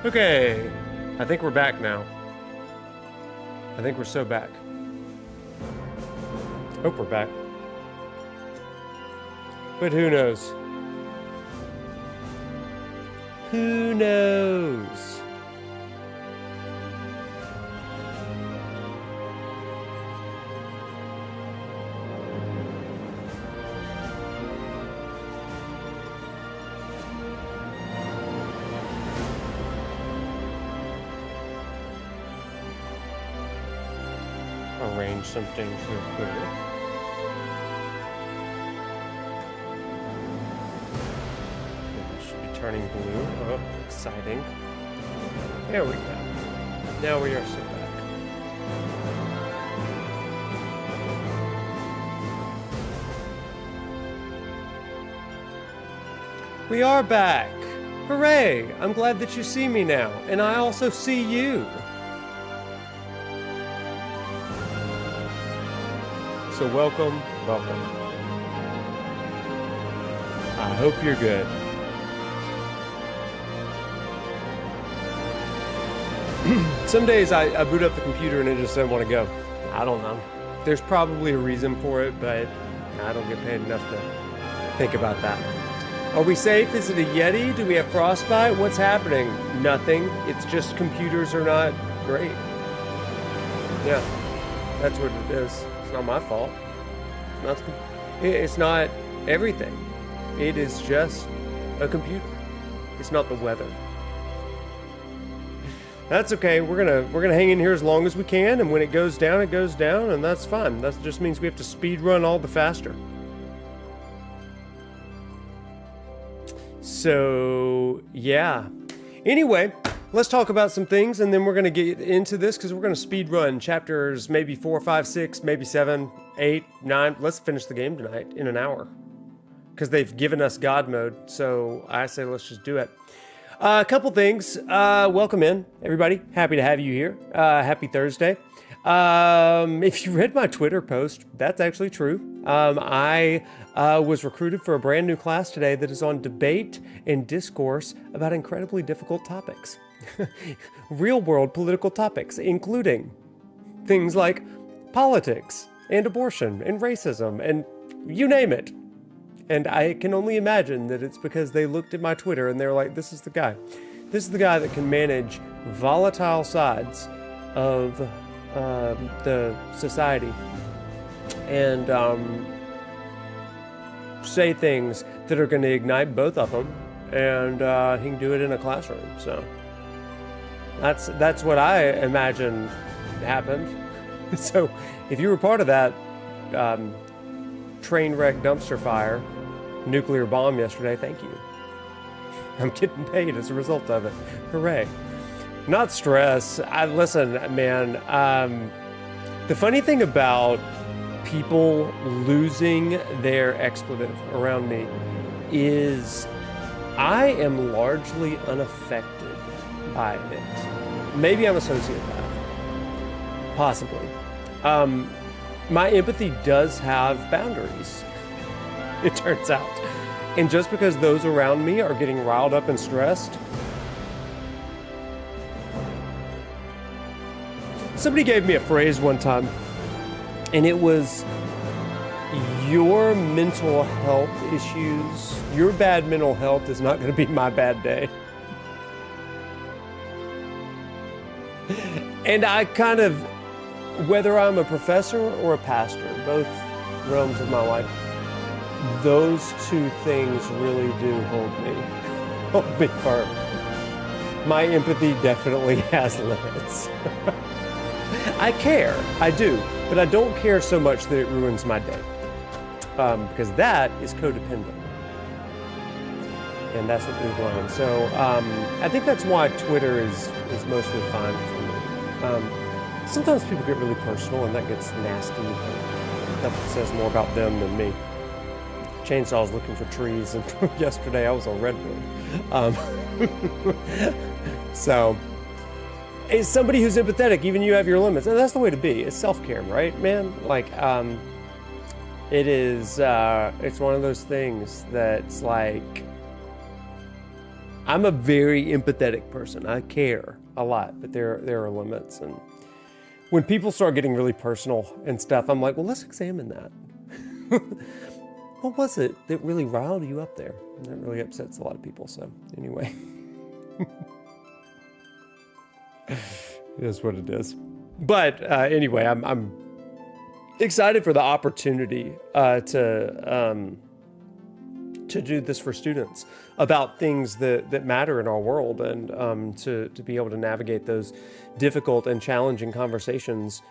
Okay, I think we're back now. I think we're so back. Hope we're back. But who knows? Who knows? Arrange some things real quick. It should be turning blue. Oh, exciting. There we go. Now we are so back. We are back! Hooray! I'm glad that you see me now, and I also see you. So welcome, welcome. I hope you're good. Some days I boot up the computer and it just doesn't want to go. I don't know. There's probably a reason for it, but I don't get paid enough to think about that. Are we safe? Is it a Yeti? Do we have frostbite? What's happening? Nothing. It's just computers are not great. Yeah, that's what it is. It's not my fault. It's not everything. It is just a computer. It's not the weather. That's okay. We're gonna hang in here as long as we can, and when it goes down, and that's fine. That just means we have to speed run all the faster. So yeah. Anyway, let's talk about some things, and then we're going to get into this because we're going to speed run chapters maybe 4, 5, 6, maybe 7, 8, 9. Let's finish the game tonight in an hour because they've given us God mode. So I say let's just do it. A couple things. Welcome in, everybody. Happy to have you here. Happy Thursday. If you read my Twitter post, that's actually true. I was recruited for a brand new class today that is on debate and discourse about incredibly difficult topics. Real world political topics, including things like politics and abortion and racism and you name it. And I can only imagine that it's because they looked at my Twitter and they're like, this is the guy. This is the guy that can manage volatile sides of the society and say things that are going to ignite both of them, and he can do it in a classroom. So that's what I imagine happened. So if you were part of that train wreck dumpster fire nuclear bomb yesterday, thank you. I'm getting paid as a result of it. Hooray. Not stress. Listen, man, the funny thing about people losing their expletive around me is I am largely unaffected by it. Maybe I'm a sociopath. Possibly. My empathy does have boundaries, it turns out. And just because those around me are getting riled up and stressed, somebody gave me a phrase one time, and it was, your mental health issues, your bad mental health is not going to be my bad day. And I kind of, whether I'm a professor or a pastor, both realms of my life, those two things really do hold me firm. My empathy definitely has limits. I care, I do, but I don't care so much that it ruins my day, because that is codependent, and that's what we've learned. So I think that's why Twitter is mostly fine for me. Sometimes people get really personal, and that gets nasty. That says more about them than me. Chainsaws looking for trees, and yesterday I was on Redwood. So, as somebody who's empathetic, even you have your limits, and that's the way to be. It's self-care, right, man? Like, it is, it's one of those things that's like, I'm a very empathetic person. I care a lot, but there are limits. And when people start getting really personal and stuff, I'm like, well, let's examine that. What was it that really riled you up there? And that really upsets a lot of people. So anyway, it is what it is. But anyway, I'm excited for the opportunity to do this for students about things that matter in our world, and to be able to navigate those difficult and challenging conversations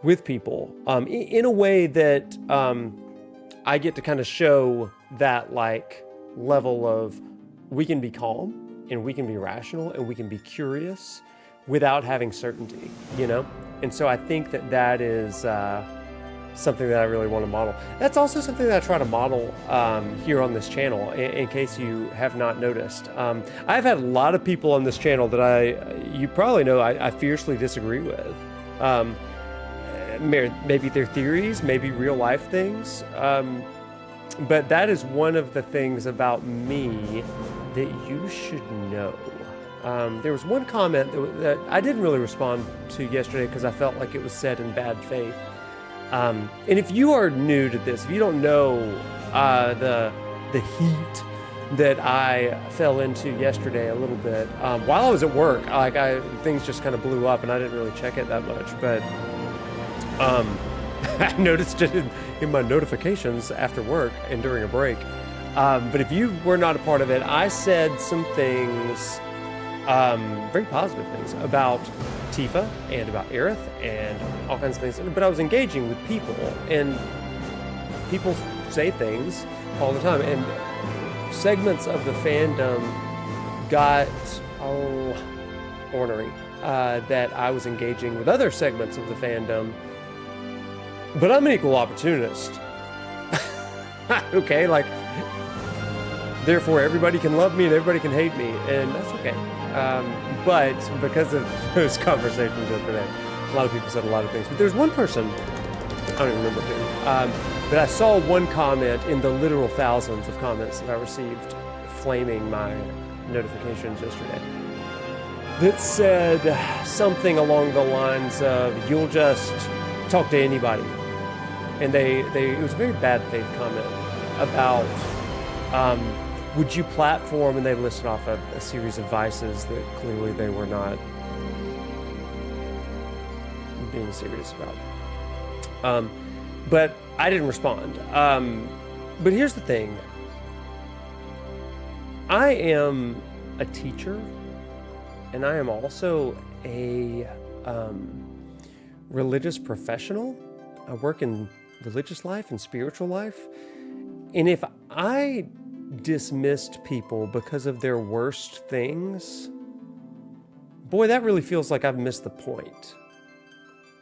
with people in a way that I get to kind of show that like level of we can be calm and we can be rational and we can be curious without having certainty, you know? And so I think that is something that I really want to model. That's also something that I try to model here on this channel, in case you have not noticed. I've had a lot of people on this channel that you probably know I fiercely disagree with. Maybe their theories, maybe real life things. But that is one of the things about me that you should know. There was one comment that I didn't really respond to yesterday because I felt like it was said in bad faith. And if you are new to this, if you don't know the heat that I fell into yesterday a little bit, while I was at work, things just kind of blew up and I didn't really check it that much, but I noticed it in my notifications after work and during a break. But if you were not a part of it, I said some things, very positive things about Tifa and about Aerith and all kinds of things. But I was engaging with people, and people say things all the time. And segments of the fandom got ornery that I was engaging with other segments of the fandom. But I'm an equal opportunist. Okay, like, therefore everybody can love me and everybody can hate me, and that's okay. But because of those conversations yesterday, a lot of people said a lot of things. But there's one person, I don't even remember who, but I saw one comment in the literal thousands of comments that I received flaming my notifications yesterday that said something along the lines of, you'll just talk to anybody. And it was a very bad faith comment about, would you platform, and they listed off a series of vices that clearly they were not being serious about. But I didn't respond. But here's the thing. I am a teacher, and I am also a religious professional. I work in religious life and spiritual life. And if I dismissed people because of their worst things, boy, that really feels like I've missed the point.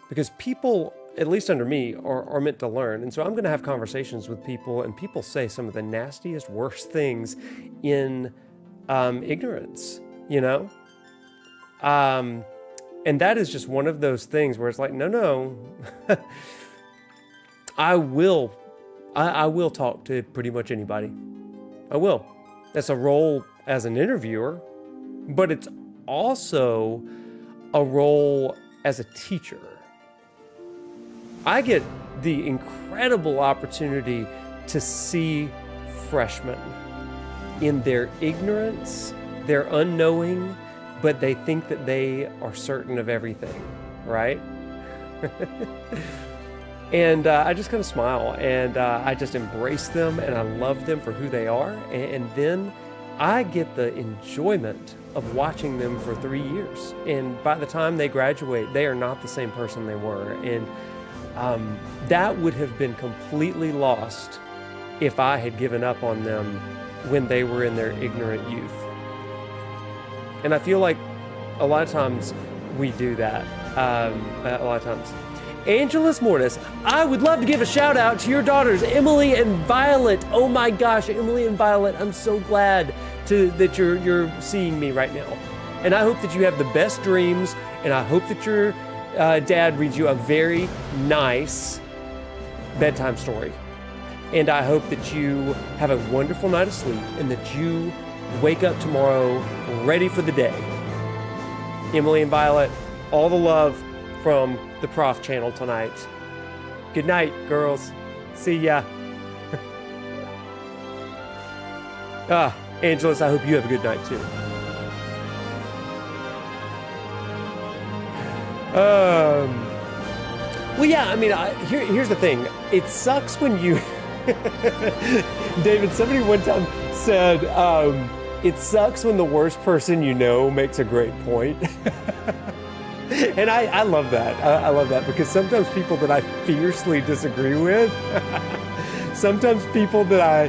Because people, at least under me, are meant to learn. And so I'm going to have conversations with people, and people say some of the nastiest, worst things in ignorance, you know? And that is just one of those things where it's like, no. I will talk to pretty much anybody. I will. That's a role as an interviewer, but it's also a role as a teacher. I get the incredible opportunity to see freshmen in their ignorance, their unknowing, but they think that they are certain of everything, right? And I just kind of smile, and I just embrace them, and I love them for who they are. And then I get the enjoyment of watching them for 3 years. And by the time they graduate, they are not the same person they were. And that would have been completely lost if I had given up on them when they were in their ignorant youth. And I feel like a lot of times we do that. A lot of times. Angelus Mortis, I would love to give a shout out to your daughters, Emily and Violet. Oh my gosh, Emily and Violet, I'm so glad that you're seeing me right now. And I hope that you have the best dreams, and I hope that your dad reads you a very nice bedtime story. And I hope that you have a wonderful night of sleep, and that you wake up tomorrow ready for the day. Emily and Violet, all the love from the Prof channel tonight. Good night, girls. See ya. Angelus, I hope you have a good night too. Well, yeah, I mean, here's the thing. It sucks when you... David, somebody one time said, it sucks when the worst person you know makes a great point. And I love that. I love that because sometimes people that I fiercely disagree with, sometimes people that I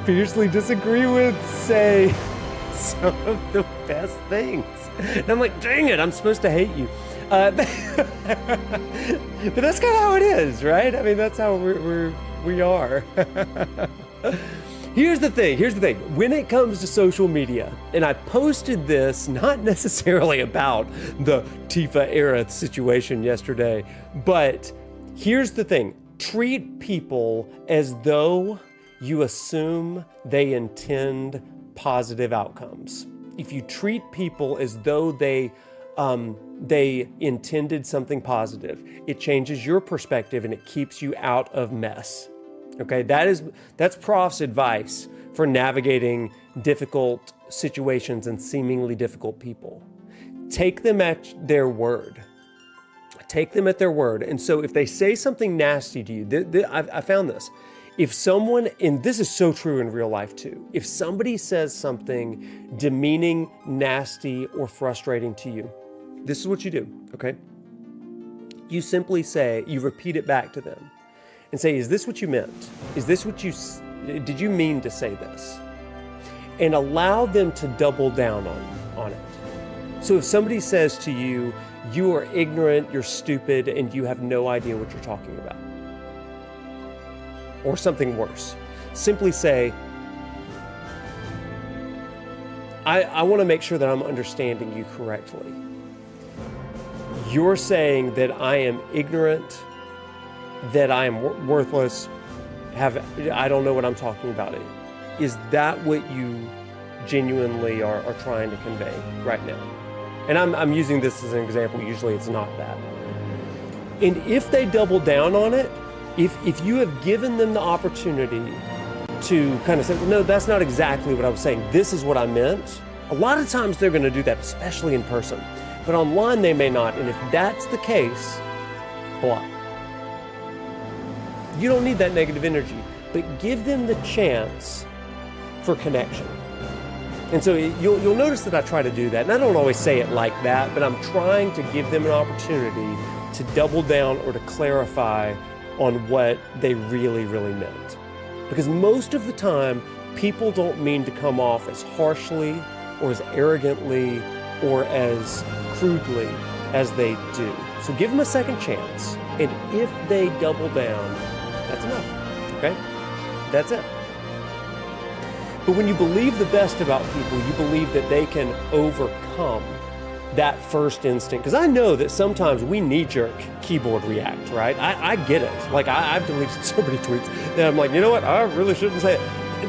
fiercely disagree with say some of the best things. And I'm like, dang it, I'm supposed to hate you. But that's kind of how it is, right? I mean, that's how we are. Here's the thing. When it comes to social media, and I posted this not necessarily about the Tifa era situation yesterday, but here's the thing. Treat people as though you assume they intend positive outcomes. If you treat people as though they intended something positive, it changes your perspective and it keeps you out of mess. Okay, that's Prof's advice for navigating difficult situations and seemingly difficult people. Take them at their word. Take them at their word. And so if they say something nasty to you, I found this. If someone, and this is so true in real life too, if somebody says something demeaning, nasty, or frustrating to you, this is what you do, okay? You simply say, you repeat it back to them and say, is this what you meant? Did you mean to say this? And allow them to double down on it. So if somebody says to you, you are ignorant, you're stupid, and you have no idea what you're talking about, or something worse, simply say, I want to make sure that I'm understanding you correctly. You're saying that I am ignorant, that I am worthless, I don't know what I'm talking about. Is that what you genuinely are trying to convey right now? And I'm using this as an example. Usually it's not that. And if they double down on it, if you have given them the opportunity to kind of say, no, that's not exactly what I was saying, this is what I meant, a lot of times they're going to do that, especially in person. But online they may not. And if that's the case, block. You don't need that negative energy, but give them the chance for connection. And so you'll notice that I try to do that. And I don't always say it like that, but I'm trying to give them an opportunity to double down or to clarify on what they really, really meant. Because most of the time, people don't mean to come off as harshly or as arrogantly or as crudely as they do. So give them a second chance. And if they double down, that's enough, okay? That's it. But when you believe the best about people, you believe that they can overcome that first instinct. Because I know that sometimes we knee-jerk keyboard react, right? I get it. Like, I've deleted so many tweets that I'm like, you know what? I really shouldn't say it.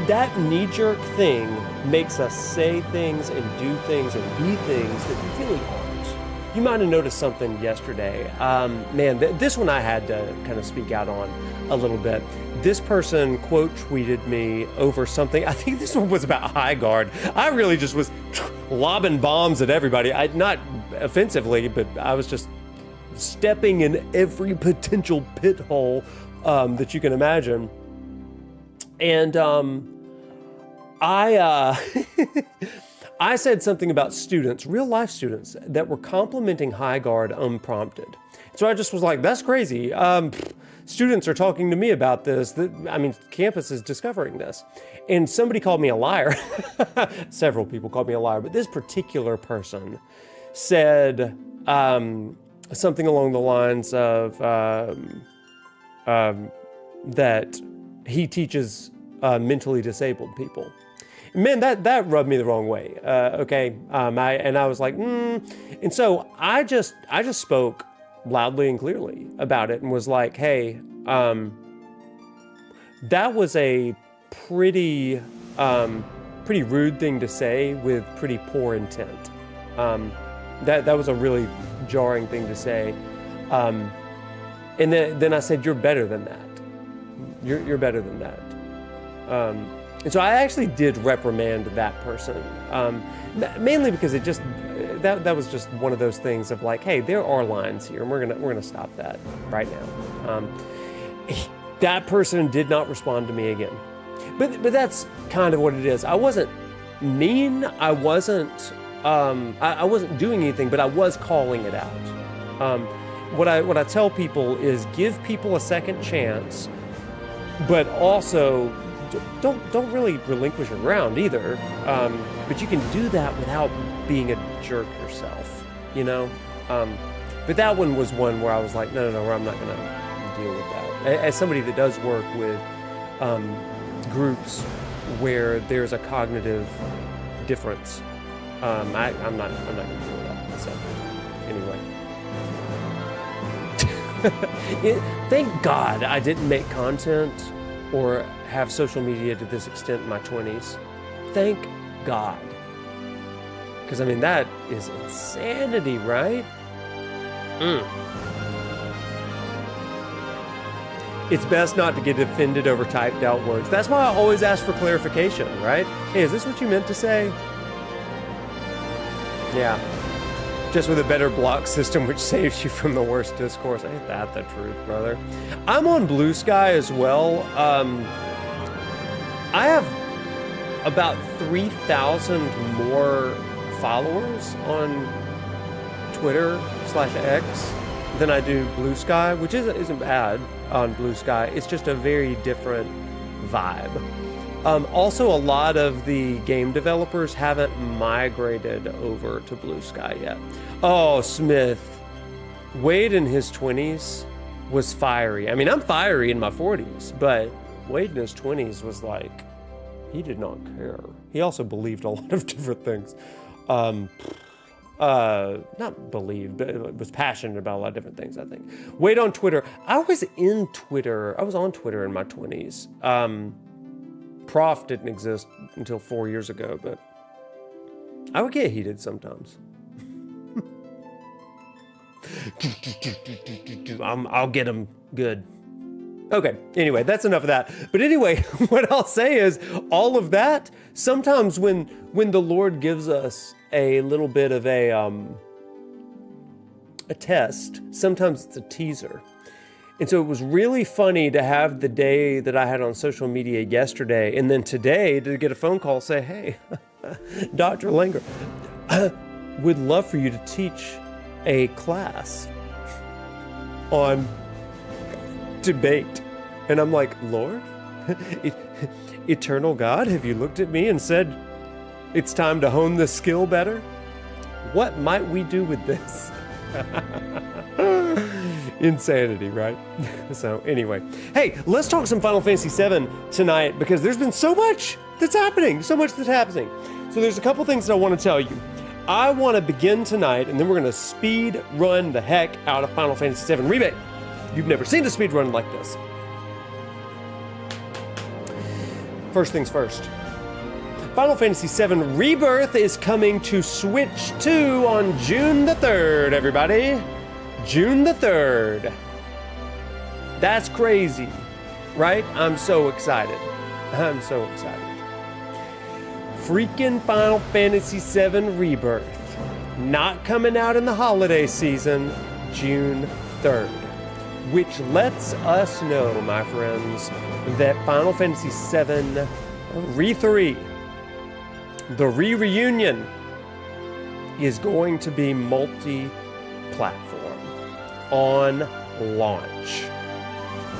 That knee-jerk thing makes us say things and do things and be things that we really aren't. You might have noticed something yesterday. Man, this one I had to kind of speak out on a little bit. This person quote tweeted me over something. I think this one was about High Guard. I really just was lobbing bombs at everybody. Not offensively, but I was just stepping in every potential pit hole that you can imagine. And I said something about students, real life students, that were complimenting High Guard unprompted. So I just was like, that's crazy. Students are talking to me about this. Campus is discovering this. And somebody called me a liar. Several people called me a liar, but this particular person said something along the lines of that he teaches mentally disabled people. Man, that rubbed me the wrong way. Okay, I was like, and so I just spoke loudly and clearly about it and was like, hey, that was a pretty pretty rude thing to say with pretty poor intent. That was a really jarring thing to say. And then I said, you're better than that. You're better than that. And so I actually did reprimand that person, mainly because it just, that was just one of those things of like, hey, there are lines here, and we're gonna stop that right now. That person did not respond to me again, but that's kind of what it is. I wasn't mean. I wasn't doing anything, but I was calling it out. What I tell people is give people a second chance, but also don't really relinquish your ground either. But you can do that without being a jerk yourself, you know? But that one was one where I was like, no, I'm not gonna deal with that. As somebody that does work with groups where there's a cognitive difference, I'm not gonna deal with that. So anyway. Thank God I didn't make content or have social media to this extent in my 20s. Thank God. Because, I mean, that is insanity, right? It's best not to get offended over typed out words. That's why I always ask for clarification, right? Hey, is this what you meant to say? Yeah. Just with a better block system, which saves you from the worst discourse. Ain't that the truth, brother? I'm on BlueSky as well. I have about 3,000 more followers on Twitter/X than I do BlueSky, which isn't bad on BlueSky. It's just a very different vibe. Also, a lot of the game developers haven't migrated over to BlueSky yet. Oh, Smith. Wade in his 20s was fiery. I mean, I'm fiery in my 40s, but Wade in his 20s was like, he did not care. He also believed a lot of different things. Not believed, but was passionate about a lot of different things, I think. Wade on Twitter. I was on Twitter in my 20s. Prof didn't exist until 4 years ago, but I would get heated sometimes. I'll get him good. Okay, anyway, that's enough of that. But anyway, what I'll say is all of that, sometimes when the Lord gives us a little bit of a test, sometimes it's a teaser. And so it was really funny to have the day that I had on social media yesterday, and then today to get a phone call say, hey, Dr. Langer, I would love for you to teach a class on debate. And I'm like, Lord, eternal God, have you looked at me and said, it's time to hone this skill better? What might we do with this? Insanity, right? So anyway, hey, let's talk some Final Fantasy VII tonight because there's been so much that's happening. So there's a couple things that I want to tell you. I want to begin tonight, and then we're going to speed run the heck out of Final Fantasy VII Remake. You've never seen a speed run like this. First things first. Final Fantasy VII Rebirth is coming to Switch 2 on June the 3rd, everybody. June the 3rd. That's crazy, right? I'm so excited. Freaking Final Fantasy VII Rebirth. Not coming out in the holiday season, June 3rd. Which lets us know, my friends, that Final Fantasy VII Re-3, the reunion, is going to be multi-platform on launch.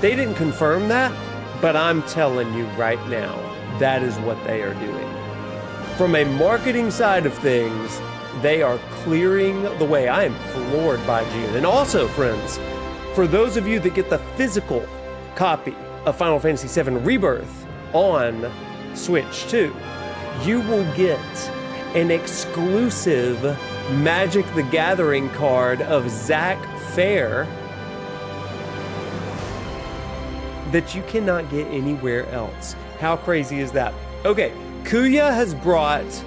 They didn't confirm that, but I'm telling you right now, that is what they are doing. From a marketing side of things, they are clearing the way. I am floored by June. And also, friends, for those of you that get the physical copy of Final Fantasy VII Rebirth on Switch 2, you will get an exclusive Magic the Gathering card of Zack Fair that you cannot get anywhere else. How crazy is that? Okay, Kuya has brought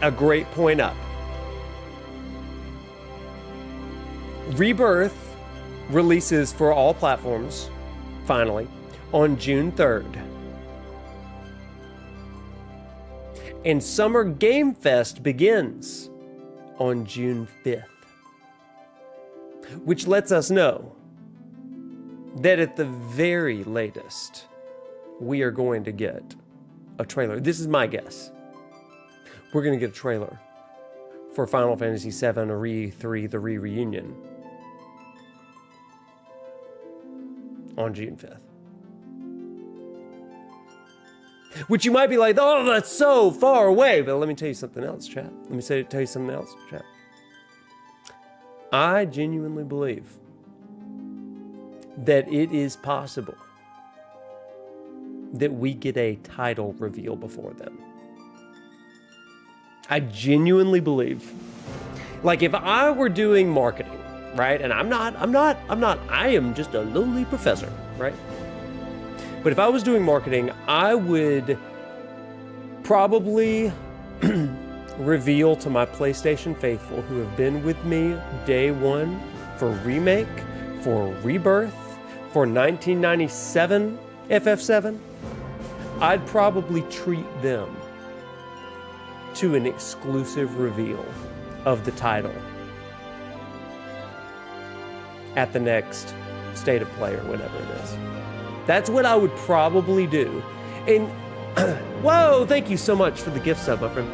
a great point up. Rebirth releases for all platforms, finally, on June 3rd. And Summer Game Fest begins on June 5th. Which lets us know that at the very latest, we are going to get a trailer. This is my guess. We're going to get a trailer for Final Fantasy VII Re-3, the Re-Reunion on June 5th. Which you might be like, oh, that's so far away. But let me tell you something else, chat. Tell you something else, chat. I genuinely believe that it is possible that we get a title reveal before then. I genuinely believe, like if I were doing marketing, right? And I am just a lowly professor, right? But if I was doing marketing, I would probably reveal to my PlayStation faithful who have been with me day one for Remake, for Rebirth, for 1997 FF7, I'd probably treat them to an exclusive reveal of the title at the next State of Play or whenever it is. That's what I would probably do. And whoa, thank you so much for the gift sub, my friend.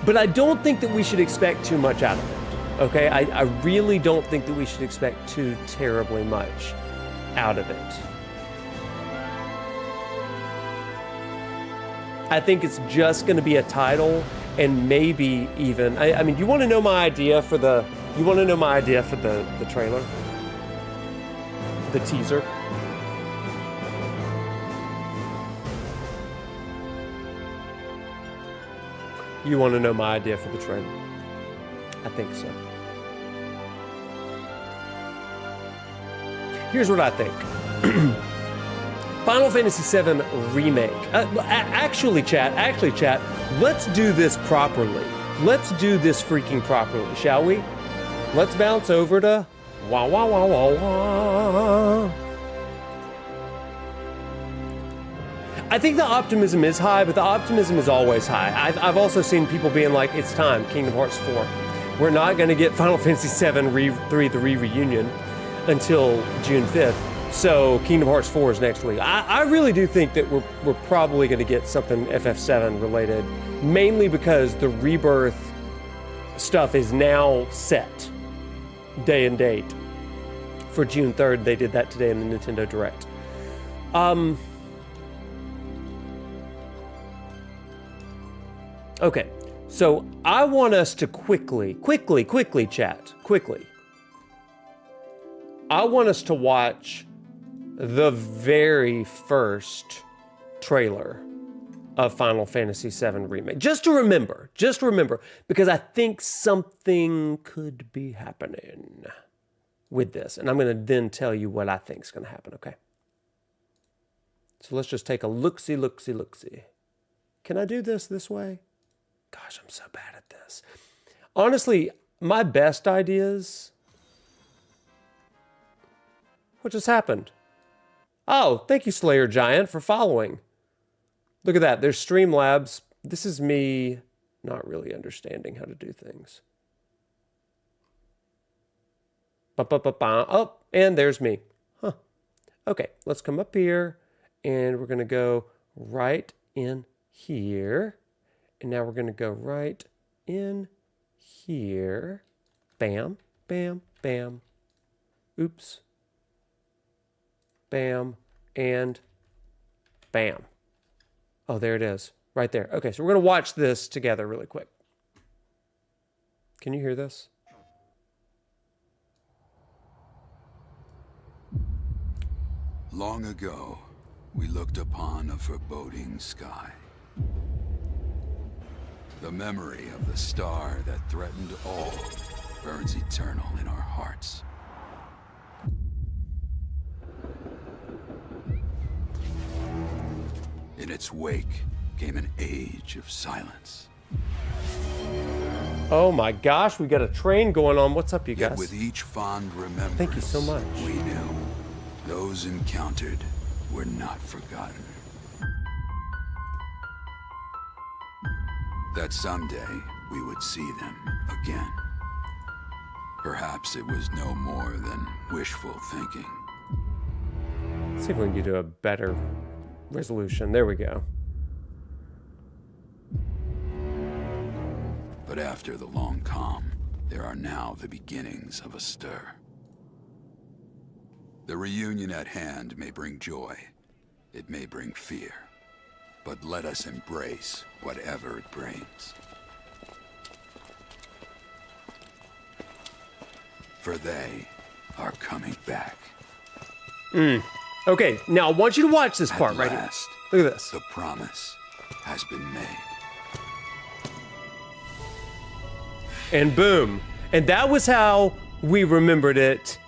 But I don't think that we should expect too much out of it, okay? I really don't think that we should expect too terribly much out of it. I think it's just gonna be a title and maybe even, I mean, you wanna know my idea for the trailer? The teaser? You want to know my idea for the trailer? I think so. Here's what I think. Final Fantasy VII Remake. Actually, chat, let's do this properly. Let's do this freaking properly, shall we? Let's bounce over to wah wah wah wah wah. I think the optimism is high, but the optimism is always high. I've also seen people being like, it's time, Kingdom Hearts 4. We're not going to get Final Fantasy VII Re-3, the Re-Reunion, until June 5th. So Kingdom Hearts 4 is next week. I really do think that we're probably going to get something FF7 related, mainly because the Rebirth stuff is now set, day and date, for June 3rd. They did that today in the Nintendo Direct. Okay, so I want us to quickly, chat, quickly. I want us to watch the very first trailer of Final Fantasy VII Remake. Just to remember, because I think something could be happening with this. And I'm going to then tell you what I think is going to happen, okay? So let's just take a look-see. Can I do this way? Gosh, I'm so bad at this. Honestly, my best ideas... What just happened? Oh, thank you, Slayer Giant, for following. Look at that. There's Streamlabs. This is me not really understanding how to do things. Oh, and there's me. Huh. Okay, let's come up here, and we're going to go right in here. And now we're going to go right in here. Bam, bam, bam. Oops. Bam, and bam. Oh, there it is. Right there. Okay, so we're going to watch this together really quick. Can you hear this? Long ago, we looked upon a foreboding sky. The memory of the star that threatened all burns eternal in our hearts. In its wake came an age of silence. Oh my gosh, we got a train going on. What's up, you Yet guys? with each fond remembrance, Thank you so much. we knew those encountered were not forgotten. That someday we would see them again. Perhaps it was no more than wishful thinking. Let's see if we can do a better resolution. There we go. But after the long calm, there are now the beginnings of a stir. The reunion at hand may bring joy. It may bring fear. But let us embrace whatever it brings. For they are coming back. Okay, now I want you to watch this part At right here. last, Look at this. the promise has been made. And boom. And that was how we remembered it.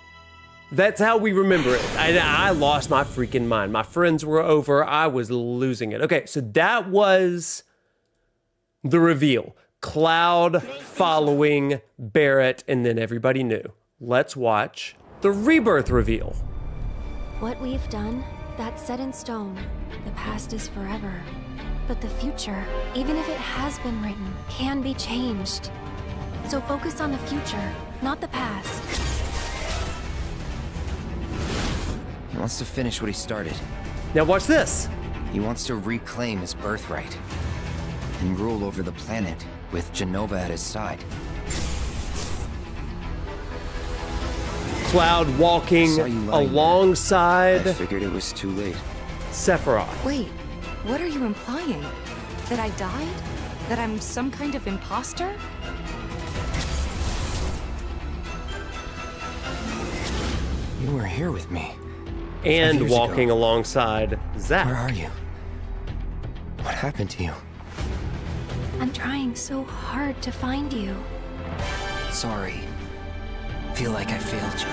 That's how we remember it. I lost my freaking mind. My friends were over. I was losing it. Okay, so that was the reveal. Cloud following Barrett, and then everybody knew. Let's watch the rebirth reveal. What we've done, that's set in stone. The past is forever. But the future, even if it has been written, can be changed. So focus on the future, not the past. He wants to finish what he started. Now watch this. He wants to reclaim his birthright and rule over the planet with Genova at his side. Cloud walking Saw you lying there. alongside I figured it was too late. Sephiroth. Wait, what are you implying? That I died? That I'm some kind of imposter? You were here with me. And years walking ago. alongside Zack. Where are you? What happened to you? I'm trying so hard to find you. Sorry. Feel like I failed you.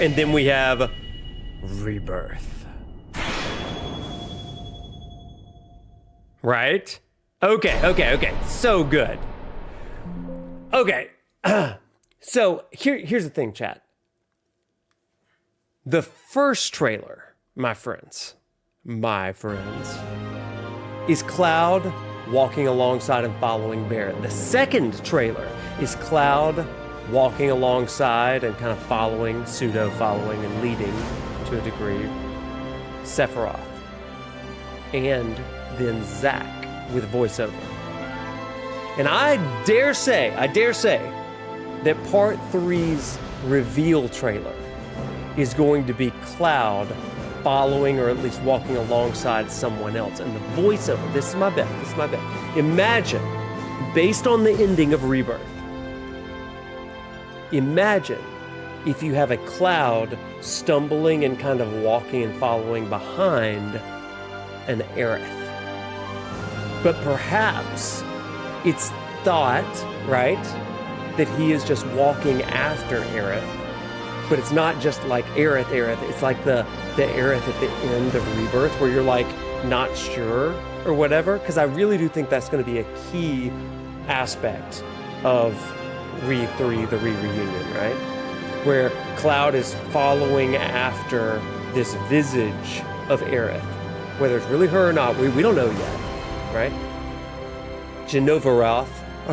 And then we have rebirth. Right? Okay. So good. Okay. So here's the thing, chat. The first trailer, my friends, is Cloud walking alongside and following Barrett. The second trailer is Cloud walking alongside and kind of following, pseudo-following and leading to a degree, Sephiroth. And then Zack with voiceover. And I dare say that Part 3's reveal trailer is going to be Cloud following or at least walking alongside someone else. And the voiceover, this is my bet. Imagine, based on the ending of Rebirth, imagine if you have a Cloud stumbling and kind of walking and following behind an Aerith. But perhaps it's thought, right, that he is just walking after Aerith. But it's not just like Aerith. It's like the Aerith at the end of Rebirth where you're like not sure or whatever. Because I really do think that's going to be a key aspect of Re3, the reunion, right? Where Cloud is following after this visage of Aerith. Whether it's really her or not, we don't know yet, right? Genovaroth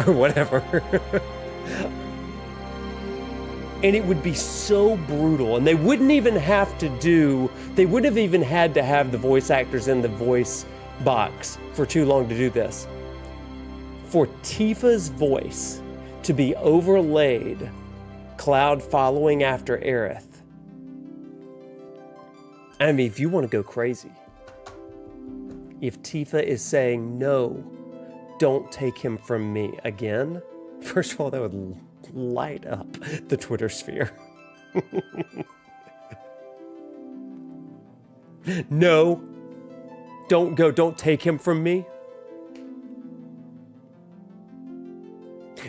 or whatever. And it would be so brutal. And they wouldn't even have had to have the voice actors in the voice box for too long to do this. For Tifa's voice to be overlaid, Cloud following after Aerith. I mean, if you want to go crazy, if Tifa is saying, no, don't take him from me again, first of all, that would light up the Twitter sphere. No, don't go, don't take him from me.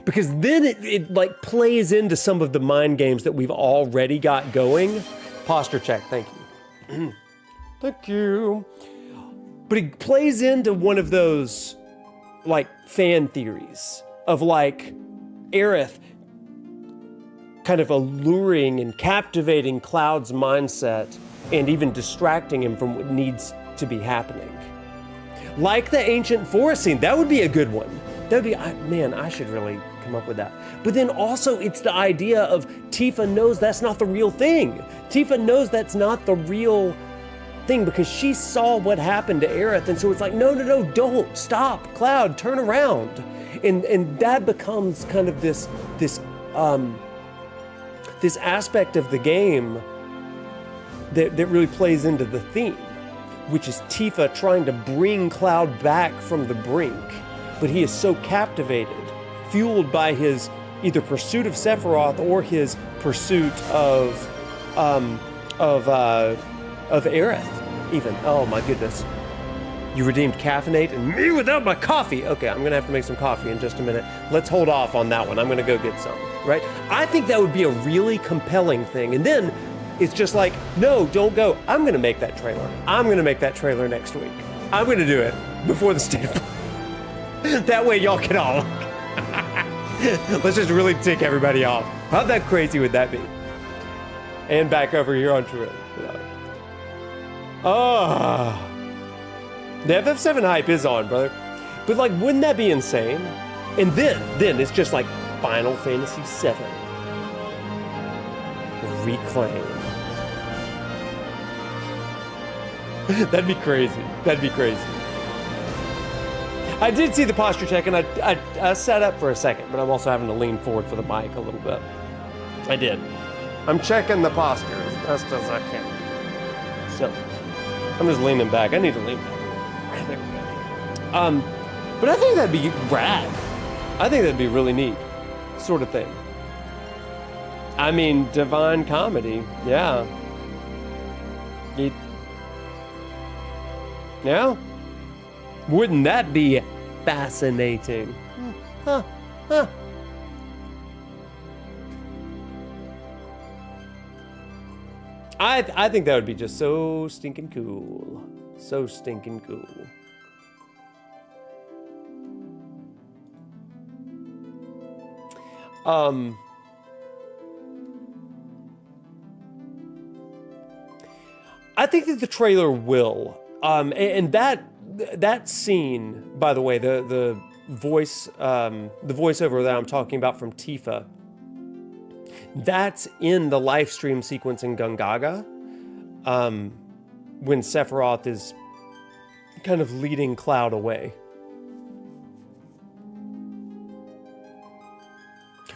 Because then it like plays into some of the mind games that we've already got going. Posture check, thank you. Thank you. But it plays into one of those, like, fan theories of, like, Aerith kind of alluring and captivating Cloud's mindset and even distracting him from what needs to be happening. Like the ancient forest scene, that would be a good one. That would be, man, I should really come up with that. But then also it's the idea of Tifa knows that's not the real thing. Tifa knows that's not the real thing because she saw what happened to Aerith, and so it's like, no, don't, stop, Cloud, turn around. And that becomes kind of this aspect of the game that really plays into the theme, which is Tifa trying to bring Cloud back from the brink, but he is so captivated, fueled by his either pursuit of Sephiroth or his pursuit of Aerith, even. Oh my goodness. You redeemed caffeinate and me without my coffee. Okay, I'm gonna have to make some coffee in just a minute. Let's hold off on that one. I'm gonna go get some, right? I think that would be a really compelling thing. And then it's just like, no, don't go. I'm gonna make that trailer. I'm gonna make that trailer next week. I'm gonna do it before the state of that way y'all can all let's just really tick everybody off. How that crazy would that be? And back over here on Twitter. Oh, the FF7 hype is on, brother. But like, wouldn't that be insane? And then it's just like Final Fantasy VII. Reclaim. That'd be crazy. That'd be crazy. I did see the posture check, and I sat up for a second, but I'm also having to lean forward for the mic a little bit. I did. I'm checking the posture as best as I can. So, I'm just leaning back. I need to lean back. There we go. But I think that'd be rad. I think that'd be really neat, sort of thing. I mean, divine comedy, yeah. Yeah? Wouldn't that be fascinating? Huh. I think that would be just so stinking cool. So stinking cool. I think that the trailer will. And that scene, by the way, the voiceover that I'm talking about from Tifa, that's in the live stream sequence in Gungaga, when Sephiroth is kind of leading Cloud away.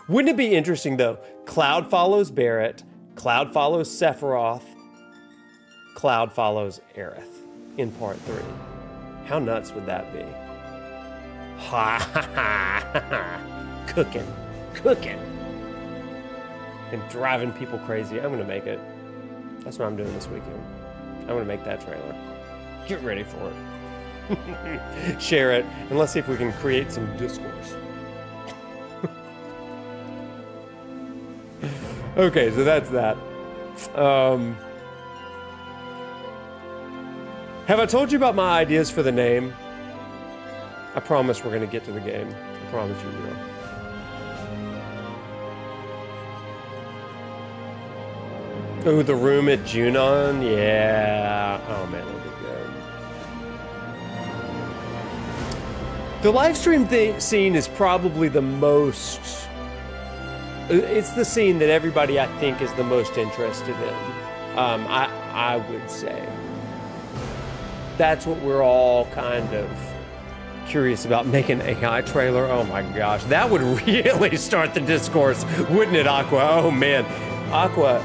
Wouldn't it be interesting though? Cloud follows Barrett, Cloud follows Sephiroth, Cloud follows Aerith in part 3. How nuts would that be? Ha ha ha ha! Cooking. And driving people crazy. I'm gonna make it. That's what I'm doing this weekend. I'm gonna make that trailer. Get ready for it. Share it, and let's see if we can create some discourse. Okay, so that's that. Have I told you about my ideas for the name? I promise we're gonna get to the game. I promise you will. Oh, the room at Junon? Yeah. Oh man, it'll be good. The live stream scene is probably the most... It's the scene that everybody, I think, is the most interested in. I would say. That's what we're all kind of curious about, making an AI trailer. Oh my gosh, that would really start the discourse, wouldn't it, Aqua? Oh man, Aqua,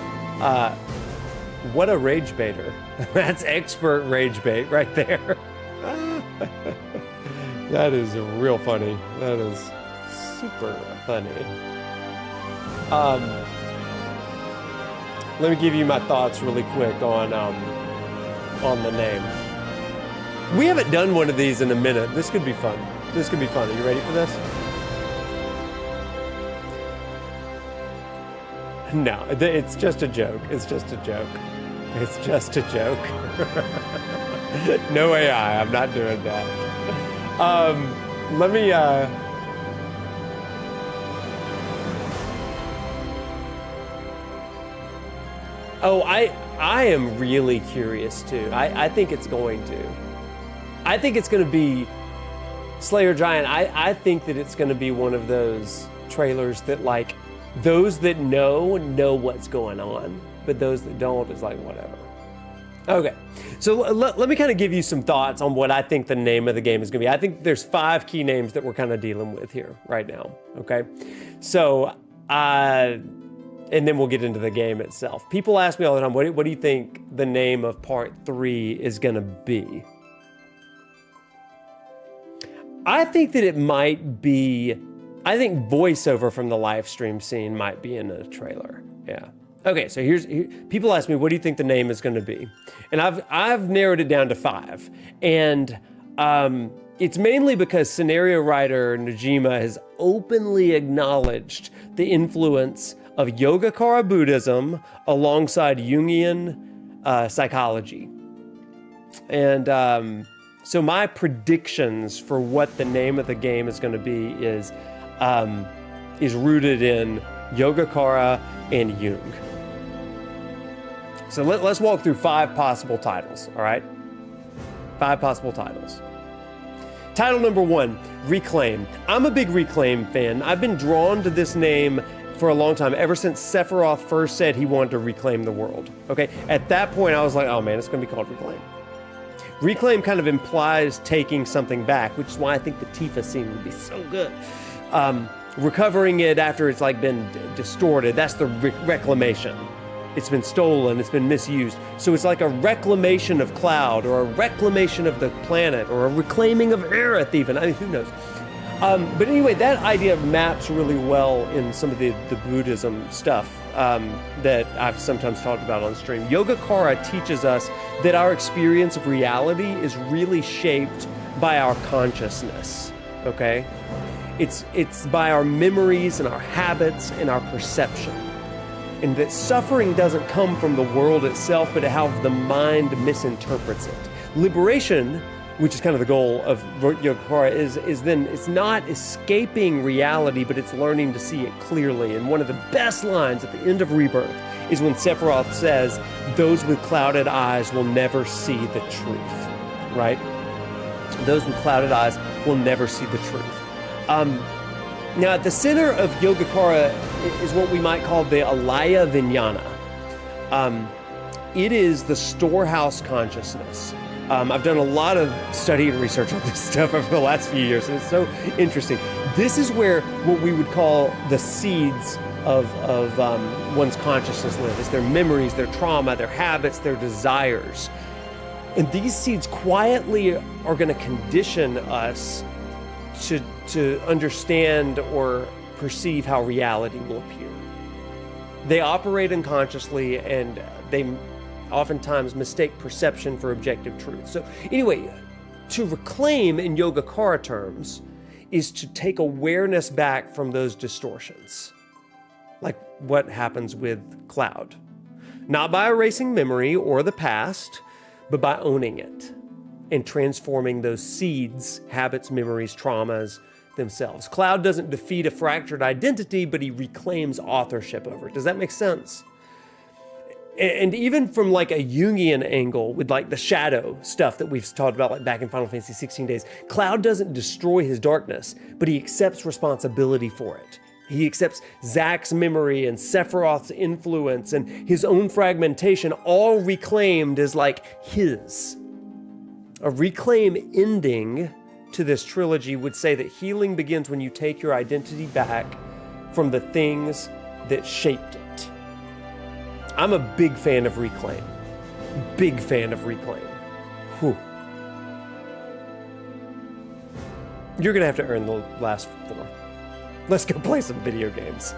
what a rage baiter. That's expert rage bait right there. That is real funny. That is super funny. Let me give you my thoughts really quick on the name. We haven't done one of these in a minute. This could be fun. This could be fun. Are you ready for this? No, it's just a joke. It's just a joke. It's just a joke. No AI, I'm not doing that. Let me, Oh, I am really curious too. I think it's going to. I think it's going to be Slayer Giant. I think that it's going to be one of those trailers that, like, those that know what's going on, but those that don't is like, whatever. Okay, so let me kind of give you some thoughts on what I think the name of the game is going to be. I think there's 5 key names that we're kind of dealing with here right now, okay? So, and then we'll get into the game itself. People ask me all the time, what do you think the name of part 3 is gonna be? I think that it might be, I think voiceover from the live stream scene might be in a trailer, yeah. Okay, so people ask me, what do you think the name is gonna be? And I've narrowed it down to 5. And it's mainly because scenario writer Najima has openly acknowledged the influence of Yogacara Buddhism alongside Jungian psychology. And so my predictions for what the name of the game is going to be is rooted in Yogacara and Jung. So let's walk through 5 possible titles, all right? 5 possible titles. Title number 1, Reclaim. I'm a big Reclaim fan. I've been drawn to this name for a long time, ever since Sephiroth first said he wanted to reclaim the world. Okay, at that point I was like, oh man, it's gonna be called Reclaim. Reclaim kind of implies taking something back, which is why I think the Tifa scene would be so good. Recovering it after it's like been distorted, that's the reclamation. It's been stolen, it's been misused. So it's like a reclamation of Cloud, or a reclamation of the planet, or a reclaiming of Aerith even. I mean, who knows? But anyway, that idea maps really well in some of the Buddhism stuff that I've sometimes talked about on stream. Yogacara teaches us that our experience of reality is really shaped by our consciousness, okay? It's by our memories and our habits and our perception. And that suffering doesn't come from the world itself, but how the mind misinterprets it. Liberation, which is kind of the goal of Yogacara, is then it's not escaping reality, but it's learning to see it clearly. And one of the best lines at the end of Rebirth is when Sephiroth says, "Those with clouded eyes will never see the truth," right? Those with clouded eyes will never see the truth. Now, at the center of Yogacara is what we might call the Alaya Vijnana. It is the storehouse consciousness. I've done a lot of study and research on this stuff over the last few years, and it's so interesting. This is where what we would call the seeds of one's consciousness live. It's their memories, their trauma, their habits, their desires. And these seeds quietly are going to condition us to understand or perceive how reality will appear. They operate unconsciously, and they oftentimes mistake perception for objective truth. So anyway, to reclaim in Yogacara terms is to take awareness back from those distortions, like what happens with Cloud. Not by erasing memory or the past, but by owning it and transforming those seeds, habits, memories, traumas themselves. Cloud doesn't defeat a fractured identity, but he reclaims authorship over it. Does that make sense? And even from like a Jungian angle with like the shadow stuff that we've talked about like back in Final Fantasy 16 days, Cloud doesn't destroy his darkness, but he accepts responsibility for it. He accepts Zack's memory and Sephiroth's influence and his own fragmentation, all reclaimed as like his. A reclaim ending to this trilogy would say that healing begins when you take your identity back from the things that shaped it. I'm a big fan of Reclaim. Big fan of Reclaim. Whew. You're gonna have to earn the last 4. Let's go play some video games.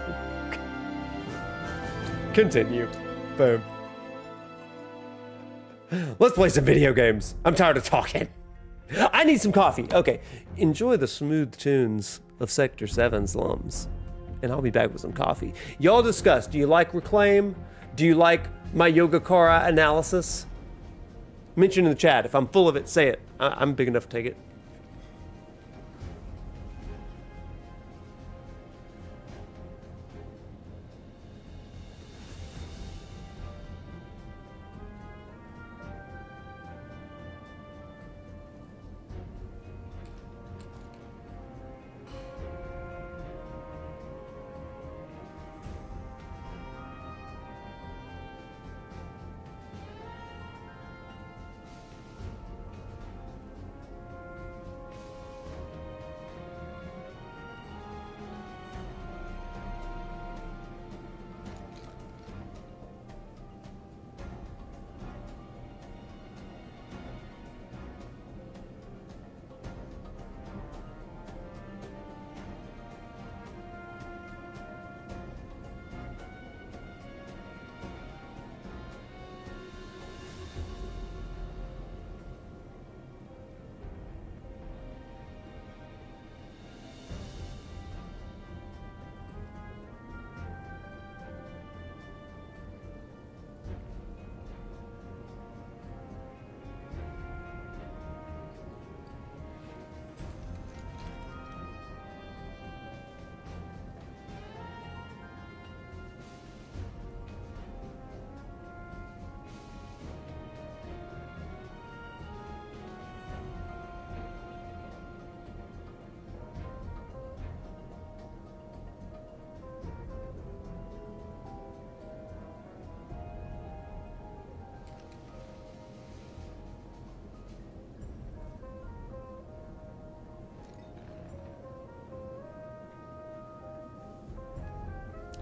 Continue. Boom. Let's play some video games. I'm tired of talking. I need some coffee. Okay, enjoy the smooth tunes of Sector 7 slums, and I'll be back with some coffee. Y'all discuss, do you like Reclaim? Do you like my Yogacara analysis? Mention in the chat. If I'm full of it, say it. I'm big enough to take it.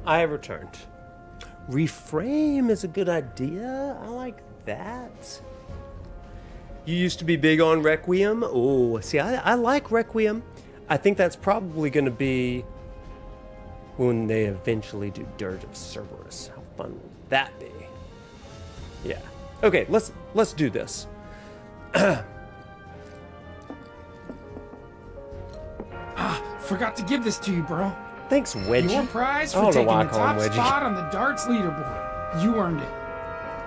I have returned. Reframe is a good idea. I like that. You used to be big on Requiem. Oh, see, I like Requiem. I think that's probably going to be when they eventually do Dirge of Cerberus. How fun would that be? Yeah. Okay, let's do this. Forgot to give this to you, bro. Thanks, Wedgie. Your prize I for don't know taking why I the call him top Wedgie. spot on the darts leaderboard. You earned it.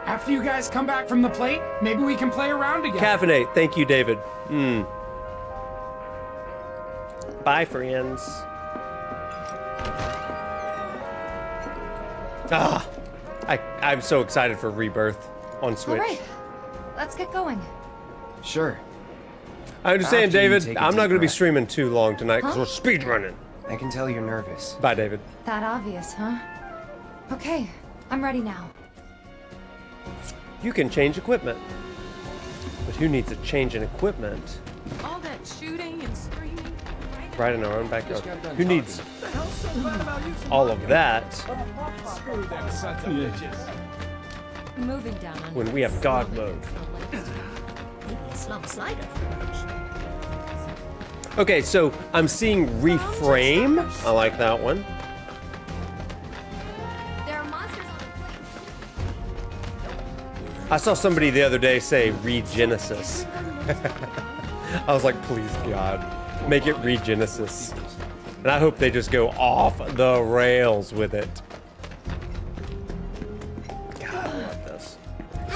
After you guys come back from the plate, maybe we can play around together. Caffeinate. Thank you, David. Bye, friends. I'm so excited for Rebirth on Switch. All right, let's get going. Sure. I understand, After you David. take a I'm not deep going to be breath. streaming too long tonight because we're speedrunning. I can tell you're nervous. Bye, David. That obvious, huh? Okay, I'm ready now. You can change equipment. But who needs a change in equipment All that shooting and screaming. right in our own backyard? Who needs all of that Screw them sons of bitches. Moving down on when we have God mode? maybe a slum slider. Okay, so I'm seeing reframe. I like that one. There are monsters on the plate. I saw somebody the other day say Regenesis. I was like, please, God, make it Regenesis. And I hope they just go off the rails with it. God, I love this.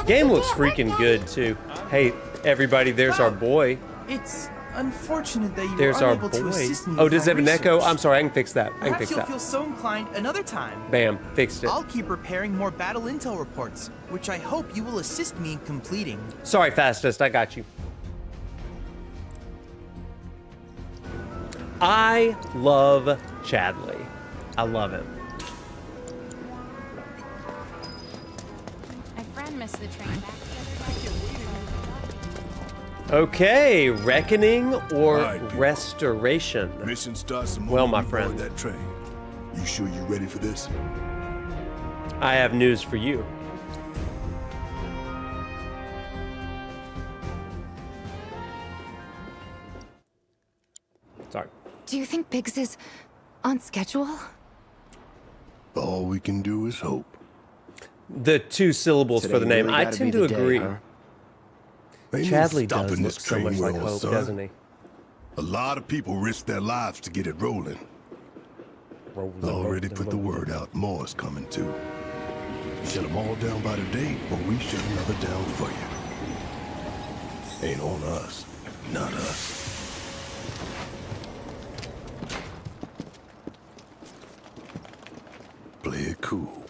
Game looks freaking good, too. Hey, everybody, there's our boy. It's unfortunate that you There's were our unable to boy. assist me Oh, with does my it have an echo? research. I'm sorry, I can fix that. I can Perhaps fix you'll that. feel so inclined another time. Bam, fixed it. I'll keep preparing more battle intel reports, which I hope you will assist me in completing. Sorry, fastest, I got you. I love Chadley. I love him. My friend missed the train back Okay, Reckoning or All right, people. Restoration? Mission starts the Well, moment my we board friend. that train. You sure you ready for this? I have news for you. Sorry. Do you think Biggs is on schedule? All we can do is hope. The two syllables Today for the name. really I gotta tend be to the day, agree. huh? Ain't no Chadley does stopping look this so train much like roll, Hope, son. doesn't he? A lot of people risk their lives to get it rolling. Already put the word out. More is coming too. Shut them all down by the day, or we shut another down for you. Ain't on us. Not us. Play it cool.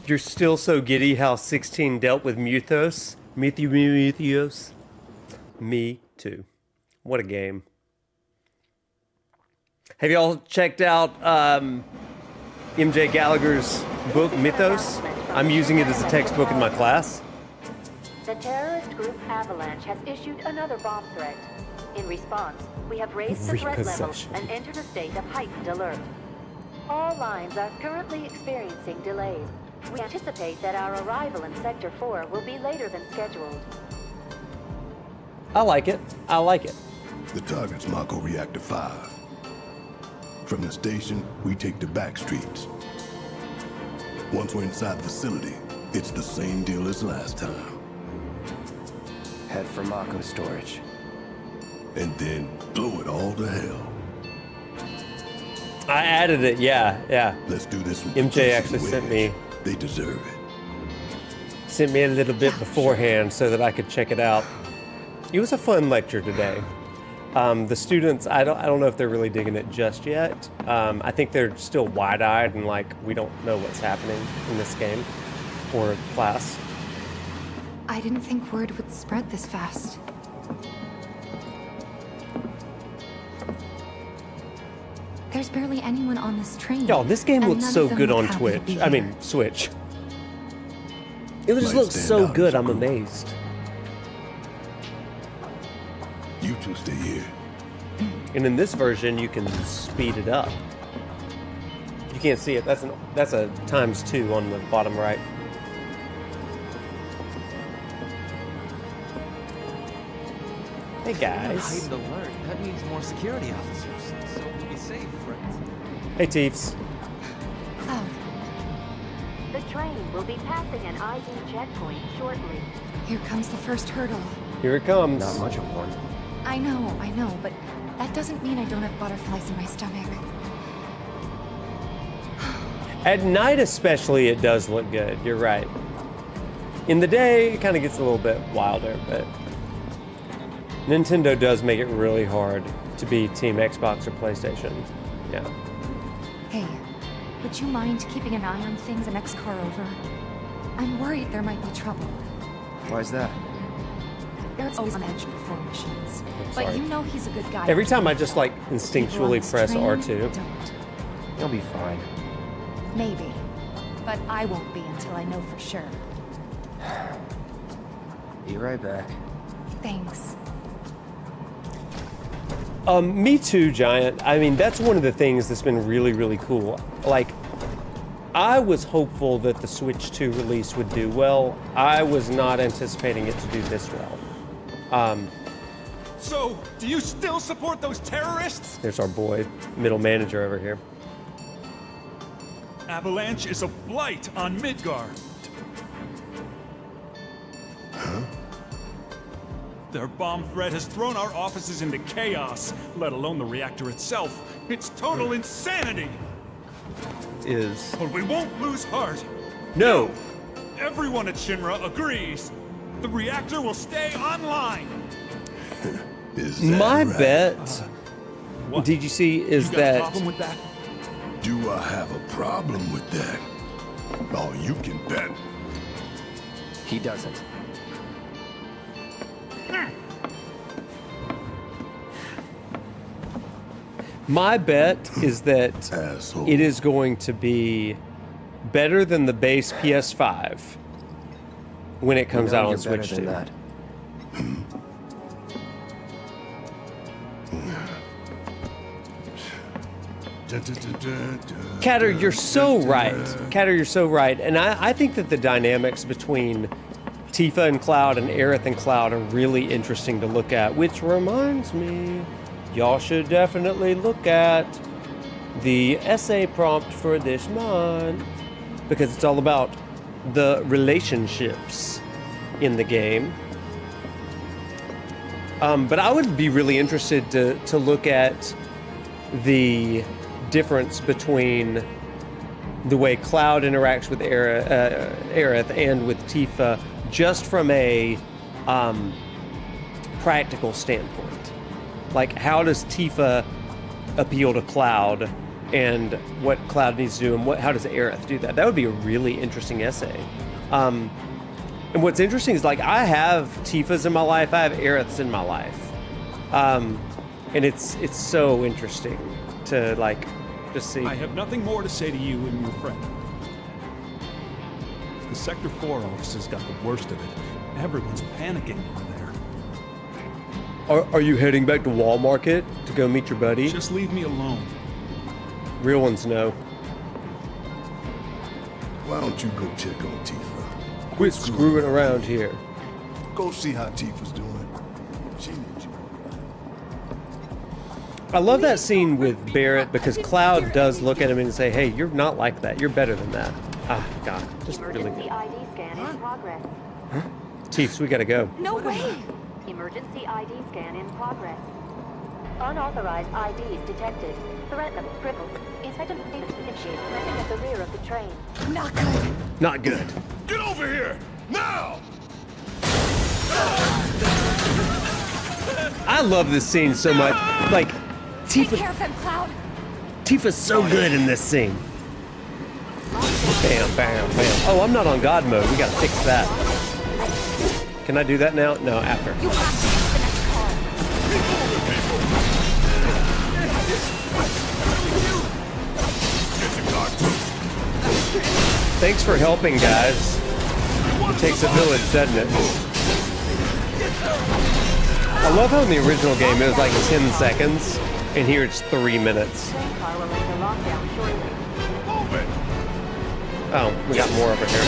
You're still so giddy how 16 dealt with Mythos. Mythos. Me too. What a game. Have y'all checked out MJ Gallagher's book, Mythos? I'm using it as a textbook in my class. The terrorist group Avalanche has issued another bomb threat. In response, we have raised the threat level and entered a state of heightened alert. All lines are currently experiencing delays. We anticipate that our arrival in Sector 4 will be later than scheduled. I like it. I like it. The target's Mako Reactor 5. From the station, we take the back streets. Once we're inside the facility, it's the same deal as last time. Head for Mako storage. And then blow it all to hell. I added it, yeah. Let's do this with MJ actually sent me They deserve it. Sent me a little bit beforehand so that I could check it out. It was a fun lecture today. The students, I don't know if they're really digging it just yet. I think they're still wide-eyed and like, we don't know what's happening in this game or class. I didn't think word would spread this fast. There's barely anyone on this train. Yo, this game and looks none so of them good look on happy to Twitch. be I mean, here. Switch. It just Might looks stand so out good, as a I'm group. amazed. You two stay here. And in this version, you can speed it up. You can't see it. That's a ×2 on the bottom right. Hey guys. Heightened alert. That means more security officers. So we'll be safe, right? Hey Teefs. Cloud, The train will be passing an ID checkpoint shortly. here comes the first hurdle. Here it comes. Not much of one. I know, but that doesn't mean I don't have butterflies in my stomach. At night especially, it does look good. You're right. In the day, it kind of gets a little bit wilder, but Nintendo does make it really hard to be Team Xbox or PlayStation. Yeah. Hey, would you mind keeping an eye on things the next car over? I'm worried there might be trouble. Why's that? Eric's always on edge before missions. But sorry. you know he's a good guy. Every time I just like People on instinctually this press train R2. Don't. You'll be fine. Maybe. But I won't be until I know for sure. Be right back. Thanks. Me too, Giant. I mean, that's one of the things that's been really, really cool. Like, I was hopeful that the Switch 2 release would do well. I was not anticipating it to do this well. So, do you still support those terrorists? There's our boy, middle manager over here. Avalanche is a blight on Midgard. Huh? Their bomb threat has thrown our offices into chaos, let alone the reactor itself. It's total insanity! Is... But we won't lose heart. No! Everyone at Shinra agrees. The reactor will stay online. Is that My right? bet, What? did you see, is You got a that... problem with that? Do I have a problem with that? Oh, you can bet. He doesn't. My bet is that Asshole. it is going to be better than the base PS5 when it comes You know out on you're Switch better 2. than that. Catter, you're so right. Catter, you're so right. And I think that the dynamics between Tifa and Cloud and Aerith and Cloud are really interesting to look at, which reminds me, y'all should definitely look at the essay prompt for this month because it's all about the relationships in the game. But I would be really interested to look at the difference between the way Cloud interacts with Aerith and with Tifa, just from a practical standpoint. Like, how does Tifa appeal to Cloud, and what Cloud needs to do, and how does Aerith do that? That would be a really interesting essay. And what's interesting is, like, I have Tifas in my life, I have Aeriths in my life, and it's so interesting to, like, just see. I have nothing more to say to you and your friend. The Sector 4 offices got the worst of it. Everyone's panicking over there. Are you heading back to Wall Market to go meet your buddy? Just leave me alone. Real ones know. Why don't you go check on Tifa? Quit screwing around here. Go see how Tifa's doing. She needs you. I love that scene with Barrett because Cloud does look at him and say, hey, you're not like that. You're better than that. Ah, God. Just really Emergency good. ID scan in progress. Chiefs, we gotta go. No way! Emergency ID scan in progress. Unauthorized IDs detected. Threat level crippled. Inspector initiated present at the rear of the train. Not good. Not good. Get over here! Now! I love this scene so much. Like, Take care of them, Cloud. Tifa's so good in this scene. Bam, bam, bam. Oh, I'm not on God mode. We gotta fix that. Can I do that now? No, after. You have to use the next call. Thanks for helping, guys. It takes a village, doesn't it? I love how in the original game it was like 10 seconds, and here it's 3 minutes. Train car will enter lockdown shortly. Oh, we got more over here.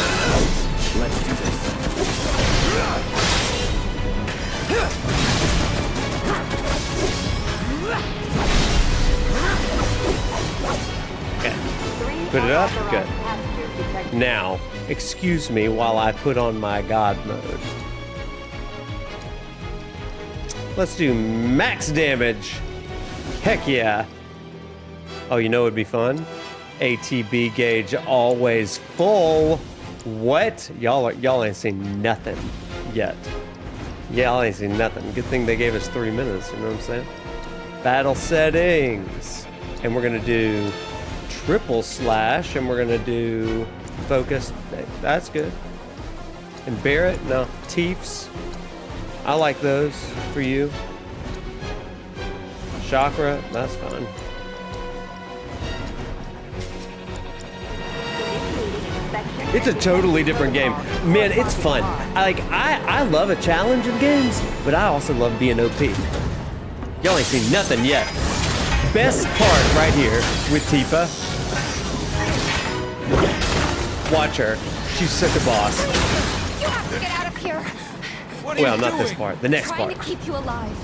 Let's do this. Okay. Put it up? Good. Now, excuse me while I put on my God mode. Let's do max damage. Heck yeah. Oh, you know what would be fun? ATB gauge always full. What? Y'all ain't seen nothing yet. Y'all ain't seen nothing. Good thing they gave us 3 minutes, you know what I'm saying? Battle settings. And we're gonna do triple slash, and we're gonna do focus. That's good. And Barrett, no, Tiefs. I like those for you. Chakra, that's fine. It's a totally different game. Man, it's fun. I love a challenge in games, but I also love being OP. Y'all ain't seen nothing yet. Best part right here with Tifa. Watch her. She's such a boss. You have to get out of here. Well, not this part. The next Trying part. to keep you alive.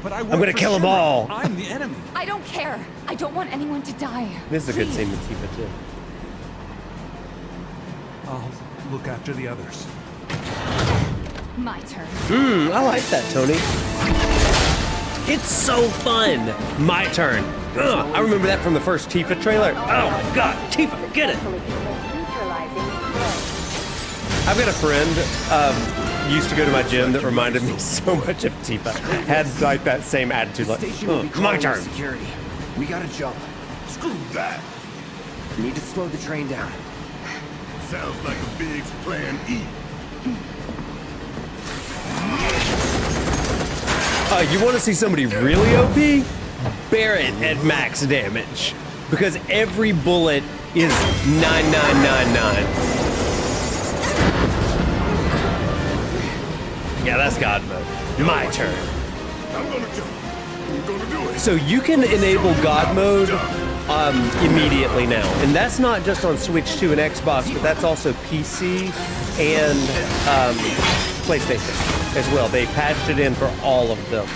But I'm gonna kill them all. I'm the enemy. I don't care. I don't want anyone to die. This is a good Please. scene with Tifa too. I'll look after the others. My turn. I like that, Tony. It's so fun. My turn. Ugh, I remember that from the first Tifa trailer. Oh my God, Tifa, get it. I've got a friend used to go to my gym that reminded me so much of Tifa. Had like that same attitude, like, my turn. Security. We gotta jump. Screw that! We need to slow the train down. Sounds like a big plan E. You want to see somebody really OP? Barrett at max damage. Because every bullet is 9999. Yeah, that's God mode. My turn. I'm gonna jump. I'm gonna do it. So you can enable God mode immediately now. And that's not just on Switch 2 and Xbox, but that's also PC and PlayStation as well. They patched it in for all of them.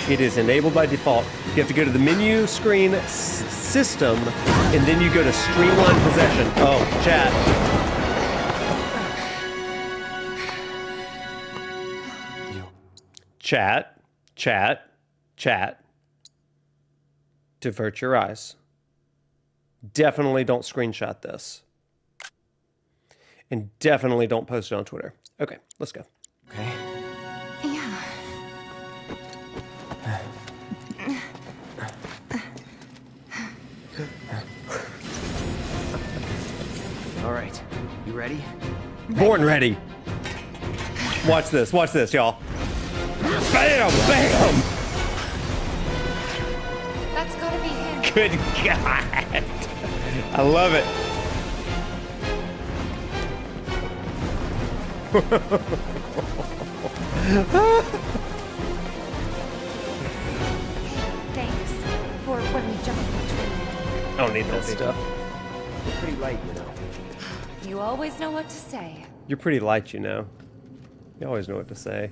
It is enabled by default. You have to go to the menu screen system, and then you go to streamline possession. Oh, chat. Chat. Divert your eyes. Definitely don't screenshot this. And definitely don't post it on Twitter. Okay, let's go. Okay. Yeah. All right. You ready? Born ready. Watch this, y'all. Bam, bam. That's gotta be him. Good God. I love it. Thanks for when we jumped in the train. I don't need that stuff. You're pretty light, you know. You always know what to say. You're pretty light, you know. You always know what to say.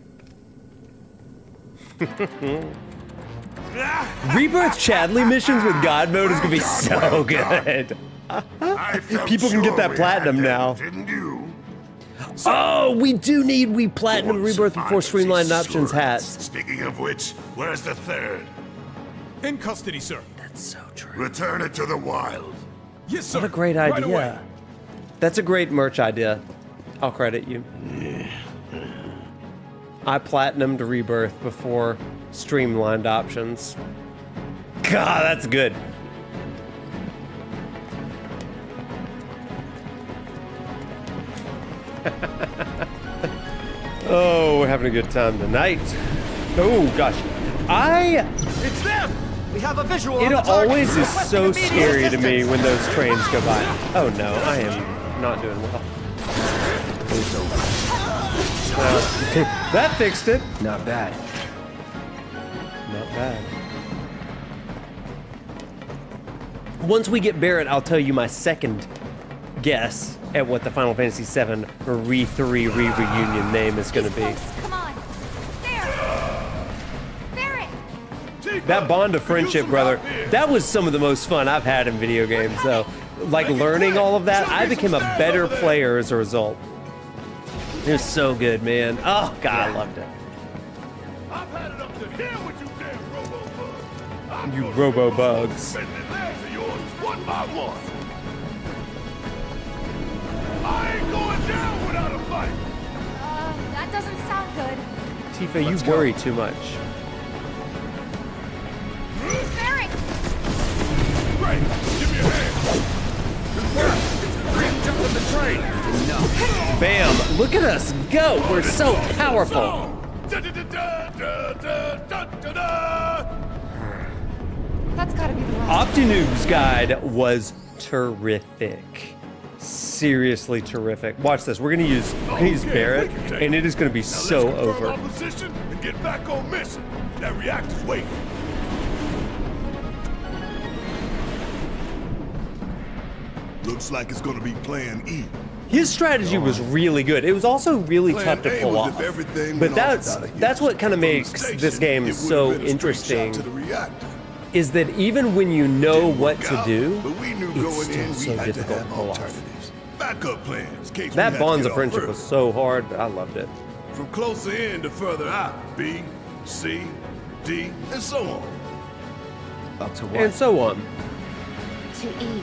Rebirth Chadley missions with GodMode is gonna be so good. People can get that platinum now. Didn't you? Oh, we do need platinum Rebirth before Streamlined Options hats. Speaking of which, where's the third? In custody, sir. That's so true. Return it to the wild. Yes, sir. What a great Right idea. away. That's a great merch idea. I'll credit you. I platinumed Rebirth before Streamlined Options. God, that's good. Oh, we're having a good time tonight. Oh gosh, It's them! We have a visual. it on the target. always is Requesting so immediate scary to assistance. me when those trains go by. Oh no, I am not doing well. It's over. That fixed it. Not bad. Not bad. Once we get Barrett, I'll tell you my second guess at what the Final Fantasy VII Re-3 Re-Reunion name is going to be. Come on. There. Barrett. That bond of friendship, brother, that was some of the most fun I've had in video games, though. Like learning all of that, I became a better player as a result. It was so good, man. Oh, God, I loved it. I've had it up to here with you damn robo-bugs. You robo-bugs. Bend the legs of yours one by one. I ain't going down without a fight. That doesn't sound good. Tifa, you worry too much. Barrett. Great, give me a hand. Good work. It's the green jump of the train. Enough. Bam! Look at us go! We're so powerful! That's gotta be the last. Optinoob's guide was terrific. Seriously terrific. Watch this. We're gonna use Barrett, and it is gonna be so over. Our position and get back on mission. That reactor's waiting. Looks like it's gonna be Plan E. His strategy was really good. It was also really Plan tough to A pull was if off. everything But went off without a that's hitch. what kind of From the makes station, this game it so would've been a straight shot interesting. to the reactor. Is that even when you know Didn't what work to out, do, but we knew it's going still in so we had to difficult have to pull off. alternatives. Backup plans. In case we That had to bonds get of off friendship early. was so hard, but I loved it. From closer in to further out. B, C, D, and so on. Up to what? And so on. To E.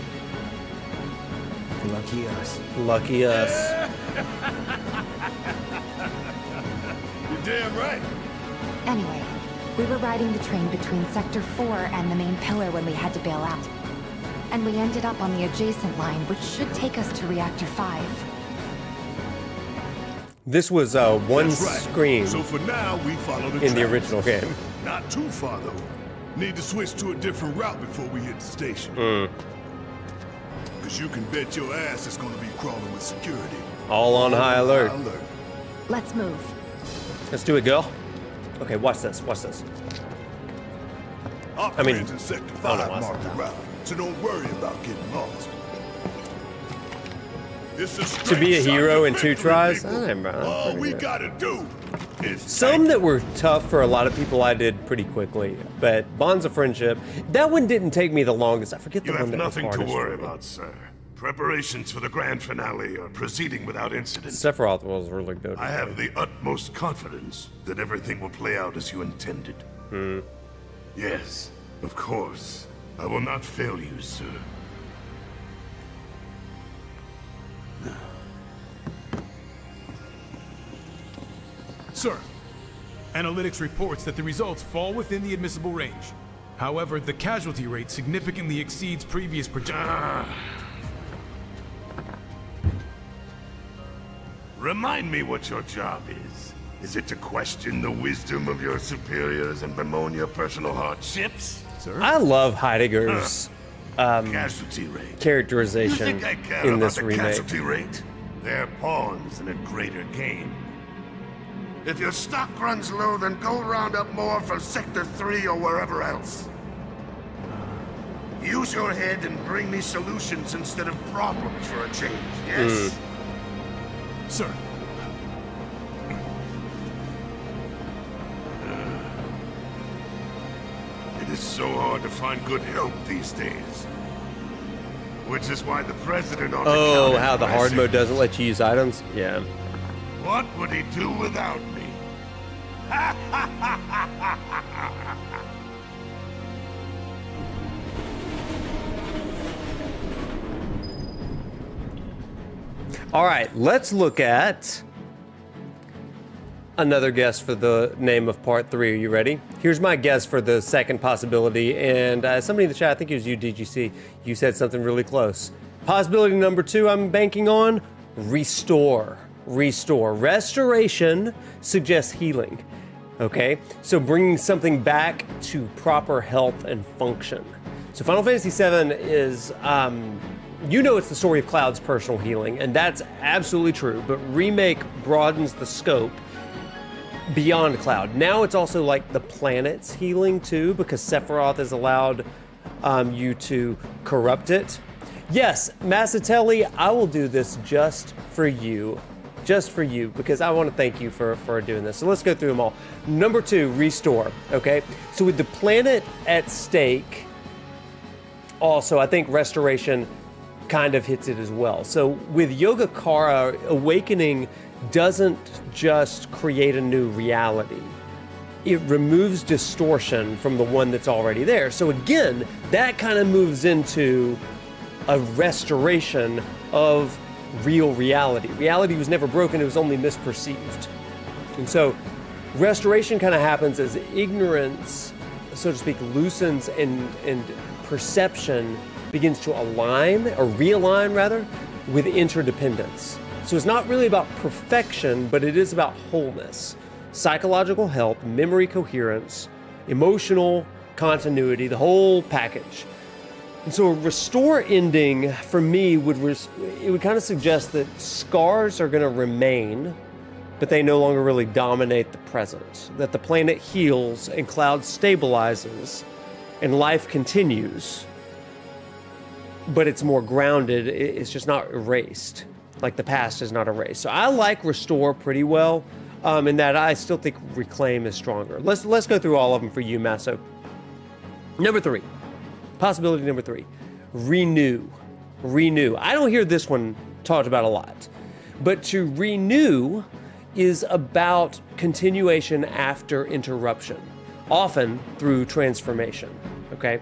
Lucky us. Lucky us. You're damn right. Anyway, we were riding the train between Sector 4 and the main pillar when we had to bail out. And we ended up on the adjacent line, which should take us to Reactor 5. This was one That's right. screen So for now, we follow the in the tracks. original game. Not too far though. Need to switch to a different route before we hit the station. Cause you can bet your ass it's gonna be crawling with security. All on high alert. Let's move. Let's do it, girl. Okay, watch this. Watch this. Our I mean, friends in Sector I don't know 5 why I mark said the that. route, so don't worry about getting lost. It's a To be a straight hero shot in to 2 victory, tries? people. I ain't All pretty we good. gotta do is Some that were tough for a lot of people I did pretty quickly, but Bonds of Friendship, that one didn't take me the longest. I forget the You one have that nothing was to hardest worry for me. about, sir. Preparations for the grand finale are proceeding without incident. Sephiroth was really good. I have the utmost confidence that everything will play out as you intended. Yes, of course. I will not fail you, sir. Sir, analytics reports that the results fall within the admissible range. However, the casualty rate significantly exceeds previous projections. Remind me what your job is. Is it to question the wisdom of your superiors and bemoan your personal hardships? Sir? I love Heidegger's casualty rate. characterization You think I care in about this the remake. casualty rate? They're pawns in a greater game. If your stock runs low, then go round up more from Sector 3 or wherever else. Use your head and bring me solutions instead of problems for a change, yes? Sir. It is so hard to find good help these days. Which is why the president ought to Oh, count how his the hard blessings. mode doesn't let you use items? Yeah. What would he do without me? All right, let's look at another guess for the name of part 3. Are you ready? Here's my guess for the second possibility. And somebody in the chat, I think it was you, DGC, you said something really close. Possibility number 2 I'm banking on, restore. Restore. Restoration suggests healing. Okay, so bringing something back to proper health and function. So Final Fantasy VII is, you know, it's the story of Cloud's personal healing, and that's absolutely true, but Remake broadens the scope beyond Cloud. Now it's also like the planet's healing too, because Sephiroth has allowed you to corrupt it. Yes, Massatelli, I will do this just for you. Just for you, because I want to thank you for doing this. So let's go through them all. Number 2, restore, okay? So with the planet at stake, also, I think restoration kind of hits it as well. So with Yogacara, awakening doesn't just create a new reality. It removes distortion from the one that's already there. So again, that kind of moves into a restoration of real reality. Reality was never broken, it was only misperceived. And so restoration kind of happens as ignorance, so to speak, loosens and perception begins to align, or realign rather, with interdependence. So it's not really about perfection, but it is about wholeness. Psychological health, memory coherence, emotional continuity, the whole package. And so a restore ending for me would kind of suggest that scars are going to remain, but they no longer really dominate the present. That the planet heals and Cloud stabilizes and life continues, but it's more grounded. It's just not erased. Like the past is not erased. So I like restore pretty well, in that I still think reclaim is stronger. Let's go through all of them for you, Masso. Number 3. Possibility number 3, renew. Renew. I don't hear this one talked about a lot, but to renew is about continuation after interruption, often through transformation, okay?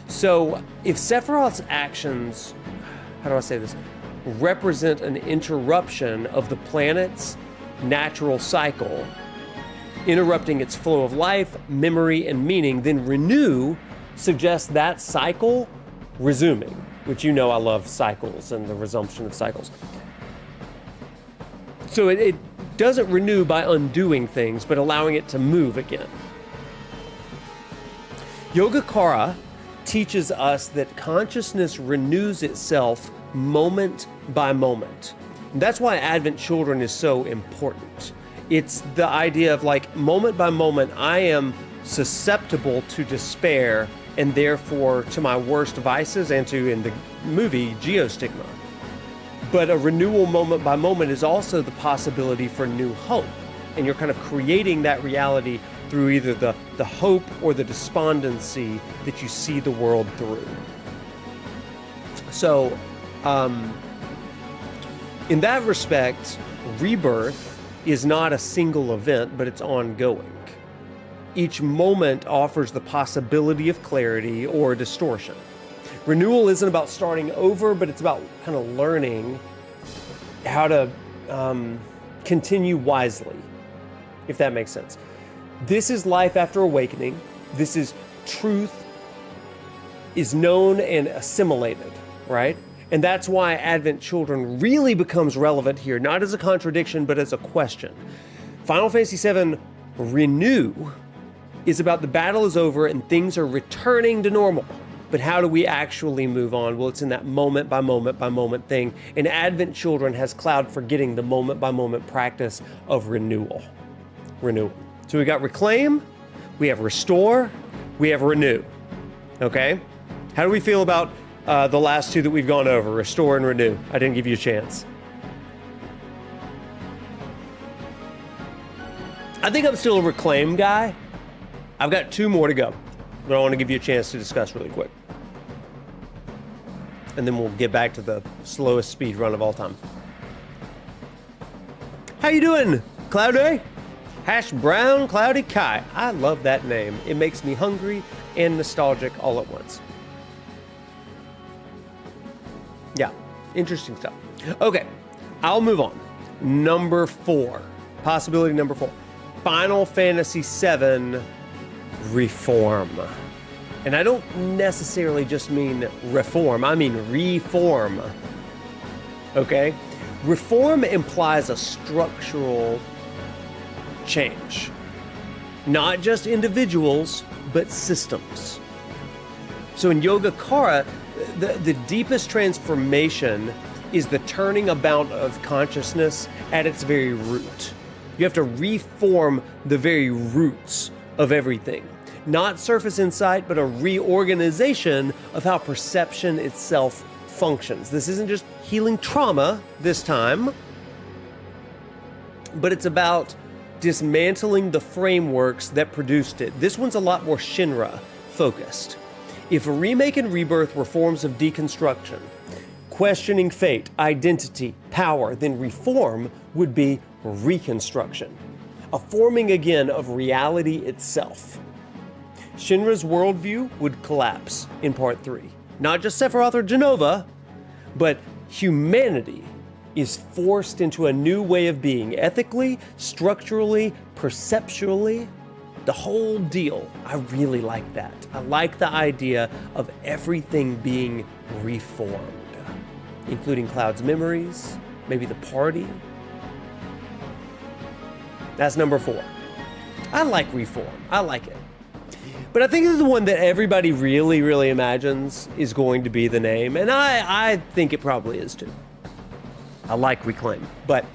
So if Sephiroth's actions, how do I say this, represent an interruption of the planet's natural cycle, interrupting its flow of life, memory, and meaning, then renew suggests that cycle resuming, which you know I love cycles and the resumption of cycles. So it doesn't renew by undoing things, but allowing it to move again. Yogacara teaches us that consciousness renews itself moment by moment. And that's why Advent Children is so important. It's the idea of like moment by moment, I am susceptible to despair and therefore to my worst vices and to, in the movie, geostigma. But a renewal moment by moment is also the possibility for new hope. And you're kind of creating that reality through either the hope or the despondency that you see the world through. So, in that respect, rebirth is not a single event, but it's ongoing. Each moment offers the possibility of clarity or distortion. Renewal isn't about starting over, but it's about kind of learning how to continue wisely. if that makes sense. This is life after awakening. This is truth is known and assimilated, right? And that's why Advent Children really becomes relevant here, not as a contradiction, but as a question. Final Fantasy VII Renew is about the battle is over and things are returning to normal. But how do we actually move on? Well, it's in that moment by moment by moment thing. And Advent Children has Cloud forgetting the moment by moment practice of renewal. So we got Reclaim, we have Restore, we have Renew. Okay? How do we feel about the last two that we've gone over, Restore and Renew? I didn't give you a chance. I think I'm still a Reclaim guy. I've got 2 more to go, but I want to give you a chance to discuss really quick. And then we'll get back to the slowest speed run of all time. How you doing, Cloudy? Hash Brown Cloudy Kai. I love that name. It makes me hungry and nostalgic all at once. Yeah, interesting stuff. Okay, I'll move on. Number 4. Possibility number 4. Final Fantasy VII Reform. And I don't necessarily just mean reform, I mean reform. Okay? Reform implies a structural change. Not just individuals, but systems. So in Yogacara, the deepest transformation is the turning about of consciousness at its very root. You have to reform the very roots of everything. Not surface insight, but a reorganization of how perception itself functions. This isn't just healing trauma this time, but it's about dismantling the frameworks that produced it. This one's a lot more Shinra focused. If a remake and rebirth were forms of deconstruction, questioning fate, identity, power, then reform would be reconstruction. A forming again of reality itself. Shinra's worldview would collapse in Part 3. Not just Sephiroth or Jenova, but humanity is forced into a new way of being, ethically, structurally, perceptually, the whole deal. I really like that. I like the idea of everything being reformed, including Cloud's memories, maybe the party. That's number 4. I like reform. I like it. But I think this is the one that everybody really, really imagines is going to be the name, and I think it probably is too. I like Reclaim, but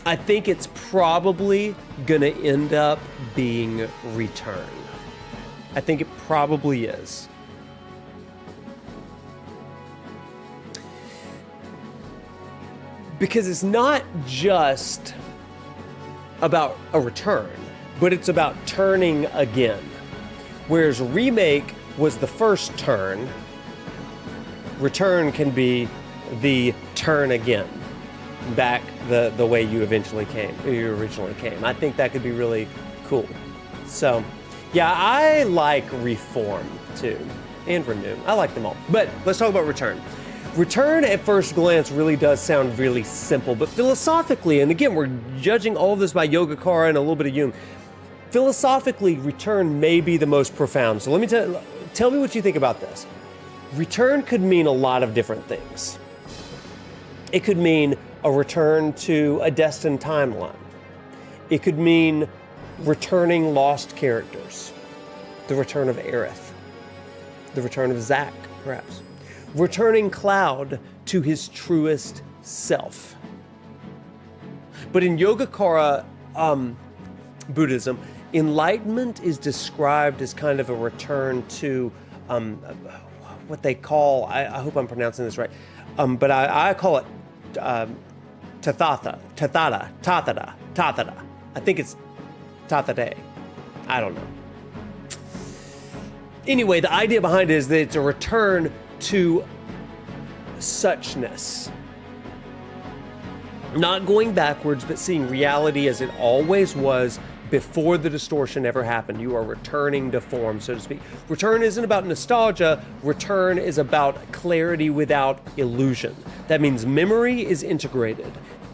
I think it's probably gonna end up being Return. I think it probably is. Because it's not just about a return, but it's about turning again. Whereas Remake was the first turn, Return can be the turn again, back the way you originally came. I think that could be really cool. So, yeah, I like Reform too, and Renew. I like them all. But let's talk about Return. Return at first glance really does sound really simple, but philosophically, and again, we're judging all of this by Yogacara and a little bit of Jung. Philosophically, Return may be the most profound. So let me tell me what you think about this. Return could mean a lot of different things. It could mean a return to a destined timeline. It could mean returning lost characters. The return of Aerith. The return of Zack, perhaps. Returning Cloud to his truest self. But in Yogacara Buddhism, enlightenment is described as kind of a return to what they call, I hope I'm pronouncing this right, but I call it Tathata. I think it's Tathade. I don't know. Anyway, the idea behind it is that it's a return to suchness. Not going backwards, but seeing reality as it always was before the distortion ever happened. You are returning to form, so to speak. Return isn't about nostalgia. Return is about clarity without illusion. That means memory is integrated.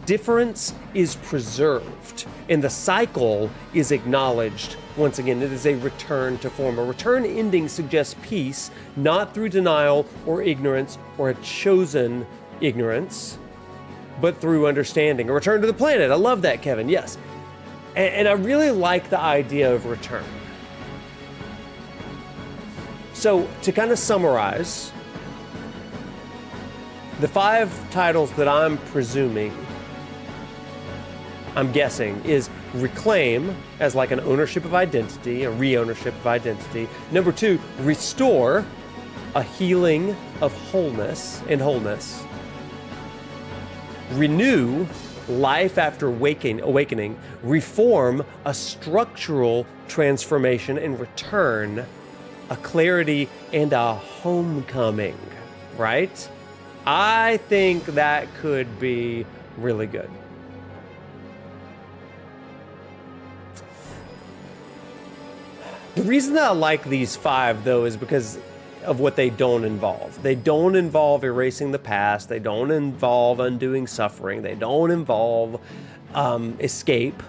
difference is preserved and the cycle is acknowledged. Once again, it is a return to form. A return ending suggests peace, not through denial or ignorance or a chosen ignorance, but through understanding. A return to the planet. I love that, Kevin. Yes. And I really like the idea of return. So to kind of summarize, the 5 titles that I'm presuming, I'm guessing, is Reclaim as like an ownership of identity, a re-ownership of identity. Number 2, Restore, a healing of wholeness and wholeness. Renew, life after awakening. Reform, a structural transformation. And Return, a clarity and a homecoming, right? I think that could be really good. The reason that I like these 5, though, is because of what they don't involve. They don't involve erasing the past. They don't involve undoing suffering. They don't involve escape.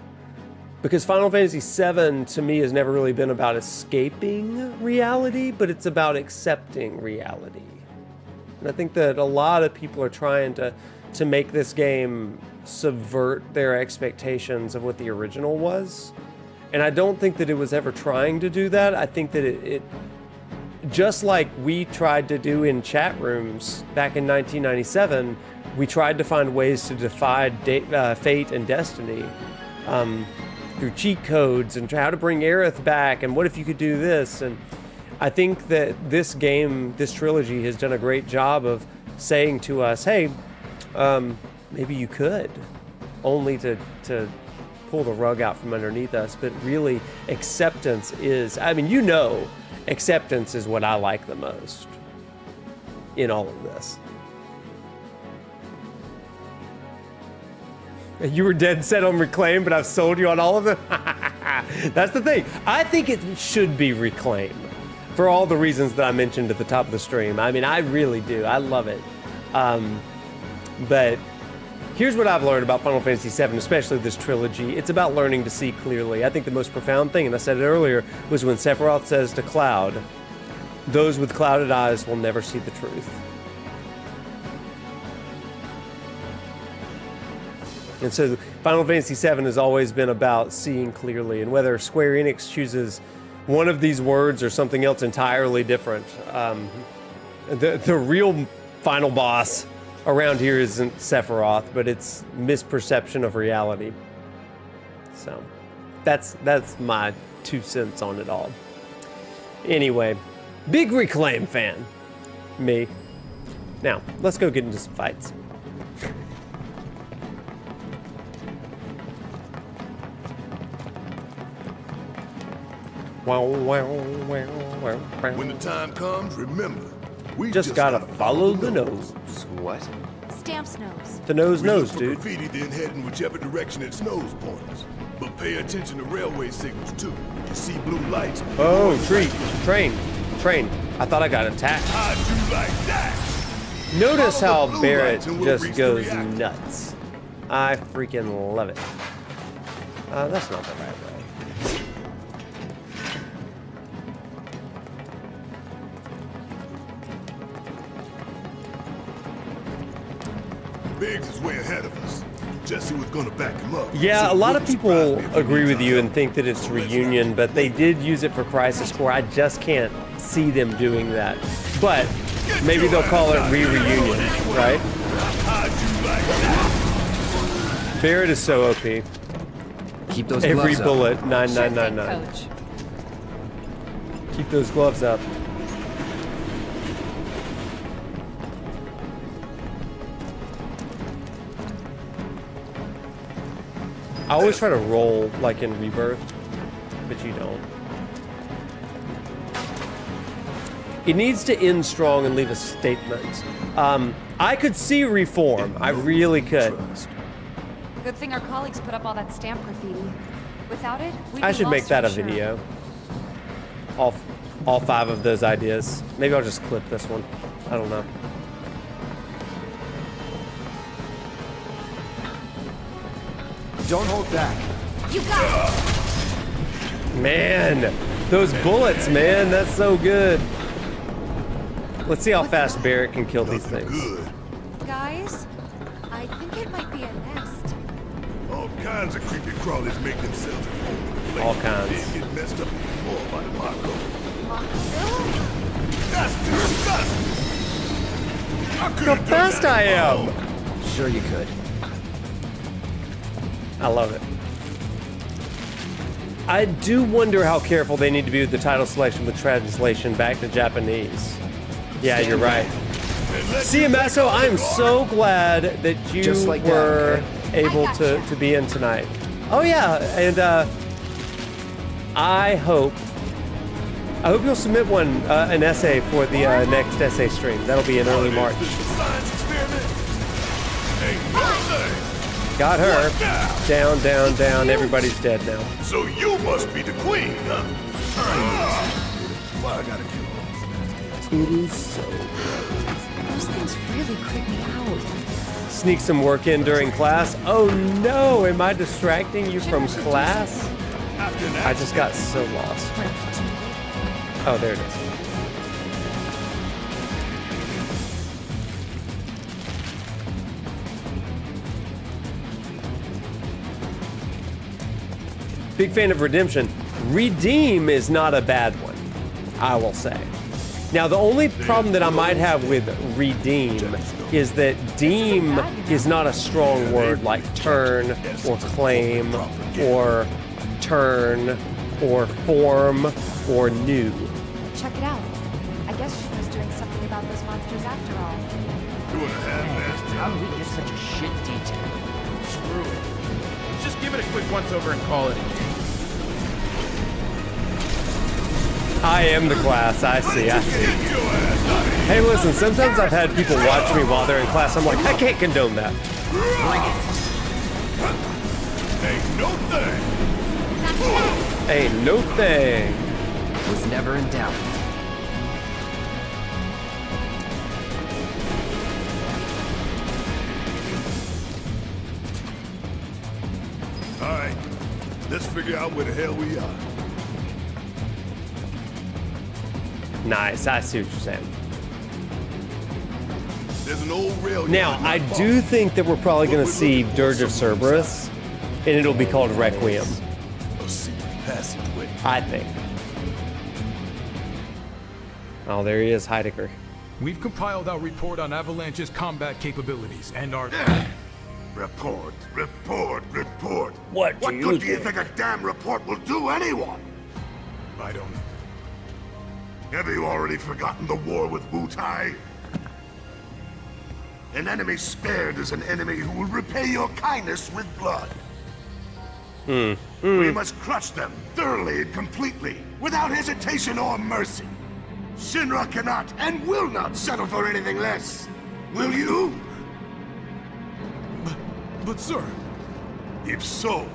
Because Final Fantasy VII, to me, has never really been about escaping reality, but it's about accepting reality. And I think that a lot of people are trying to make this game subvert their expectations of what the original was. And I don't think that it was ever trying to do that. I think that it just like we tried to do in chat rooms back in 1997, we tried to find ways to defy fate and destiny through cheat codes and how to bring Aerith back and what if you could do this. And I think that this game, this trilogy, has done a great job of saying to us, hey, maybe you could, only to pull the rug out from underneath us. But really, acceptance is, I mean, you know, acceptance is what I like the most in all of this. You were dead set on Reclaim, but I've sold you on all of them. That's the thing. I think it should be Reclaim for all the reasons that I mentioned at the top of the stream. I mean, I really do. I love it. But here's what I've learned about Final Fantasy VII, especially this trilogy. It's about learning to see clearly. I think the most profound thing, and I said it earlier, was when Sephiroth says to Cloud, those with clouded eyes will never see the truth. And so Final Fantasy VII has always been about seeing clearly, and whether Square Enix chooses one of these words or something else entirely different. The real final boss around here isn't Sephiroth, but it's misperception of reality. So that's my 2 cents on it all. Anyway, big Reclaim fan, me. Now, let's go get into some fights. When the time comes, remember, we just gotta follow the nose. What? Stamp's nose. The nose, Look for dude. graffiti, then head in whichever direction its nose points. But pay attention to railway signals too. You see blue lights. Oh, train. I thought I got attacked. How'd you like that? Notice Follow how the blue Barrett lights and we'll just reach the goes reactor. nuts. I freaking love it. That's not the right way. Biggs is way ahead of us. Jesse was gonna back him up. Yeah, So a lot it of wouldn't people surprise me if he agree with needs you our and help. think that it's Reunion, but they did use it for Crisis Core. I just can't see them doing that. But maybe they'll call it Re-Reunion, right? How'd you like that? Barrett is so OP. Keep those Every gloves up. bullet, 9999. Coach. Keep those gloves up. I always try to roll like in Rebirth, but you don't. It needs to end strong and leave a statement. I could see Reform. I really could. Good thing our colleagues put up all that stamp graffiti. Without it, we'd I be should make lost that for a sure. video. All 5 of those ideas. Maybe I'll just clip this one. I don't know. Don't hold back. You got it! Man, those bullets, man, that's so good. Let's see how fast Barrett can kill these things. Guys, I think it might be a nest. All kinds of creepy crawlies make themselves at home in the place. All kinds. They get messed up even more by the Mako. Mako? That's disgusting! Look how fast I am! Sure you could. I love it. I do wonder how careful they need to be with the title selection with translation back to Japanese. Yeah, you're right. CMSO, I am so glad that you Just like were that, able to be in tonight. Oh yeah, and I hope you'll submit an essay for the next essay stream. That'll be in early March. Got her. Down, down, down. Everybody's dead now. So you must be the queen, huh? Well, I gotta kill her. It is so Those things really creep me out. Sneak some work in during class. Oh no, am I distracting you from class? I just got so lost. Oh, there it is. Big fan of Redemption. Redeem is not a bad one, I will say. Now, the only problem that I might have with redeem is that deem is not a strong word like turn or claim or turn or form or new. Check it out. I guess she was doing something about those monsters after all. How do we get such a shit detail? Screw it. Let's just give it a quick once-over and call it a day. I am the class. I see. Hey, listen, sometimes I've had people watch me while they're in class. I'm like, I can't condone that. Bring it. Ain't no thing. Ain't no thing. Was never in doubt. All right, let's figure out where the hell we are. Nice. I see what you're saying. There's an old rail. Now, I do think that we're probably going to see Dirge of Cerberus, and it'll be called Requiem. A secret passageway. I think. Oh, there he is, Heidegger. We've compiled our report on Avalanche's combat capabilities and our... Report. What good do you think a damn report will do anyone? I don't know. Have you already forgotten the war with Wu-Tai? An enemy spared is an enemy who will repay your kindness with blood. We must crush them thoroughly and completely, without hesitation or mercy. Shinra cannot and will not settle for anything less. Will you? But sir... If so,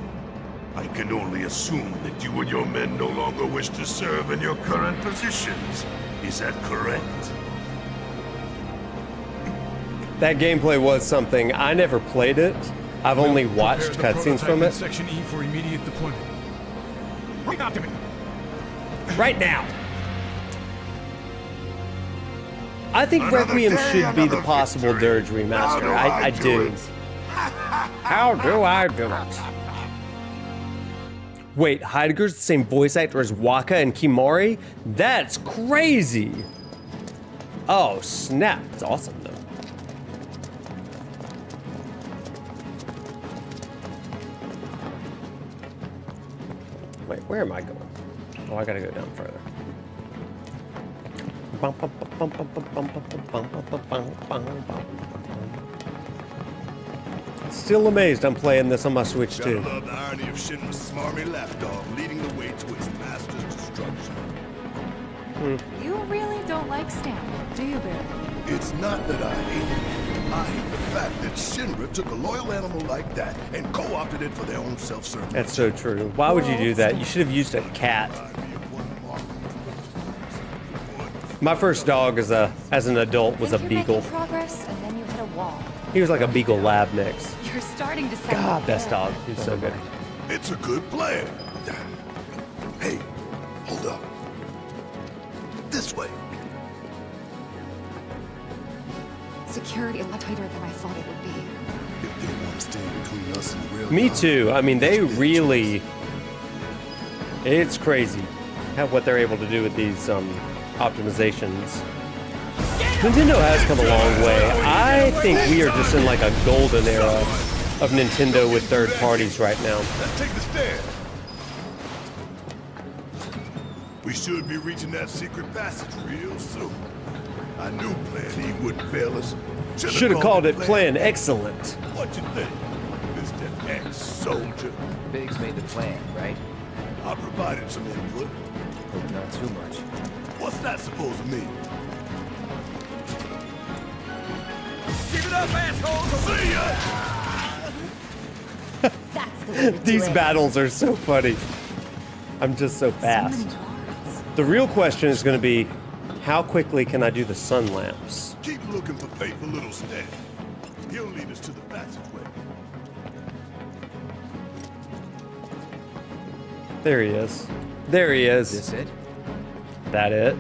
I can only assume that you and your men no longer wish to serve in your current positions. Is that correct? That gameplay was something. I never played it. I've only watched cutscenes from it. Section E for immediate deployment. Bring out to me. Right now. I think Requiem should be the possible Dirge remaster. I do. How do I do it? Wait, Heidegger's the same voice actor as Waka and Kimari? That's crazy! Oh, snap. It's awesome, though. Wait, where am I going? Oh, I gotta go down further. Still amazed I'm playing this on my Switch too. Gotta love the irony of Shinra's smarmy lapdog leading the way to its master's destruction. You really don't like Stamp, do you, Barry? It's not that I hate it. I hate the fact that Shinra took a loyal animal like that and co-opted it for their own self-serving. That's so true. Why would you do that? You should have used a cat. My first dog as an adult was a beagle. Progress and then you hit a wall. He was like a Beagle Lab mix. You're starting to sound God, like best him. dog. He's so good. It's a good plan. Hey, hold up. This way. Security a lot tighter than I thought it would be. If they want to stand between us and the real Me God, too. I mean, they really. It's crazy what they're able to do with these optimizations. Nintendo has come a long way. I think we are just in like a golden era of Nintendo with third parties right now. Let's take the stand. We should be reaching that secret passage real soon. I knew Plan E wouldn't fail us. Should have called it Plan Excellent. What you think, Mr. Ex-Soldier? Biggs made the plan, right? I provided some input. Hope not too much. What's that supposed to mean? Give it up, assholes! See ya! That's the way to do These it. battles are so funny. I'm just so fast. The real question is going to be, how quickly can I do the sun lamps? Keep looking for faithful little Stan. He'll lead us to the passageway. There he is. There he is. Is this it? That it?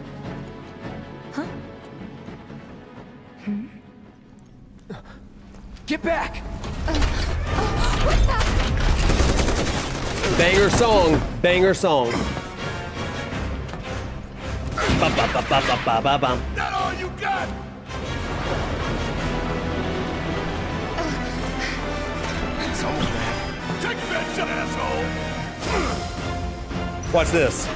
Get back! Banger song. Banger song. Ba-ba-ba-ba-ba-ba-bum. That all you got? It's almost back. Take that shit, asshole! Watch this.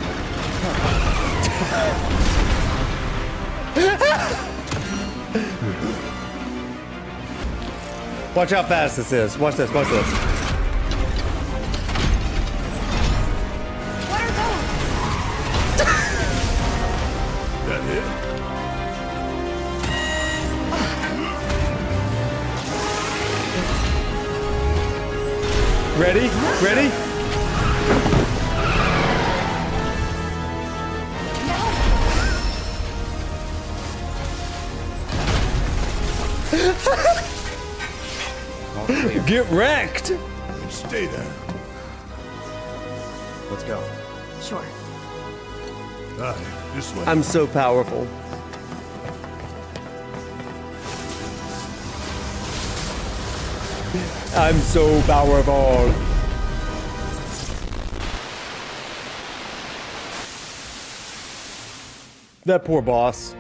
Watch how fast this is. Watch this. Watch this. What are those? That it? Ready? Ready? All clear. Get wrecked. Stay there. Let's go. Sure. Aye, this way. I'm so powerful. I'm so powerful. That poor boss.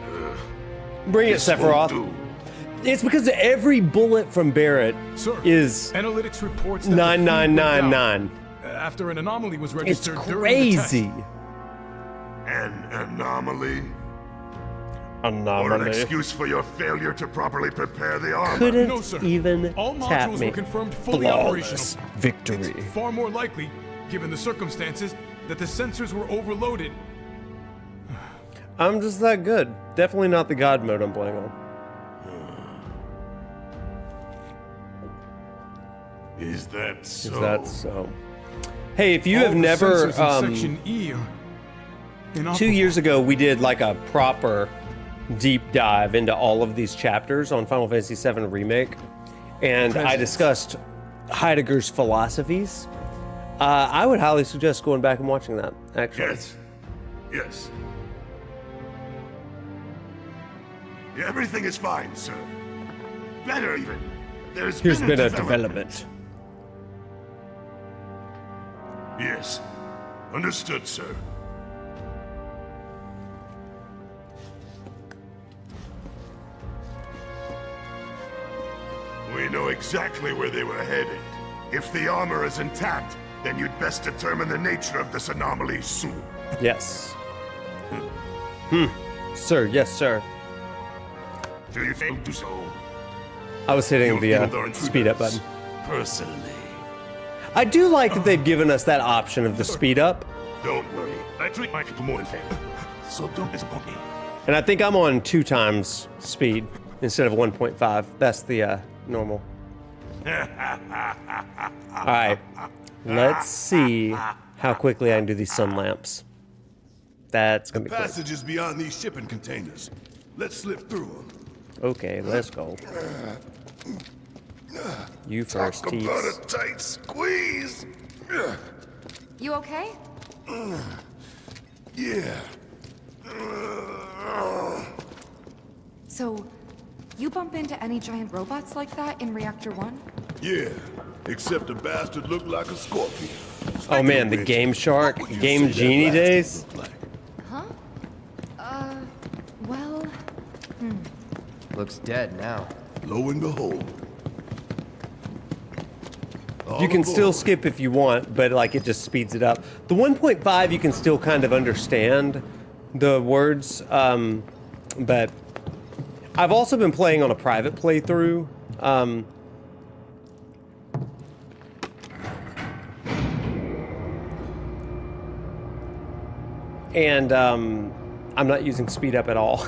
Bring it, This won't Sephiroth. do. It's because every bullet from Barrett Sir, is analytics reports that the 9999. food went down after an anomaly was It's registered during the crazy. test. An anomaly? Or an Anomaly. excuse for your failure to properly prepare the armor? Couldn't No, sir. even All tap modules me. were confirmed fully Flawless operational. victory. It's far more likely, given the circumstances, that the sensors were overloaded. I'm just that good. Definitely not the God mode I'm playing on. Is that so? Is that so? Hey, if you All have the never, sensors in Section E are 2 inoperable. years ago, we did like a proper deep dive into all of these chapters on Final Fantasy VII Remake, and I discussed Heidegger's philosophies. I would highly suggest going back and watching that, actually. Yes. Yes. Yeah, everything is fine, sir. Better even. There's Here's been a development. development. Yes. Understood, sir. We know exactly where they were headed. If the armor is intact, then you'd best determine the nature of this anomaly soon. Yes. Sir, yes, sir. Do you fail to do so? I was hitting You'll the deal with our speed up button. intruders personally. I do like that they've given us that option of the speed up, Don't worry. I treat my people more than fair. So don't disappoint me. and I think I'm on 2 times speed instead of 1.5. That's the normal. All right, let's see how quickly I can do these sun lamps. That's The gonna be quick. passage is beyond these shipping containers. Let's slip through them. Okay, let's go. You first, Talk about a tight squeeze. You okay? Yeah. So, you bump into any giant robots like that in Reactor 1? Yeah, except the bastard looked like a scorpion. Oh man, the Game Shark, Game Genie days? Huh? Well... Looks dead now. Lo and behold. You can still skip if you want, but like it just speeds it up. The 1.5 you can still kind of understand the words, but I've also been playing on a private playthrough. And I'm not using speed up at all.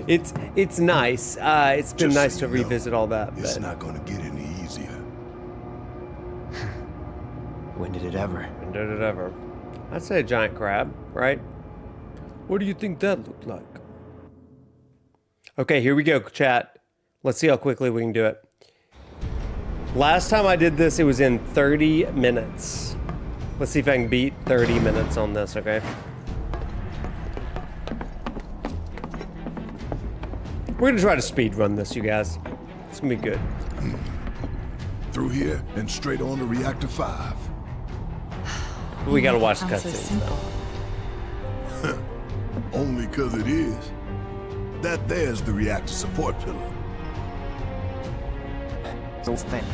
It's nice. It's been nice to revisit all that. It's not gonna get any easier. When did it ever? When did it ever? I'd say a giant crab, right? What do you think that looked like? Okay, here we go, chat. Let's see how quickly we can do it. Last time I did this, it was in 30 minutes. Let's see if I can beat 30 minutes on this, okay? We're gonna try to speed run this, you guys. It's gonna be good. Through here and straight on to Reactor 5. We gotta watch the Sounds so cutscenes though. Only cause it is. That there's the reactor support pillar. So thin.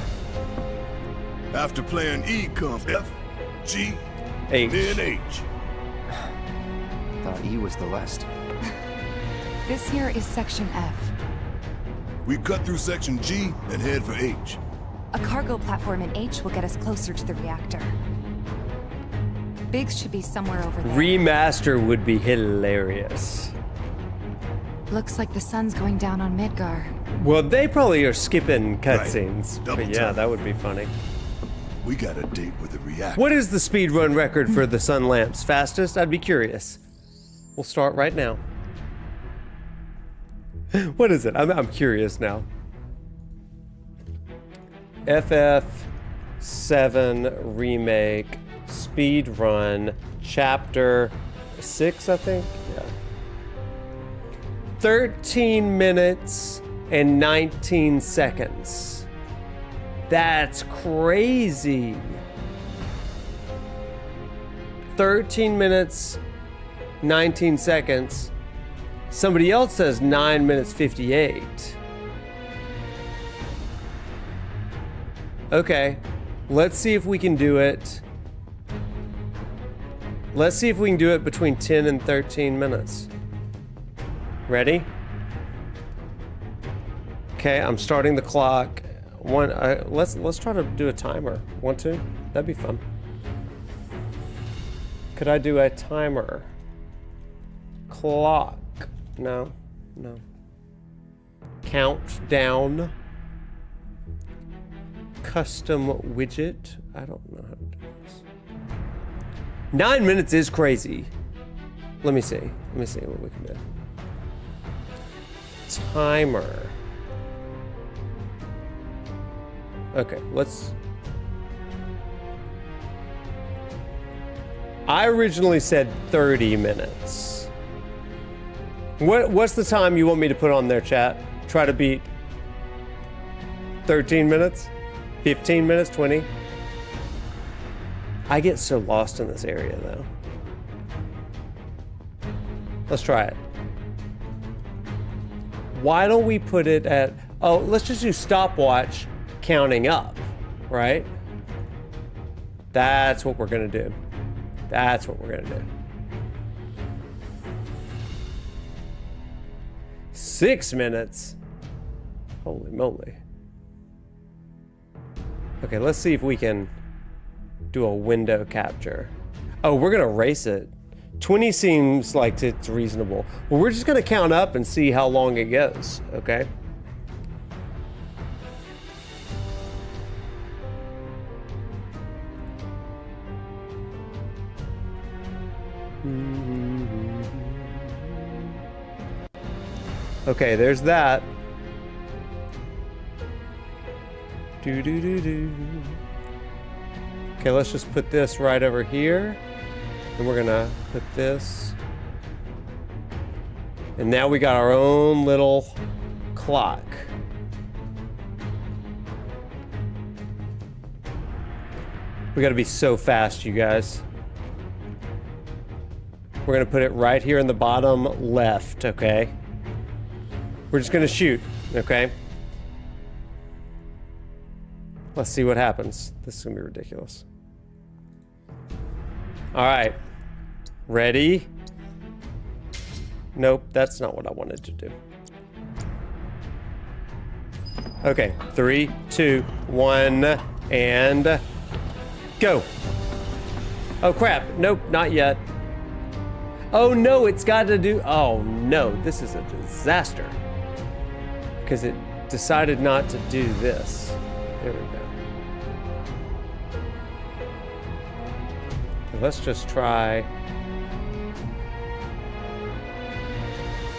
After playing E comes F, G, H. then H. Thought E was the last. This here is Section F. We cut through Section G and head for H. A cargo platform in H will get us closer to the reactor. Biggs should be somewhere over there. Remaster would be hilarious. Looks like the sun's going down on Midgar. Well, they probably are skipping cutscenes. Right. Double But yeah, time. that would be funny. We got a date with the reactor. What is the speed run record for the sun lamps? Fastest? I'd be curious. We'll start right now. What is it? I'm curious now. FF7 Remake Speed Run Chapter 6, I think? Yeah. 13 minutes and 19 seconds. That's crazy. 13 minutes, 19 seconds. Somebody else says 9 minutes 58. Okay, let's see if we can do it. Let's see if we can do it between 10 and 13 minutes. Ready? Okay, I'm starting the clock. Let's try to do a timer. 1, 2. That'd be fun. Could I do a timer? Clock. No. Countdown. Custom widget. I don't know how to do this. 9 minutes is crazy. Let me see what we can do. Timer. Okay, I originally said 30 minutes. What's the time you want me to put on there, chat? Try to beat 13 minutes? 15 minutes? 20? I get so lost in this area, though. Let's try it. Why don't we put it at... Oh, let's just do stopwatch counting up, right? That's what we're going to do. That's what we're going to do. 6 minutes? Holy moly. Okay, let's see if we can do a window capture. Oh, we're gonna race it. 20 seems like it's reasonable. Well, we're just gonna count up and see how long it goes, okay? Okay, there's that. Do. Okay, let's just put this right over here. And we're gonna put this. And now we got our own little clock. We gotta be so fast, you guys. We're gonna put it right here in the bottom left, okay? We're just gonna shoot, okay? Let's see what happens. This is gonna be ridiculous. All right, ready? Nope, that's not what I wanted to do. Okay, 3, 2, 1, and go. Oh crap, nope, not yet. Oh no, it's got to do, oh no, this is a disaster. Because it decided not to do this. There we go. Okay, let's just try.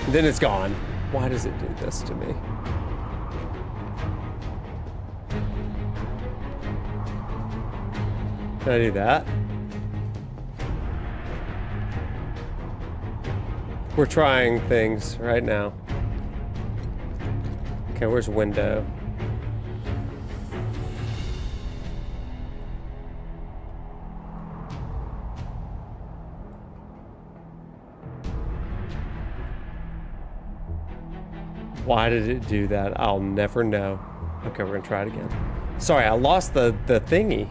Then it's gone. Why does it do this to me? Can I do that? We're trying things right now. Okay, where's window? Why did it do that? I'll never know. Okay, we're gonna try it again. Sorry, I lost the thingy.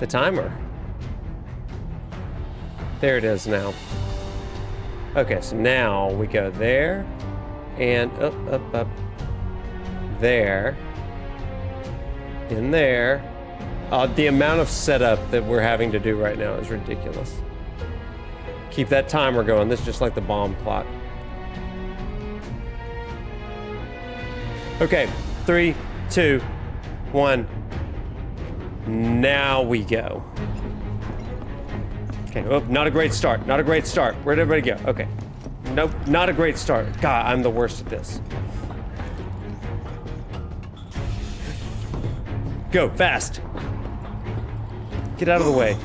The timer. There it is now. Okay, so now we go there and up. There. In there. The amount of setup that we're having to do right now is ridiculous. Keep that timer going. This is just like the bomb clock. Okay, 3, 2, 1. Now we go. Okay, oh, not a great start. Not a great start. Where'd everybody go? Okay. Nope, not a great start. God, I'm the worst at this. Go, fast. Get out of the way.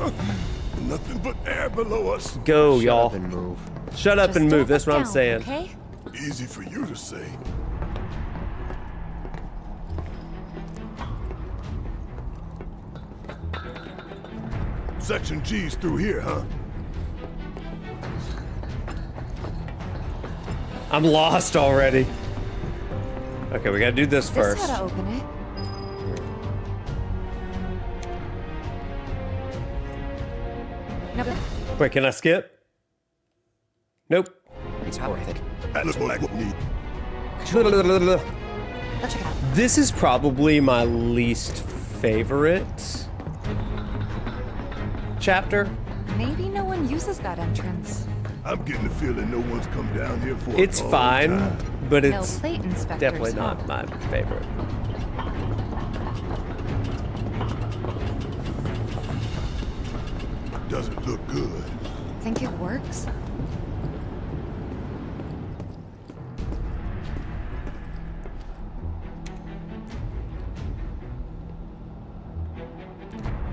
Nothing but air below us. Go, y'all. Shut up and move. Shut up and move. That's what I'm Down, saying. Okay? Easy for you to say. Section G's through here, huh? I'm lost already. Okay, we gotta do this first. This ought to open it. No. Wait, can I skip? Nope. It's power, I think. That looks like what we need. Let's check it out. This is probably my least favorite chapter. Maybe no one uses that entrance. I'm getting the feeling no one's come down here for It's a long fine, time. but No it's plate inspectors, definitely huh? not my favorite. Doesn't look good. Think it works?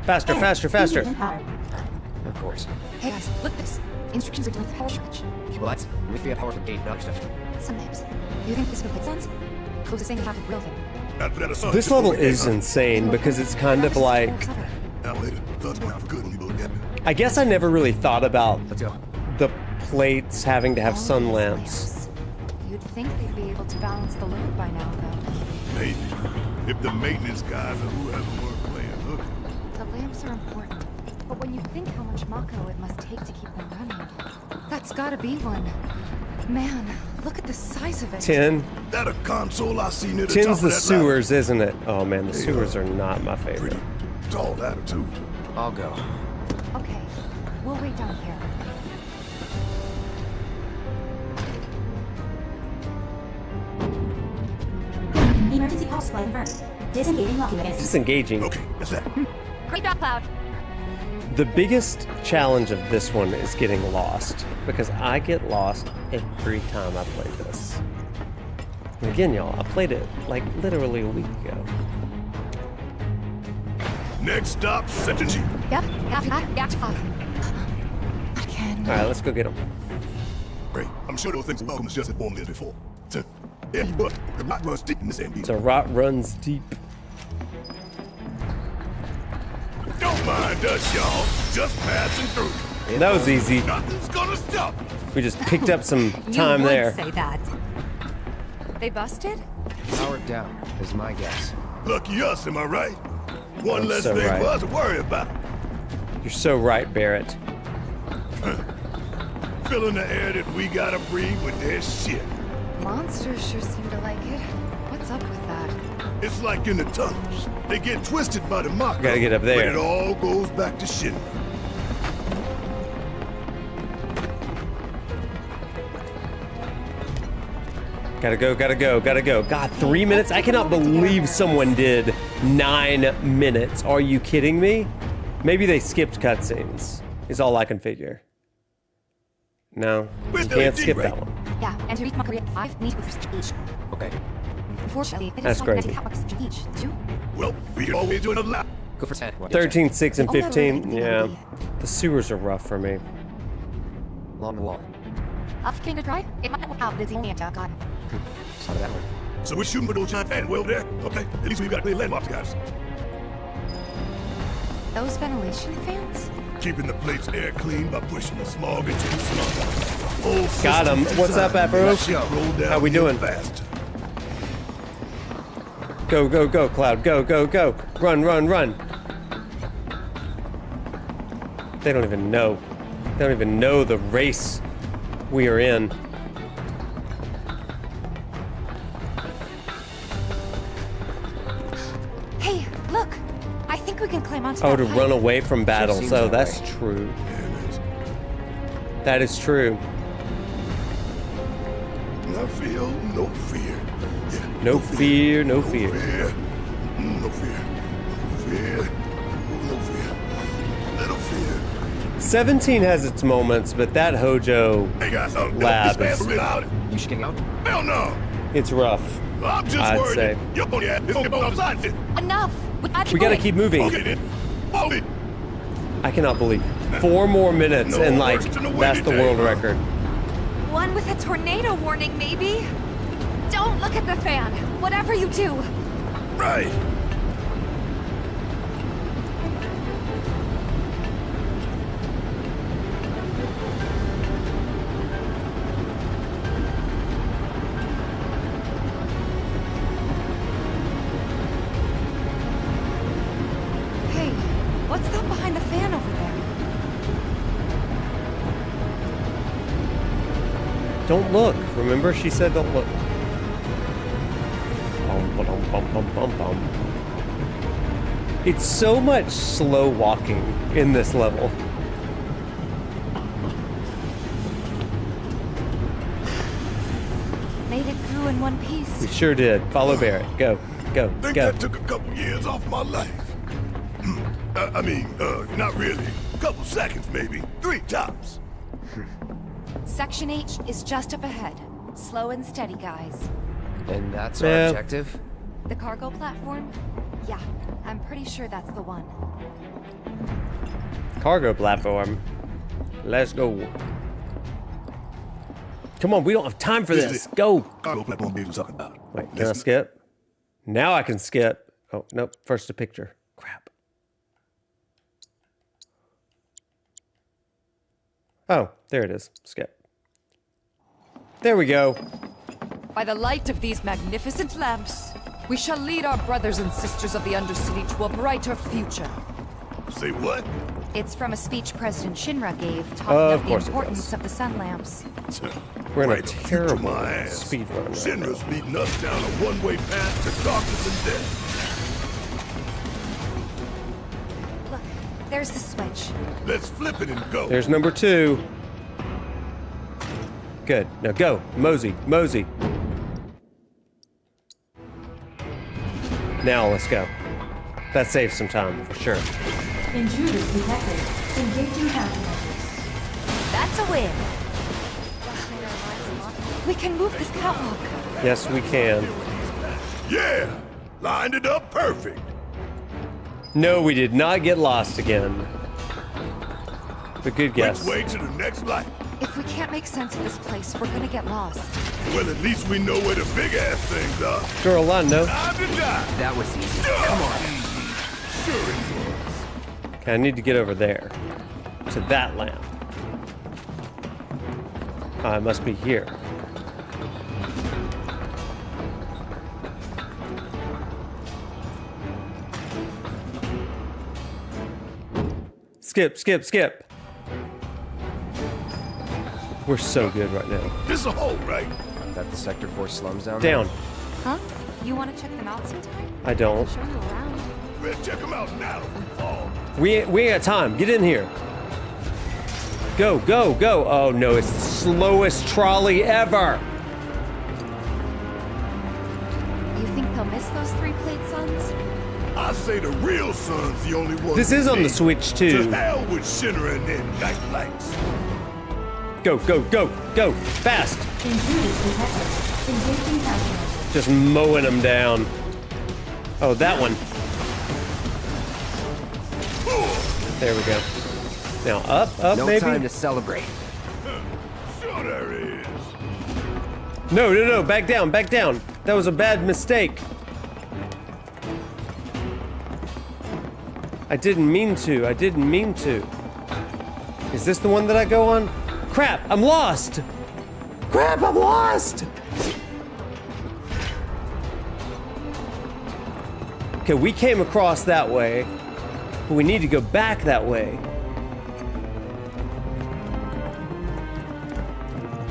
Faster, faster, faster. Of course. Hey guys, look this. Instructions are done with power switch. Well, that's with the power from gate and other stuff. Sometimes. You think this will make sense? Closest thing to have a real thing. This level is insane because it's kind of like, I guess I never really thought about Let's go. the plates having to have sun lamps. You'd think they'd be able to balance the load by now, though. Maybe. If the maintenance guys or whoever were playing hooky. The lamps are important, but when you think how much Mako it must take to keep them running, that's gotta be one. Man, look at the size of it. 10. That a console I seen at the top 10's of the that sewers, isn't it? Oh man, the sewers are not my favorite. ladder. Tall attitude. I'll go. Okay, we'll wait down here. Emergency power supply confirmed. Disengaging locking mechanism. Disengaging. Okay, that's that. Great dot cloud. The biggest challenge of this one is getting lost, because I get lost every time I play this. And again, y'all, I played it like literally a week ago. Next stop, Sector G. Yep, after that, back to 5. All right, let's go get him. Great. I'm sure those things Malcolm has just informed us before. Yeah, but the rot runs deep in this MD. The rot runs deep. Don't mind us, y'all. Just passing through. That was easy. Nothing's gonna stop. We just picked up some time you would there. say that. They busted? Powered down, is my guess. Lucky us, am I right? One That's less so thing right. for us to worry about. You're so right, Barrett. Filling the air that we gotta breathe with their shit. Monsters sure seem to like it. What's up with that? It's like in the tunnels. They get twisted by the Mako. Gotta get up there. But it all goes back to shit. Gotta go, gotta go, gotta go. God, 3 minutes? I cannot believe someone did 9 minutes. Are you kidding me? Maybe they skipped cutscenes, is all I can figure. No, you can't skip that one. Yeah, and to reach my career 5 meters each. Okay. Unfortunately, it That's is like crazy. each. 2? Well, we can always do another lap. Go for 10. 13, 6, and Oh, no, 15. no, Yeah. no. The sewers are rough for me. Along the wall. I've came to try. It might work out. It's the only answer I got. Start that one. So we're shooting for those giant fan well there. Okay, at least we've got clear landmarks, guys. Those ventilation fans? Keeping the plate's air clean by pushing the smog into the slump. Got him. What's up, Afro? How we doing? Fast. Go, go, go, Cloud. Go, go, go. Run, run, run. They don't even know. They don't even know the race we are in. Hey, look! I think we can climb onto Oh, that to pipe. run away from battles. seems Oh, that that's way. true. That is true. No fear, no fear. Yeah, No fear, no fear. fear. No fear. No fear. No fear. Little fear. 17 has its moments, but that Hojo Hey guys, lab this is, man out. You should get out. Hell no. it's rough. I'm just I'd worried. say. You're gonna get this outside it. Enough! We gotta keep moving. Okay then. Hold it. I cannot believe 4 more minutes No and like worse than the that's the windy world day. record. One with a tornado warning, maybe? Don't look at the fan! Whatever you do! Right. Hey, what's that behind the fan over there? Don't look. Remember, she said don't look. Bum, ba-dum, bum, bum, bum, bum. It's so much slow walking in this level. Made it through in one piece. We sure did. Follow Barrett. Go, go, Think go. that took a couple years off my life. I mean, not really. A couple seconds, maybe. 3 tops. Section H is just up ahead. Slow and steady, guys. And that's Yeah. our objective? The cargo platform? Yeah, I'm pretty sure that's the one. Cargo platform. Let's go. Come on, we don't have time for This is this. it. Go. Cargo platform Dave was talking about. Wait, can I skip? Now I can skip. Oh, nope. First a picture. Crap. Oh, there it is. Skip. There we go. By the light of these magnificent lamps, we shall lead our brothers and sisters of the Undercity to a brighter future. Say what? It's from a speech President Shinra gave talking Of of the course it importance of the sun lamps. We're in a Right, terrible my ass. speed run. Right Shinra's leading us down a one-way path to darkness and death. Look, there's the switch. Let's flip it and go. There's number 2. Good. Now go. Mosey. Mosey. Now let's go. That saves some time, for sure. Intruders detected. Engaging countermeasures. That's a win. We can move this catwalk. Yes, we can. Yeah! Lined it up perfect. No, we did not get lost again. But good guess. Which way to the next light? If we can't make sense of this place, we're gonna get lost. Well, at least we know where the big-ass things are. Girl, I know. Time to die. That was easy. Come on. Sure it was. Okay, I need to get over there. To that lamp. I must be here. Skip, skip, skip. We're so good right now. This is a hole, right? That the Sector 4 slums down there? Down. Huh? You want to check them out sometime? I don't. Show you around. We'll check them out now if we fall. We ain't got time. Get in here. Go, go, go. Oh no, it's the slowest trolley ever. You think they'll miss those 3-plate suns? I say the real sun's the only one. This is on the Switch too. To hell with shimmering in night lights. Go, go, go, go. Fast. Just mowing them down. Oh, that one. There we go. Now up, up, no maybe? time to celebrate. Sure there is. No, no, no, back down, back down. That was a bad mistake. I didn't mean to, I didn't mean to. Is this the one that I go on? Crap, I'm lost! Crap, I'm lost! Okay, we came across that way, but we need to go back that way.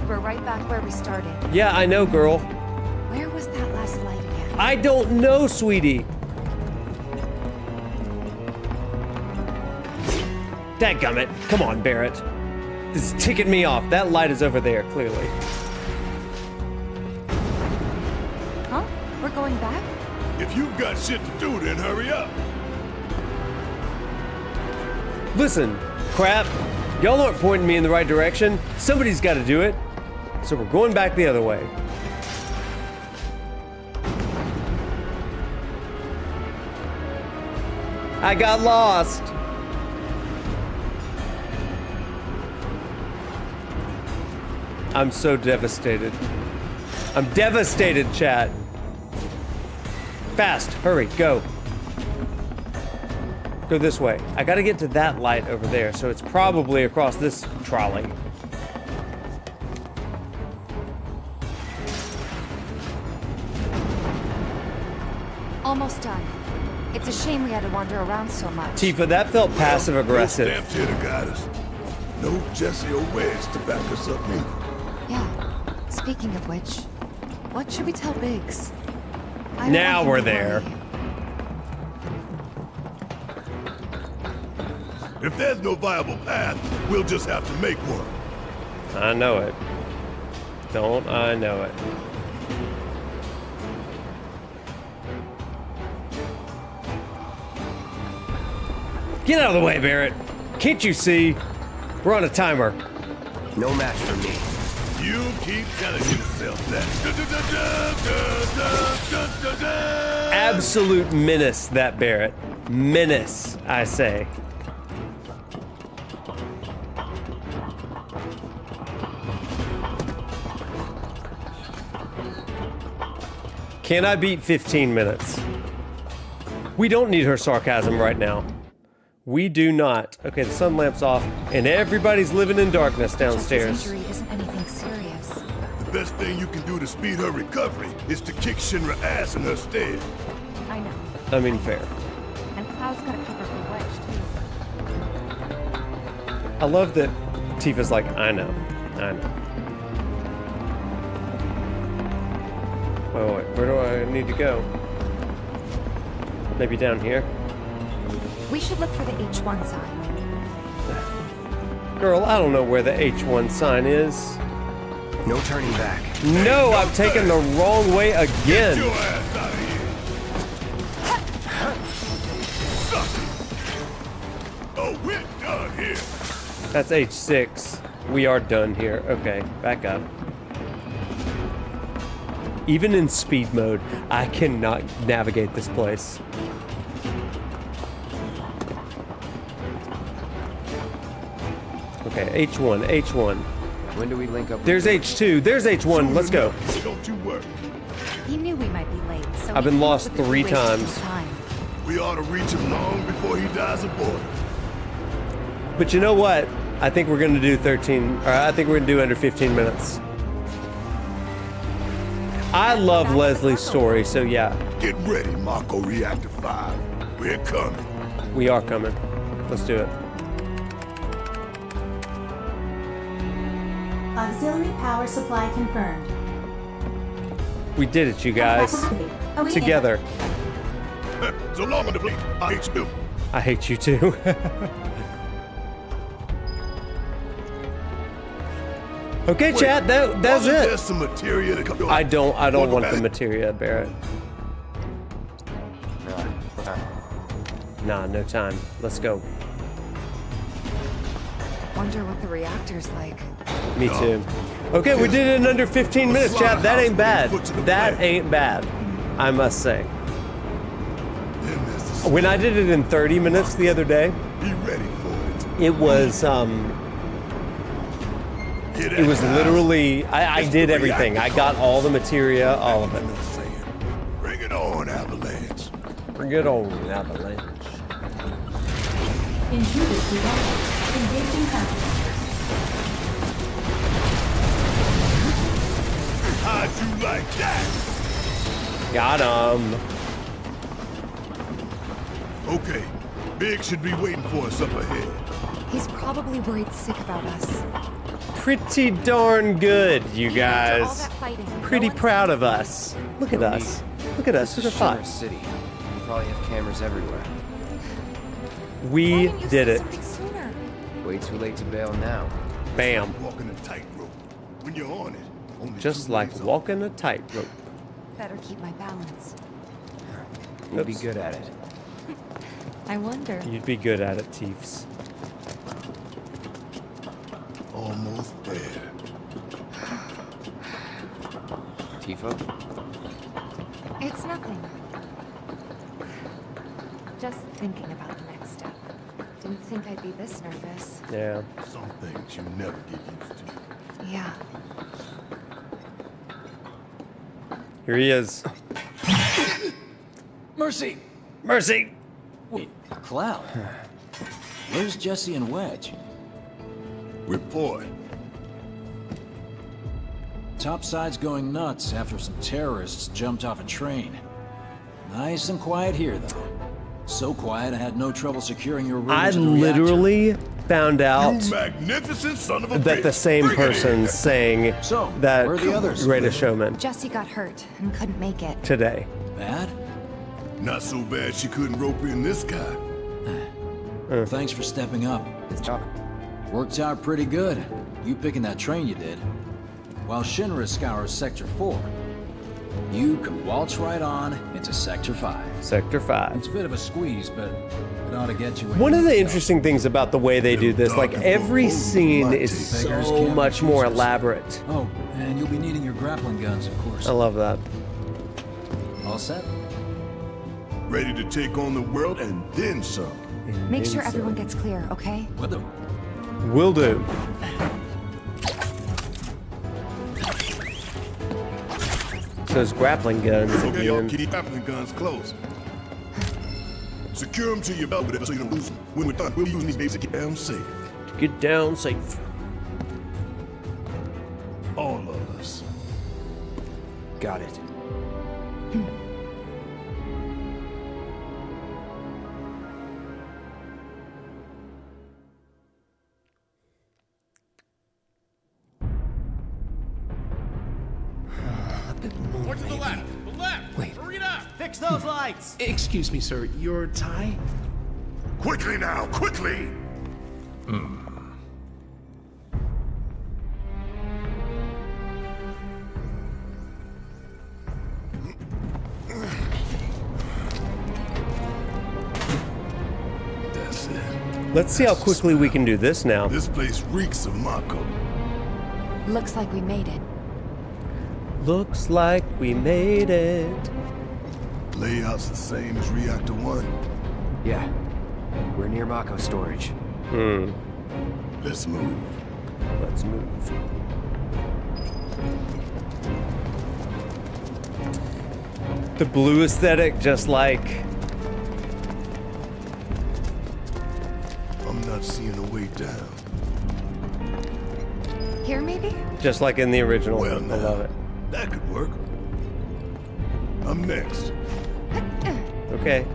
We're right back where we started. Yeah, I know, girl. Where was that last light again? I don't know, sweetie. Dadgummit. Come on, Barrett. This is ticking me off. That light is over there, clearly. Huh? We're going back? If you've got shit to do, then hurry up. Listen, crap. Y'all aren't pointing me in the right direction. Somebody's got to do it. So we're going back the other way. I got lost. I'm so devastated. I'm devastated, chat. Fast, hurry, go. Go this way. I gotta get to that light over there, so it's probably across this trolley. Almost done. It's a shame we had to wander around so much. Tifa, that felt passive aggressive. No stamps here to guide us. No Jesse or Wedge to back us up either. Yeah. Speaking of which, what should we tell Biggs? I don't Now want him we're to there. worry. If there's no viable path, we'll just have to make one. I know it. Don't I know it. Get out of the way, Barrett. Can't you see? We're on a timer. No match for me. You keep telling yourself that. Absolute menace, that Barrett. Menace, I say. Can I beat 15 minutes? We don't need her sarcasm right now. We do not. Okay, the sun lamp's off, and everybody's living in darkness downstairs. Jess's injury isn't anything serious. The best thing you can do to speed her recovery is to kick Shinra ass in her stead. I know. I mean, fair. And Cloud's got a cover for Wedge, too. I love that Tifa's like, I know. I know. Wait, where do I need to go? Maybe down here? We should look for the H1 sign. Girl, I don't know where the H1 sign is. No turning back. No, I've taken the wrong way again. Get your ass out of here. Oh, we're done here. That's H6. We are done here. Okay, back up. Even in speed mode, I cannot navigate this place. Okay, H1, H1. When do we link up? There's H2, there's H1, let's go. Don't you worry. He knew we might be late, so I've been lost 3 times. We ought to reach him long before he dies aboard. But you know what? I think we're gonna do 13, or I think we're gonna do under 15 minutes. I love Leslie's story, so yeah. Get ready, Mako Reactor 5. We're coming. We are coming. Let's do it. Auxiliary power supply confirmed. We did it, you guys. Together. So long on the plate. I hate you. I hate you too. Okay, chat. That's it. There's some materia to come. I don't want the materia, Barrett. Nah, no time. Let's go. Wonder what the reactor's like. Me too. Okay, we did it in under 15 minutes, chat. That ain't bad. That ain't bad, I must say. When I did it in 30 minutes the other day, it was literally, I did everything. I got all the materia, all of it. Bring it on, Avalanche. Bring it on, Avalanche. Intruders detected. Engaging countermeasures. How'd you like that? Got him. Okay, Big should be waiting for us up ahead. He's probably worried sick about us. Pretty darn good, you guys. All that fighting, Pretty proud of us. Look at us. Look at us. Look at Shinra us. City. We probably have cameras everywhere. We did it. Way too late to bail now. Bam. Walking a tightrope. When you're on it, only Just like walking a tightrope. Better keep my balance. You'll be good at it. I wonder. You'd be good at it, Teefs. almost there. Tifa? It's nothing. Just thinking about the next step. Didn't think I'd be this nervous. Yeah. Some things you never get used to. Yeah. Here he is. Mercy! Mercy! Wait, Cloud. Where's Jesse and Wedge? Report. Topside's going nuts after some terrorists jumped off a train. Nice and quiet here, though. So quiet I had no trouble securing your room. I to the literally found out You magnificent son of a that bitch. the same Bring it in. person's saying So, that where are the others? Greatest Showman Jesse got hurt and couldn't make it. today. Bad? Not so bad she couldn't rope in this guy. Thanks for stepping up. Worked out pretty good. You picking that train you did. While Shinra scours Sector 4, you can waltz right on into Sector 5. Sector 5. It's a bit of a squeeze, but it ought to get you. One of the interesting things about the way they do this, like every scene is so much more elaborate. Oh, and you'll be needing your grappling guns, of course. I love that. All set? Ready to take on the world and then some. Make sure everyone gets clear, okay? What the? Will do. So those grappling guns Okay, y'all again. keep grappling guns close. Secure them to your belt so you don't lose them. When we're done, we'll use these babies to get them safe. Get down safe. All of us. Got it. More to the left! The left! Wait. Hurry it up! Fix those lights! Excuse me, sir. Your tie? Quickly now, quickly! That's it. Let's see how quickly we can do this now. This place reeks of Mako. Looks like we made it. Looks like we made it. Layout's the same as Reactor 1. Yeah. We're near Mako storage. Let's move. Let's move. The blue aesthetic, just like... I'm not seeing a way down. Here, maybe? Just like in the original. Well, I love it. That could work. I'm next. Okay.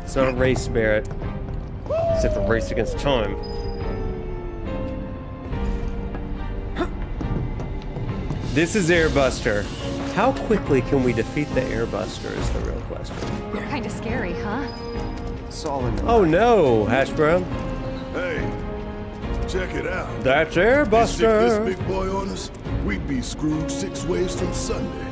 It's not a race, Barrett. It's just a race against time. This is Airbuster. How quickly can we defeat the Airbuster is the real question. Kind of scary, huh? Solid. Oh no, Hash Brown. Hey, check it out. That's Stick Airbuster. this big boy on us, we'd be screwed 6 ways from Sunday.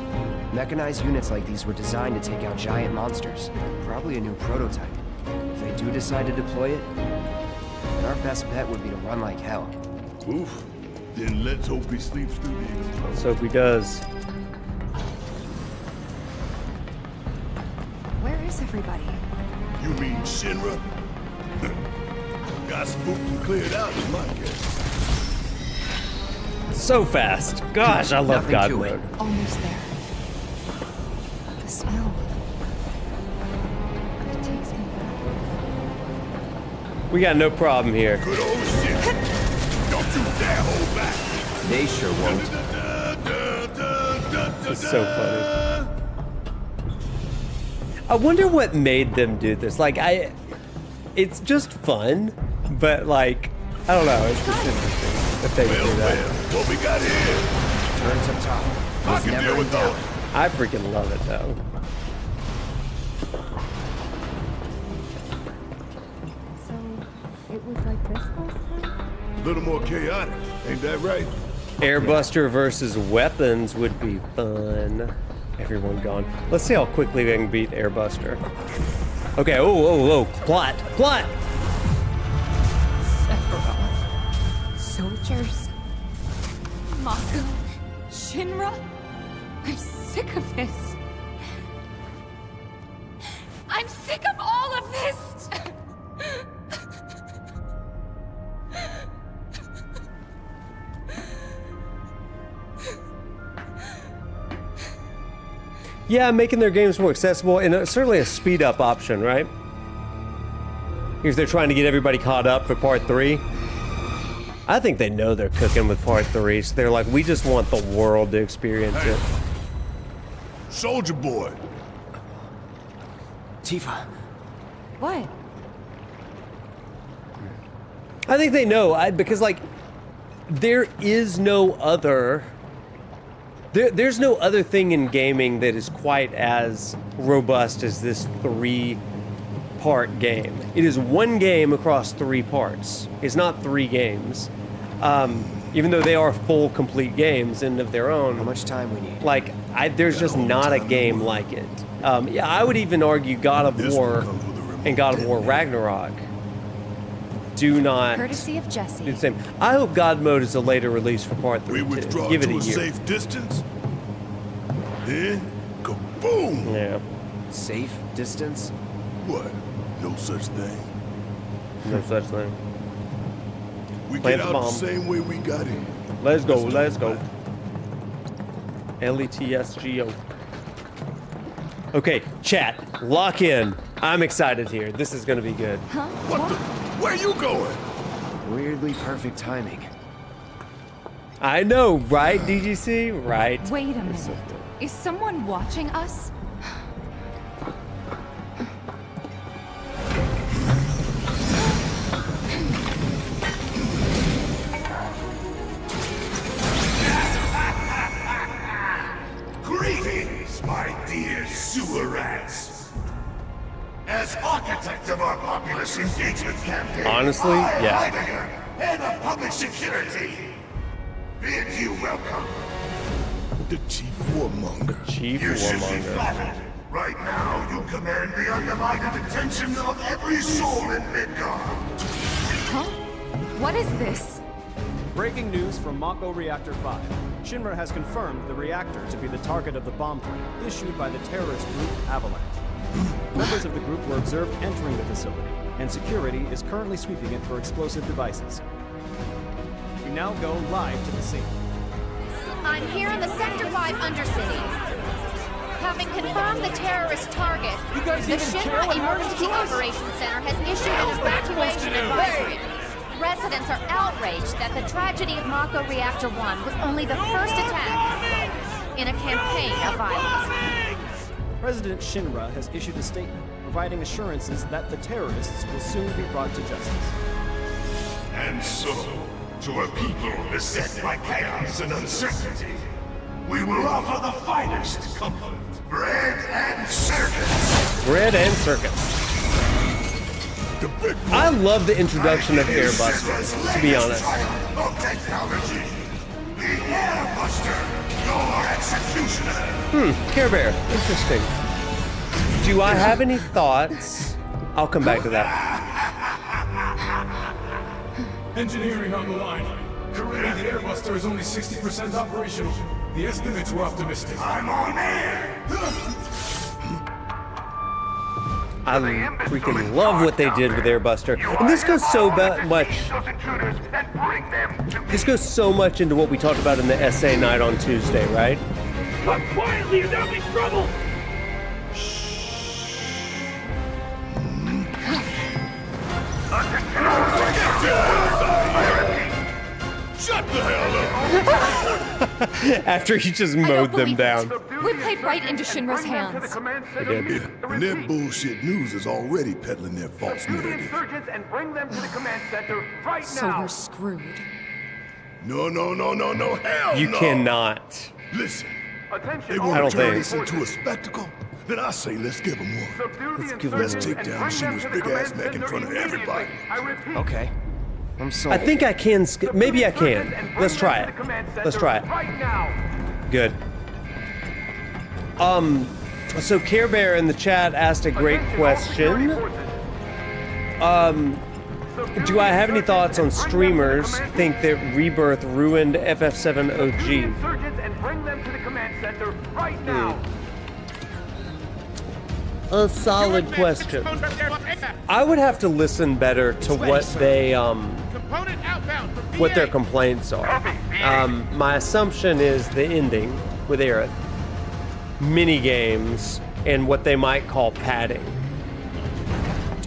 Mechanized units like these were designed to take out giant monsters. Probably a new prototype. If they do decide to deploy it, then our best bet would be to run like hell. Oof. Then let's hope he sleeps through the explosion. Let's hope he does. Where is everybody? You mean Shinra? Got spooked and cleared out is my guess. So fast. Gosh, I love GodMode. Almost there. The smell. It takes me back. We got no problem here. Good old shit. Don't you dare hold back. They sure won't. It's so funny. I wonder what made them do this. Like, it's just fun, but like, I don't know. It's just interesting that they would do that. What we got here? Turns up top. I Was can never deal in with doubt. those. I freaking love it though. So, it was like this last time? A little more chaotic, ain't that right? Airbuster versus weapons would be fun. Everyone gone. Let's see how quickly we can beat Airbuster. Okay, oh, plot. Sephiroth. Soldiers. Mako. Shinra. I'm sick of this. I'm sick of all of this! Yeah, making their games more accessible and certainly a speed up option, right? Because they're trying to get everybody caught up for part 3. I think they know they're cooking with part 3, so they're like, we just want the world to experience it. Soldier boy. Tifa. What? I think they know, because like, there is no other... There's no other thing in gaming that is quite as robust as this 3-part game. It is one game across 3 parts. It's not 3 games. Even though they are full, complete games in of their own. How much time we need? Like, there's just not a game like it. Yeah, I would even argue God of War and God of War Ragnarok do not Courtesy of Jesse. do the same. I hope GodMode is a later release for part 3 We withdraw too. Give it to a a year. safe distance. Then, kaboom! Yeah. Safe distance? What? No such thing. No such thing. We Plant get the out the bomb. same way we got in. Let's go. LETSGO. Okay, chat, lock in. I'm excited here. This is gonna be good. Huh? What the? Where you going? Weirdly perfect timing. I know, right, DGC? Right. Wait a minute. Is someone watching us? Greetings, my dear sewer rats. As architect of our populous engagement campaign, Honestly, I'm yeah. Heidegger, head of public security. Bid you welcome. The chief warmonger. Chief You should be warmonger. flattered. Right now, you command the undivided attention of every soul in Midgard. Huh? What is this? Breaking news from Mako Reactor 5. Shinra has confirmed the reactor to be the target of the bomb threat issued by the terrorist group Avalanche. Members of the group were observed entering the facility, and security is currently sweeping it for explosive devices. We now go live to the scene. I'm here in the Sector 5 Undercity. Having confirmed the terrorist target, the Shinra Emergency Operations Center has issued an evacuation advisory. Residents are outraged that the tragedy of Mako Reactor 1 was only the first attack in a campaign of violence. President Shinra has issued a statement providing assurances that the terrorists will soon be brought to justice. And so, to a people beset by chaos and uncertainty, we will offer the finest comfort, bread and circuits. Bread and circuits. I love the introduction of Airbuster, to be honest. Technology. The Airbuster, your executioner. Care Bear, interesting. Do I have any thoughts? I'll come back to that. Engineering on the line. Currently, the Airbuster is only 60% operational. The estimates were optimistic. I'm on air. I freaking love what they did with Airbuster. And this goes so much. This goes so much into what we talked about in the essay night on Tuesday, right? Come quietly, you're not in trouble. Shut the hell up! After he just mowed them down. We played right into Shinra's hands. They did. Yeah, and their bullshit news is already peddling their false narrative. And bring them to the command center right So now. we're screwed. No, hell You no! cannot. Listen, Attention, they I want don't to turn think. this into a spectacle? Then I say let's give them one. Let's take down Shinra's big-ass neck in front of everybody. Okay. I'm sold. I think I can maybe I can. Let's try it. Let's try it. Good. So Care Bear in the chat asked a great question. Do I have any thoughts on streamers think that Rebirth ruined FF7 OG? And bring them to the command center right now. A solid question. I would have to listen better to what they what their complaints are. My assumption is the ending with Aerith, mini games, and what they might call padding,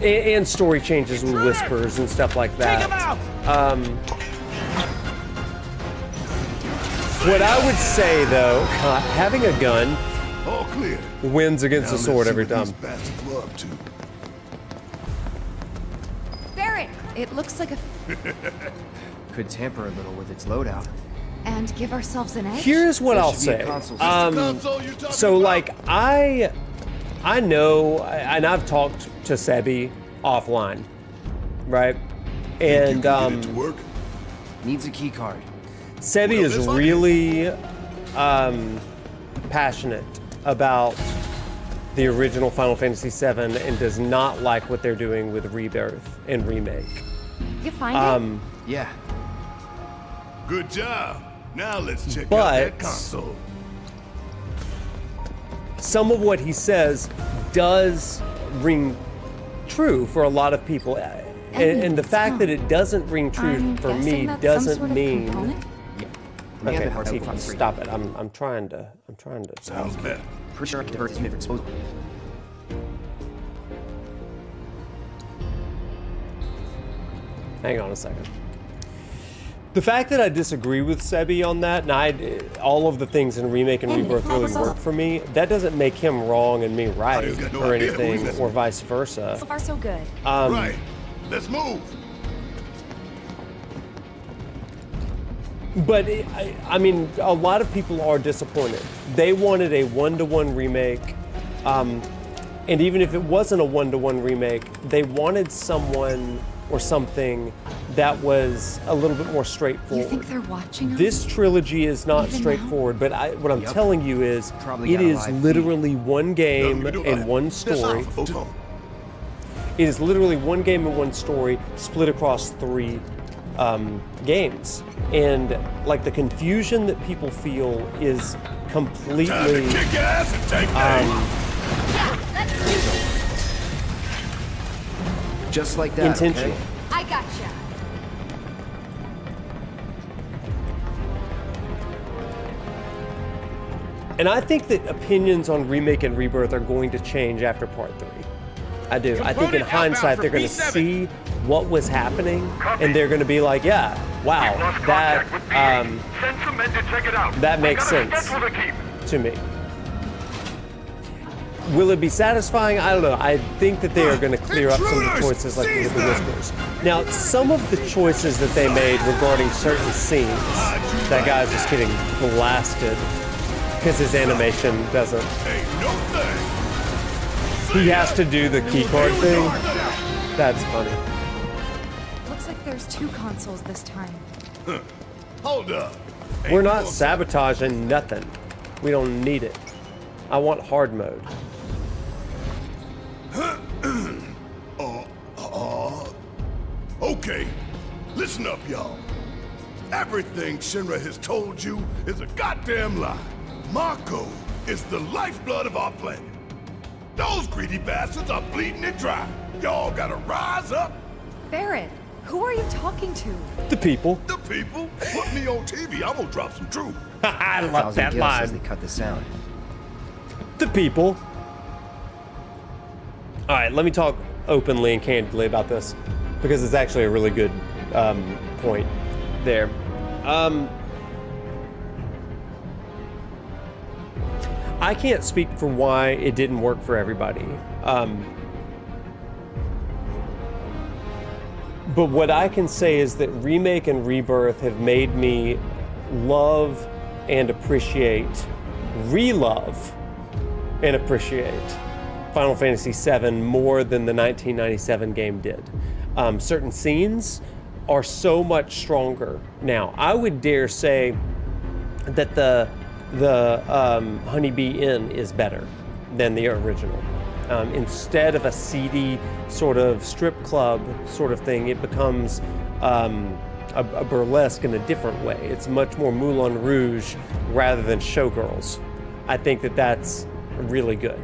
and story changes with whispers and stuff like that. What I would say though, having a gun All clear. wins against a sword every time. Barret! It looks like a... Could tamper a little with its loadout. And give ourselves an edge? Here's what I'll say. So like I know, and I've talked to Sebi offline, right? And needs a key card. Sebi is really passionate about the original Final Fantasy VII and does not like what they're doing with Rebirth and Remake. You find it? Yeah. Good job. Now let's check out But that console. some of what he says does ring true for a lot of people. And the fact that it doesn't ring true for me doesn't mean... Okay, Tifa, stop it. I'm trying to. Sounds better. Pretty sure I could divert his unit for disposal. Hang on a second. The fact that I disagree with Sebi on that, and all of the things in Remake and Rebirth really work for me, that doesn't make him wrong and me right or anything, or vice versa. So far, so good. Right. Let's move. But I mean, a lot of people are disappointed. They wanted a one-to-one remake, and even if it wasn't a one-to-one remake, they wanted someone or something that was a little bit more straightforward. You think they're watching us? This trilogy is not Even straightforward, but what I'm telling you is, it is literally one game and one story. It is literally one game and one story split across 3 games. And like the confusion that people feel is completely just like that, intentional. okay? I gotcha. And I think that opinions on Remake and Rebirth are going to change after Part 3. I do. I think in hindsight they're going to see what was happening, and they're going to be like, yeah, wow, that that makes sense to me. Will it be satisfying? I don't know. I think that they are going to clear up some of the choices like the Whispers. Now, some of the choices that they made regarding certain scenes, that guy's just getting blasted because his animation doesn't. He has to do the keycard thing. That's funny. Looks like there's 2 consoles this time. Hold up. We're not sabotaging nothing. We don't need it. I want hard mode. Okay, listen up, y'all. Everything Shinra has told you is a goddamn lie. Mako is the lifeblood of our planet. Those greedy bastards are bleeding it dry. Y'all gotta rise up. Barrett, who are you talking to? The people. The people? Put me on TV, I'm gonna drop some truth. I love that line. As they cut the sound. The people. All right, let me talk openly and candidly about this because it's actually a really good point there. I can't speak for why it didn't work for everybody. But what I can say is that Remake and Rebirth have made me love and appreciate, re-love and appreciate Final Fantasy VII more than the 1997 game did. Certain scenes are so much stronger now. I would dare say that the Honeybee Inn is better than the original. Instead of a seedy sort of strip club sort of thing, it becomes a burlesque in a different way. It's much more Moulin Rouge rather than Showgirls. I think that that's really good.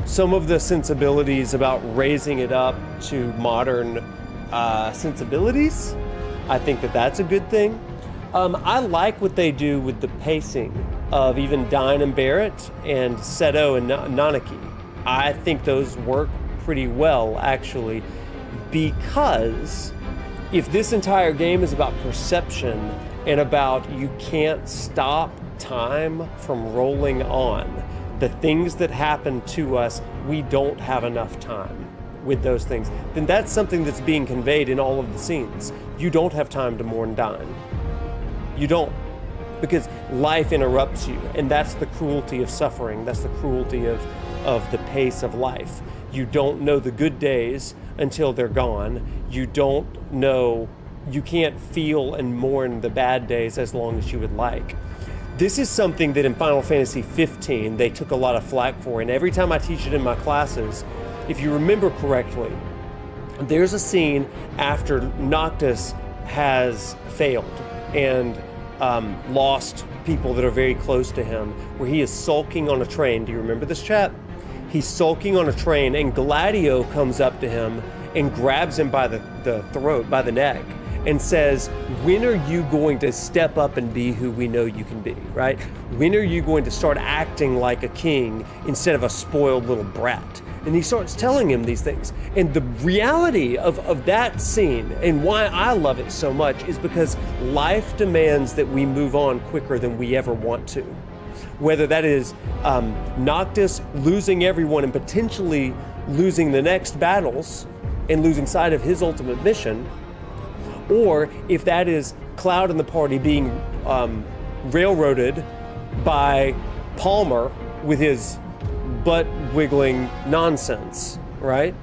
Some of the sensibilities about raising it up to modern sensibilities, I think that that's a good thing. I like what they do with the pacing of even Dine and Barrett and Seto and Nanaki. I think those work pretty well, actually, because if this entire game is about perception and about you can't stop time from rolling on, the things that happen to us, we don't have enough time with those things, then that's something that's being conveyed in all of the scenes. You don't have time to mourn Dine. You don't, because life interrupts you, and that's the cruelty of suffering. That's the cruelty of the pace of life. You don't know the good days until they're gone. You don't know, you can't feel and mourn the bad days as long as you would like. This is something that in Final Fantasy 15 they took a lot of flack for, and every time I teach it in my classes, if you remember correctly, there's a scene after Noctis has failed and lost people that are very close to him, where he is sulking on a train. Do you remember this, chat? He's sulking on a train, and Gladio comes up to him and grabs him by the throat, by the neck, and says, when are you going to step up and be who we know you can be, right? When are you going to start acting like a king instead of a spoiled little brat? And he starts telling him these things. And the reality of that scene and why I love it so much is because life demands that we move on quicker than we ever want to. Whether that is Noctis losing everyone and potentially losing the next battles and losing sight of his ultimate mission, or if that is Cloud and the party being railroaded by Palmer with his butt-wiggling nonsense, right?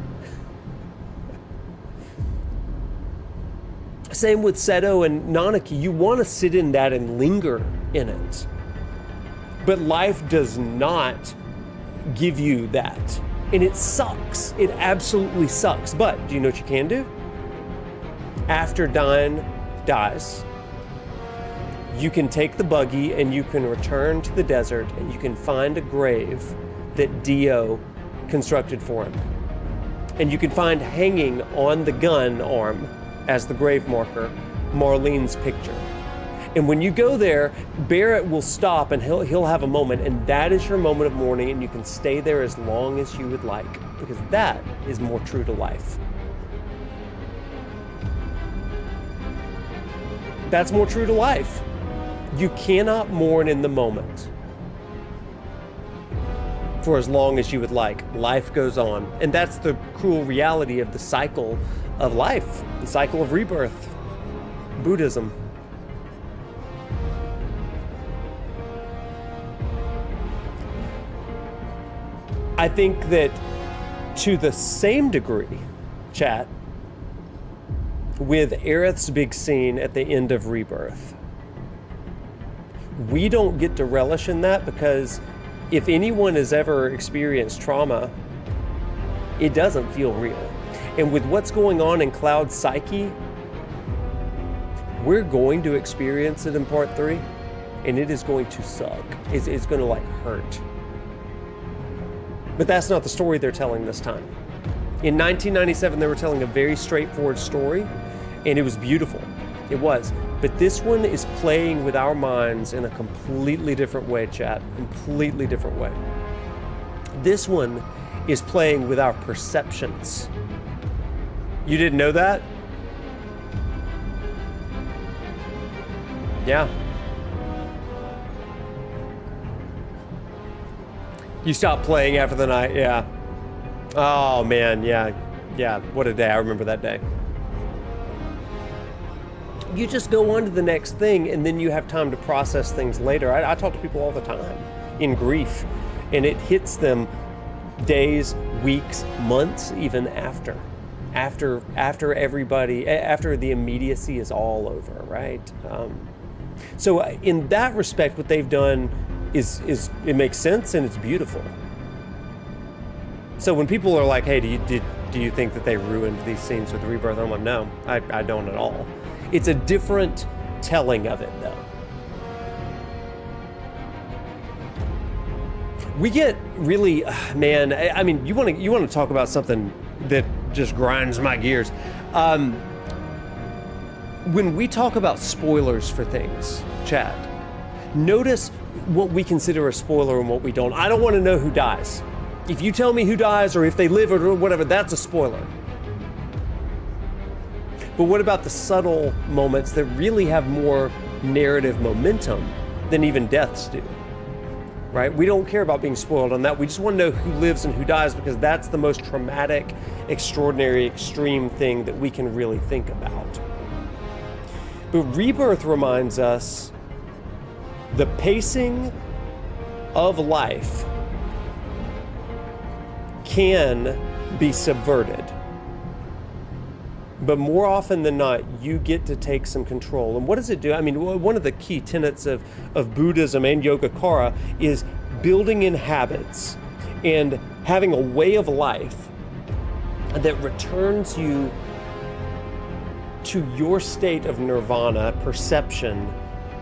Same with Seto and Nanaki. You want to sit in that and linger in it. But life does not give you that. And it sucks. It absolutely sucks. But do you know what you can do? after Dyne dies, you can take the buggy and you can return to the desert and you can find a grave that Dio constructed for him. And you can find hanging on the gun arm as the grave marker, Marlene's picture. And when you go there, Barrett will stop and he'll have a moment, and that is your moment of mourning, and you can stay there as long as you would like, because that is more true to life. That's more true to life. You cannot mourn in the moment for as long as you would like. Life goes on. And that's the cruel reality of the cycle of life, the cycle of rebirth, Buddhism. I think that to the same degree, chat, with Aerith's big scene at the end of Rebirth, we don't get to relish in that, because if anyone has ever experienced trauma, it doesn't feel real. And with what's going on in Cloud's psyche, we're going to experience it in part 3, and it is going to suck. It's going to like hurt. But that's not the story they're telling this time. In 1997, they were telling a very straightforward story, and it was beautiful. It was. But this one is playing with our minds in a completely different way, chat. Completely different way. This one is playing with our perceptions. You didn't know that? Yeah. You stopped playing after the night, yeah. Oh man, yeah. What a day, I remember that day. You just go on to the next thing, and then you have time to process things later. I talk to people all the time in grief, and it hits them days, weeks, months, even after everybody, after the immediacy is all over, right? So in that respect, what they've done is it makes sense and it's beautiful. So when people are like, hey, do you think that they ruined these scenes with Rebirth? I'm like, no, I don't at all. It's a different telling of it, though. We get really, man, I mean, you want to talk about something that just grinds my gears. When we talk about spoilers for things, chat, notice what we consider a spoiler and what we don't. I don't want to know who dies. If you tell me who dies or if they live or whatever, that's a spoiler. But what about the subtle moments that really have more narrative momentum than even deaths do? Right? We don't care about being spoiled on that. We just want to know who lives and who dies, because that's the most traumatic, extraordinary, extreme thing that we can really think about. But Rebirth reminds us the pacing of life can be subverted. But more often than not, you get to take some control. And what does it do? I mean, one of the key tenets of Buddhism and Yogacara is building in habits and having a way of life that returns you to your state of nirvana, perception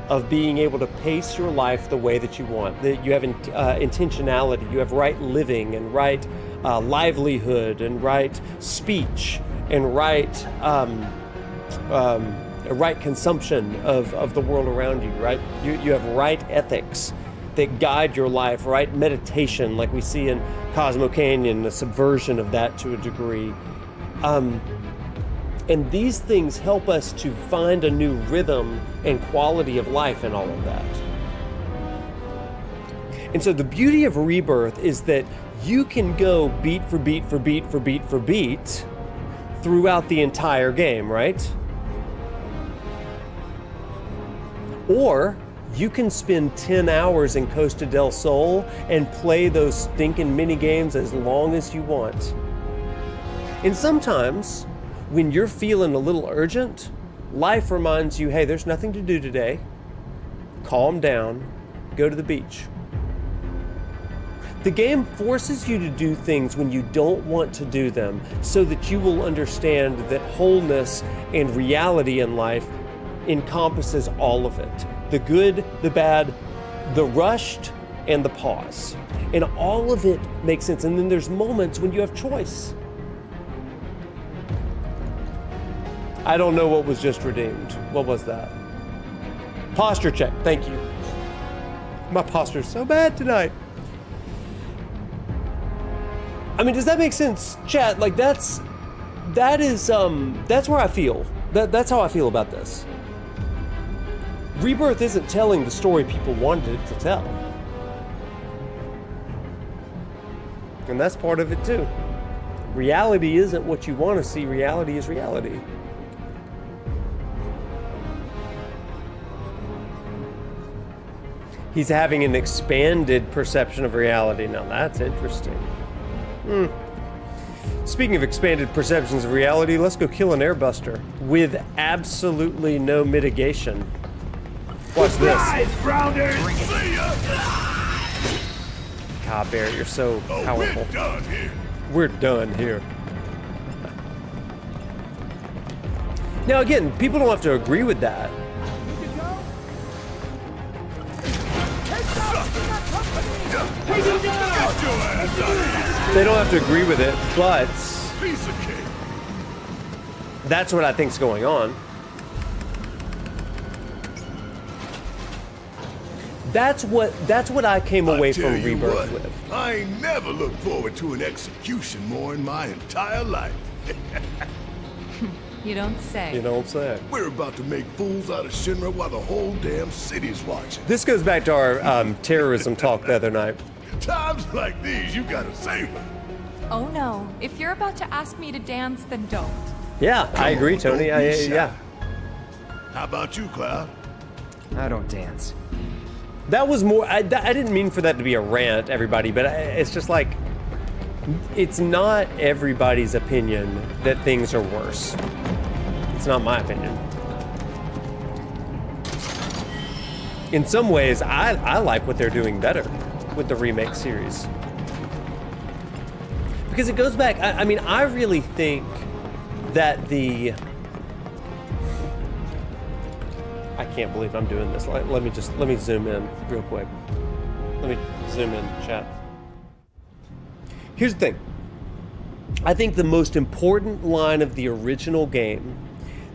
of being able to pace your life the way that you want. That you have intentionality, you have right living and right livelihood and right speech and right consumption of the world around you, right? You have right ethics that guide your life, right meditation, like we see in Cosmo Canyon, a subversion of that to a degree. And these things help us to find a new rhythm and quality of life in all of that. And so the beauty of Rebirth is that you can go beat for beat for beat for beat for beat throughout the entire game, right? Or you can spend 10 hours in Costa del Sol and play those stinking mini games as long as you want. And sometimes, when you're feeling a little urgent, life reminds you, hey, there's nothing to do today. Calm down, go to the beach. The game forces you to do things when you don't want to do them so that you will understand that wholeness and reality in life encompasses all of it. The good, the bad, the rushed, and the pause. And all of it makes sense. And then there's moments when you have choice. I don't know what was just redeemed. What was that? Posture check. Thank you. My posture's so bad tonight. I mean, does that make sense, chat? Like that's where I feel. That's how I feel about this. Rebirth isn't telling the story people wanted it to tell. And that's part of it too. Reality isn't what you want to see, reality is reality. He's having an expanded perception of reality. Now that's interesting. Speaking of expanded perceptions of reality, let's go kill an airbuster with absolutely no mitigation. Watch this. God, Barrett, you're so powerful. We're done here. Now again, people don't have to agree with that. They don't have to agree with it, but that's what I think's going on. That's what I came away from Rebirth with. I ain't never looked forward to an execution more in my entire life. You don't say. You don't say. We're about to make fools out of Shinra while the whole damn city's watching. This goes back to our terrorism talk the other night. Times like these, you gotta savor. Oh no, if you're about to ask me to dance, then don't. Yeah, I agree, Tony. Yeah. How about you, Cloud? I don't dance. That was more, I didn't mean for that to be a rant, everybody, but it's just like, it's not everybody's opinion that things are worse. It's not my opinion. In some ways, I like what they're doing better with the Remake series. Because it goes back, I mean, I really think that I can't believe I'm doing this. Let me zoom in real quick. Let me zoom in, chat. Here's the thing. I think the most important line of the original game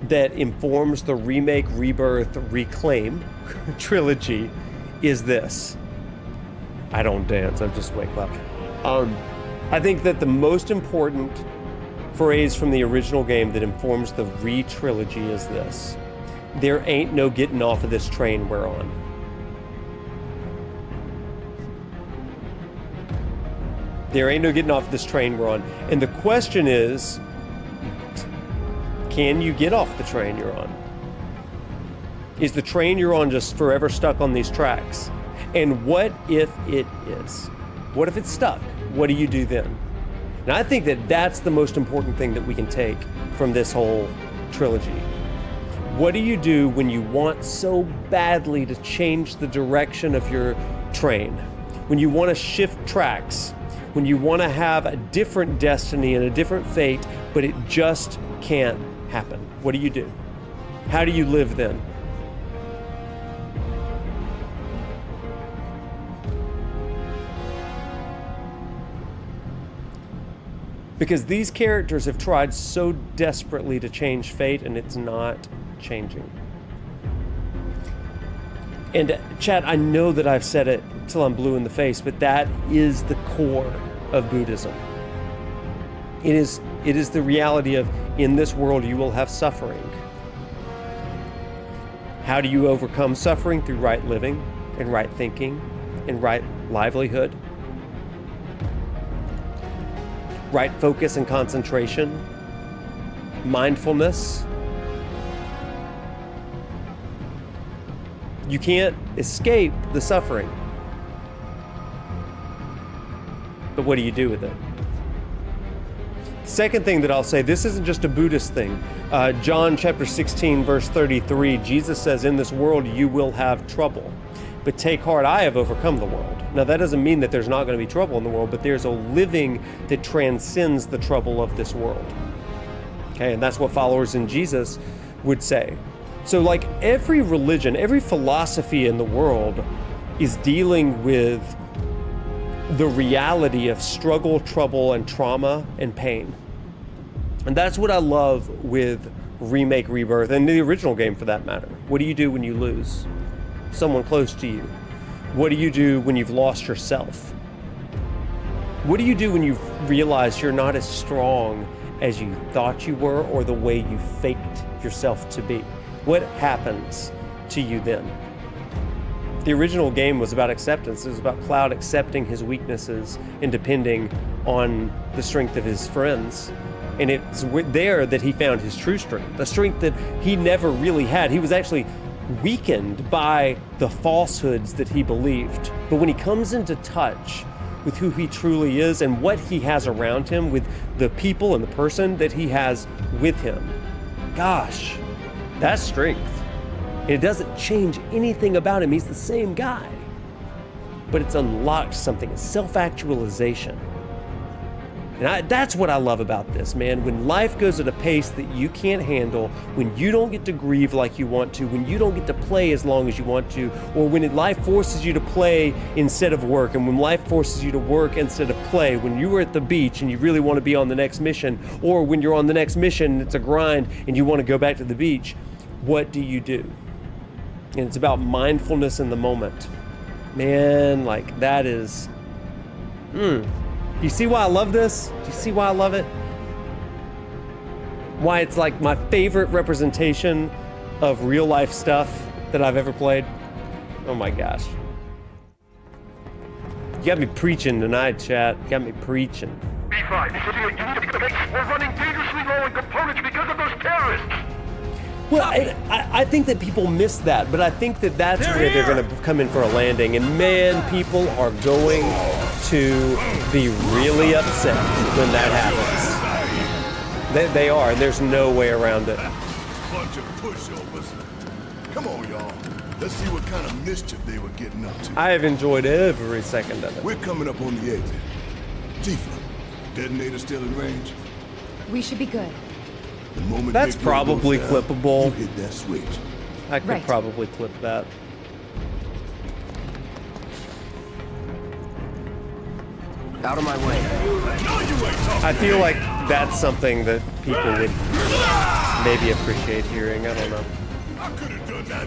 that informs the Remake, Rebirth, Reclaim trilogy is this. I don't dance, I'm just wake up. I think that the most important phrase from the original game that informs the Re-trilogy is this. There ain't no getting off of this train we're on. There ain't no getting off of this train we're on. And the question is, can you get off the train you're on? Is the train you're on just forever stuck on these tracks? And what if it is? What if it's stuck? What do you do then? And I think that that's the most important thing that we can take from this whole trilogy. What do you do when you want so badly to change the direction of your train? When you want to shift tracks? When you want to have a different destiny and a different fate, but it just can't happen? What do you do? How do you live then? Because these characters have tried so desperately to change fate, and it's not changing. And chat, I know that I've said it till I'm blue in the face, but that is the core of Buddhism. It is the reality of, in this world you will have suffering. How do you overcome suffering? Through right living and right thinking and right livelihood. Right focus and concentration, mindfulness. You can't escape the suffering. But what do you do with it? Second thing that I'll say, this isn't just a Buddhist thing. John chapter 16, verse 33, Jesus says, in this world you will have trouble. but take heart, I have overcome the world. Now that doesn't mean that there's not going to be trouble in the world, but there's a living that transcends the trouble of this world. Okay, and that's what followers in Jesus would say. So like every religion, every philosophy in the world is dealing with the reality of struggle, trouble, and trauma and pain. And that's what I love with Remake, Rebirth, and the original game for that matter. What do you do when you lose someone close to you? What do you do when you've lost yourself? What do you do when you've realized you're not as strong as you thought you were or the way you faked yourself to be? What happens to you then? The original game was about acceptance. It was about Cloud accepting his weaknesses and depending on the strength of his friends. And it's there that he found his true strength, the strength that he never really had. He was actually weakened by the falsehoods that he believed. But when he comes into touch with who he truly is and what he has around him, with the people and the person that he has with him, gosh, that's strength. And it doesn't change anything about him. He's the same guy. But it's unlocked something, a self-actualization. And that's what I love about this, man. When life goes at a pace that you can't handle, when you don't get to grieve like you want to, when you don't get to play as long as you want to, or when life forces you to play instead of work, and when life forces you to work instead of play, when you were at the beach and you really want to be on the next mission, or when you're on the next mission and it's a grind and you want to go back to the beach, what do you do? And it's about mindfulness in the moment. Man, like that is... You see why I love this? Do you see why I love it? Why it's like my favorite representation of real life stuff that I've ever played? Oh my gosh. You got me preaching tonight, chat. You got me preaching. B5, this is a unit of the mix. We're running dangerously low in components because of those terrorists. Well, I think that people miss that, but I think that that's where they're going to come in for a landing. And man, people are going to be really upset when that happens. They are, and there's no way around it. Bunch of pushovers. Come on, y'all. Let's see what kind of mischief they were getting up to. I have enjoyed every second of it. We're coming up on the exit. Tifa, detonator still in range? We should be good. That's probably clippable. You hit that switch. I could probably clip that. Out of my way. I feel like that's something that people would maybe appreciate hearing. I don't know.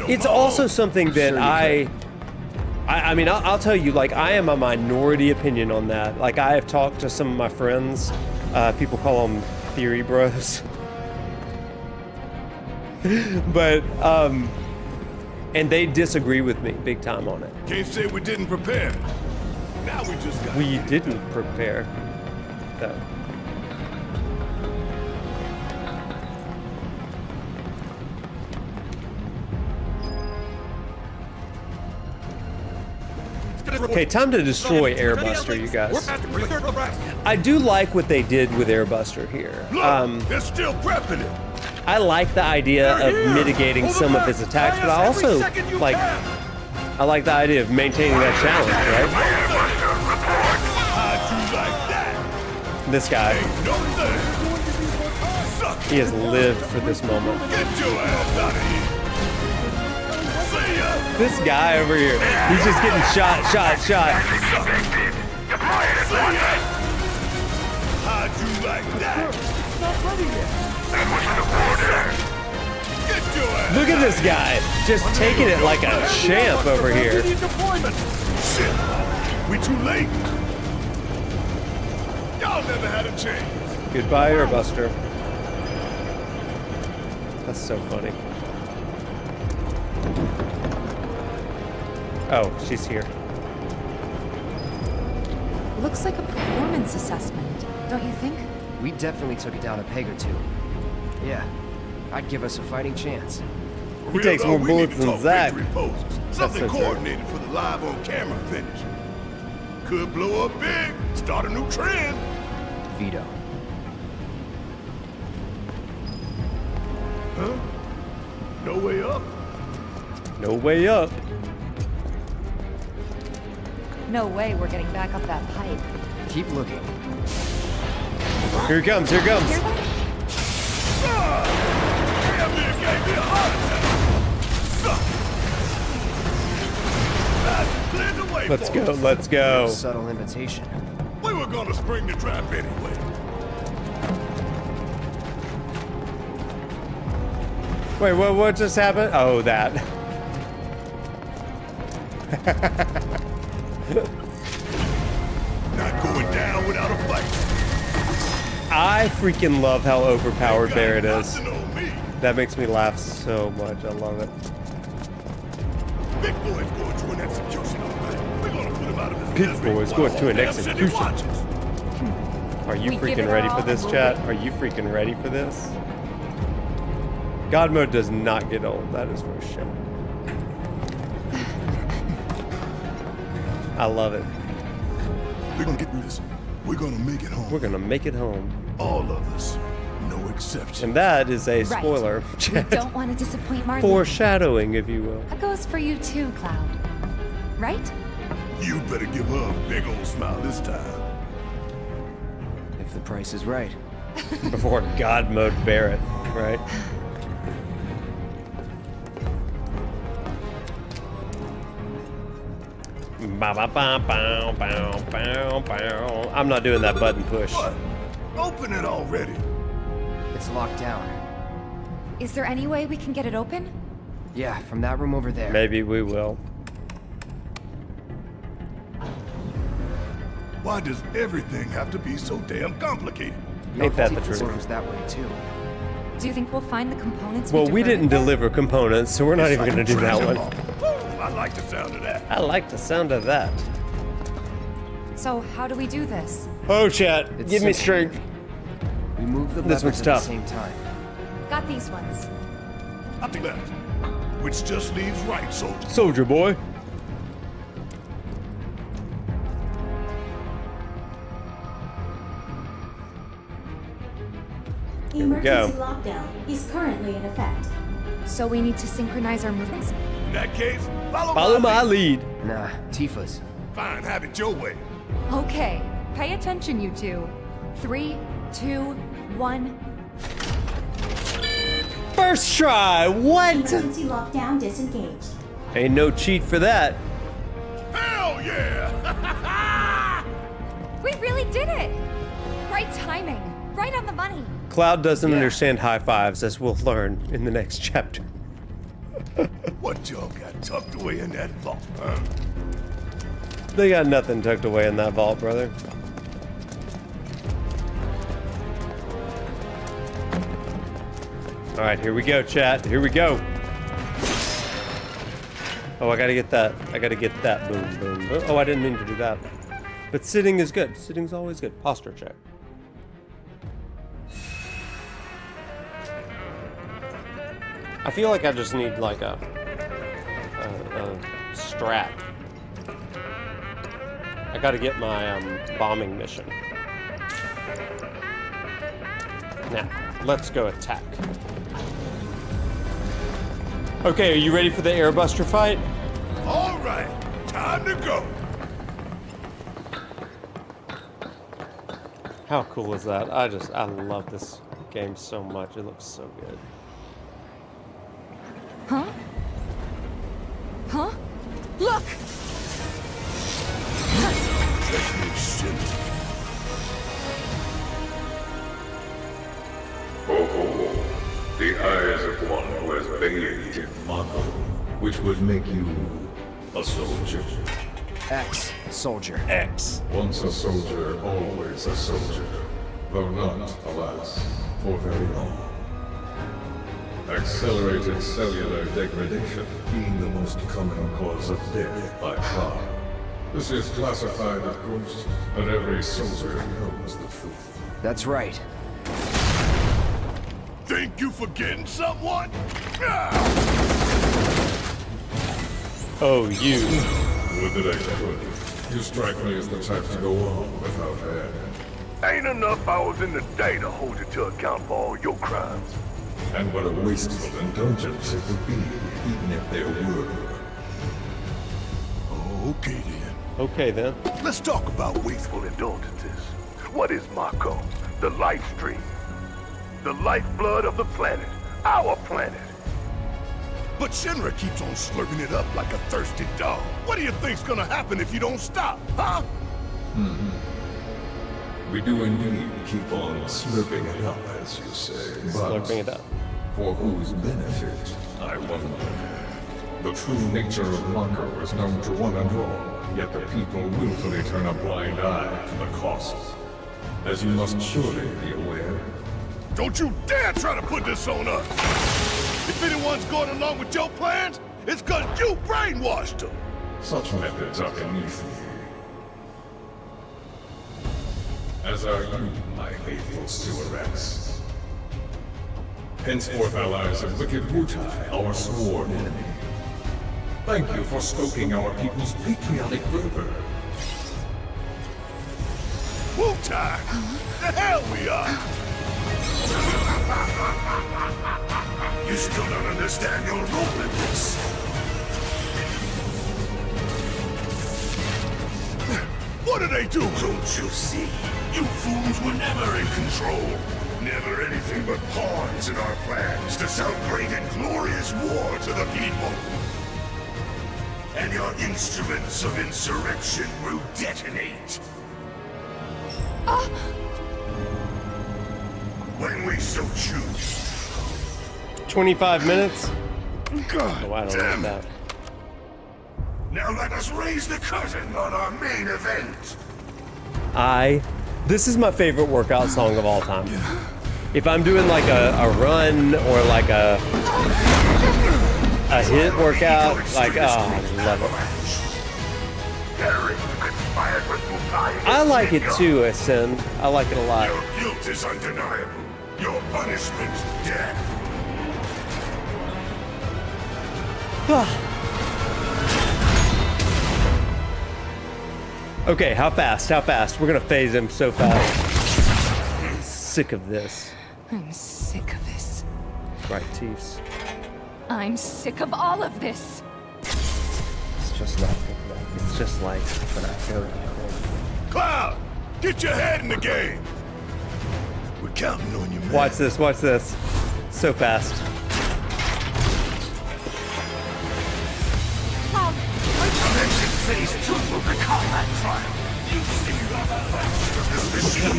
It's also something that I mean, I'll tell you, like, I am a minority opinion on that. Like, I have talked to some of my friends. People call them theory bros. But and they disagree with me big time on it. Can't say we didn't prepare. Now we just got. We didn't prepare, though. Okay, time to destroy Airbuster, you guys. I do like what they did with Airbuster here. They're still prepping it. I like the idea of mitigating some of his attacks, but I also like the idea of maintaining that challenge, right? This guy, he has lived for this moment. This guy over here, he's just getting shot. How'd you like that? Look at this guy, just taking it like a champ over here. Shit, we too late. Y'all never had a chance. Goodbye, Airbuster. That's so funny. Oh, she's here. Looks like a performance assessment, don't you think? We definitely took it down a peg or two. Yeah, I'd give us a fighting chance. He takes more bullets than Zach. Something coordinated for the live on camera finish. Could blow up big, start a new trend. Veto. Huh? No way up. No way up. No way we're getting back up that pipe. Keep looking. Here he comes, here he comes. Hear that? Let's go, let's go. Subtle invitation. We were gonna spring the trap anyway. Wait, what just happened? Oh, that. Not going down without a fight. I freaking love how overpowered Barrett is. That makes me laugh so much. I love it. Big boy's going to an execution, all right. We're gonna put him out of his Big misery boy's while going the to an whole damn city execution. watches. Are you We give freaking it ready our for all this, and chat? move Are you freaking ready for this? GodMode does not get old. That is for sure. I love it. We're gonna get through this. We're gonna make it home. We're gonna make it home. All of us. No exception. And that is a Right. spoiler. We don't want to disappoint Martin. Foreshadowing, if you will. That goes for you too, Cloud. Right? You better give her a big old smile this time. If the price is right. Before GodMode Barrett, right? I'm not doing that button push. What? Open it already. It's locked down. Is there any way we can get it open? Yeah, from that room over there. Maybe we will. Why does everything have to be so damn complicated? Ain't that the This truth? goes that way too. Do you think we'll find the components? Well, we didn't diverted? deliver components, so we're not even going to do that Treasure one. map. Woo, I like the sound of that. I like the sound of that. So how do we do this? Oh, chat, It's give me simple. strength. We move the This levers one's at tough. the same time. Got these ones. Up to left. Which just leaves right, soldier. Soldier boy. Here we go. Emergency lockdown is currently in effect. So we need to synchronize our movements? In that case, follow my lead. Nah, Tifa's. Fine, have it your way. Okay, pay attention, you two. 3, 2, 1. First try. What? Emergency lockdown disengaged. Ain't no cheat for that. Hell yeah! We really did it! Right timing. Right on the money. Cloud doesn't understand high fives, as we'll learn in the next chapter. What y'all got tucked away in that vault, huh? They got nothing tucked away in that vault, brother. All right, here we go, chat. Here we go. Oh, I gotta get that. I gotta get that. Boom, boom, boom. Oh, I didn't mean to do that. But sitting is good. Sitting's always good. Posture check. I feel like I just need like a strap. I gotta get my bombing mission. Now, let's go attack. Okay, are you ready for the airbuster fight? All right, time to go. How cool is that? I love this game so much. It looks so good. Huh? Huh? Look! Oh, the eyes of one who has bathed in Mako, which would make you a soldier. X, soldier. X. Once a soldier, always a soldier. Though not, alas, for very long. Accelerated cellular degradation being the most common cause of death by far. This is classified, of course, but every soldier knows the truth. That's right. Think you forgetting someone? Oh, you. Would that I could. You strike me as the type to go on without hand. Ain't enough hours in the day to hold you to account for all your crimes. And what a wasteful indulgence it would be, even if there were. Okay then. Okay, then. Let's talk about wasteful indulgences. What is Mako? The life stream. The lifeblood of the planet. Our planet. But Shinra keeps on slurping it up like a thirsty dog. What do you think's gonna happen if you don't stop, huh? We do indeed keep on slurping it up, as you say. Slurping it up. For whose benefit, I wonder. The true nature of Mako is known to one and all, yet the people willfully turn a blind eye to the costs. As you must surely be aware. Don't you dare try to put this on us! If anyone's going along with your plans, it's 'cause you brainwashed them! Such methods are beneath me. As are you, my faithful Sewer-Rex. Henceforth allies of wicked Wutai, our sworn enemy. Thank you for stoking our people's patriotic fervor. Wutai! The hell we are! You still don't understand your role in this. What do they do? Don't you see? You fools were never in control. Never anything but pawns in our plans to celebrate a glorious war to the people. And your instruments of insurrection will detonate. When we so choose. 25 minutes? God oh, I don't damn know that. Now let us raise the curtain on our main event. This is my favorite workout song of all time. If I'm doing like a run or like a hit workout, like, oh, I love it. I like it too, Ascend. I like it a lot. Your guilt is undeniable. Your punishment, death. Okay, how fast? How fast? We're gonna phase him so fast. I'm sick of this. I'm sick of this. Right, Teefs. I'm sick of all of this. It's just like when I showed you. Cloud! Get your head in the game! We're counting on you, man. Watch this, watch this. So fast.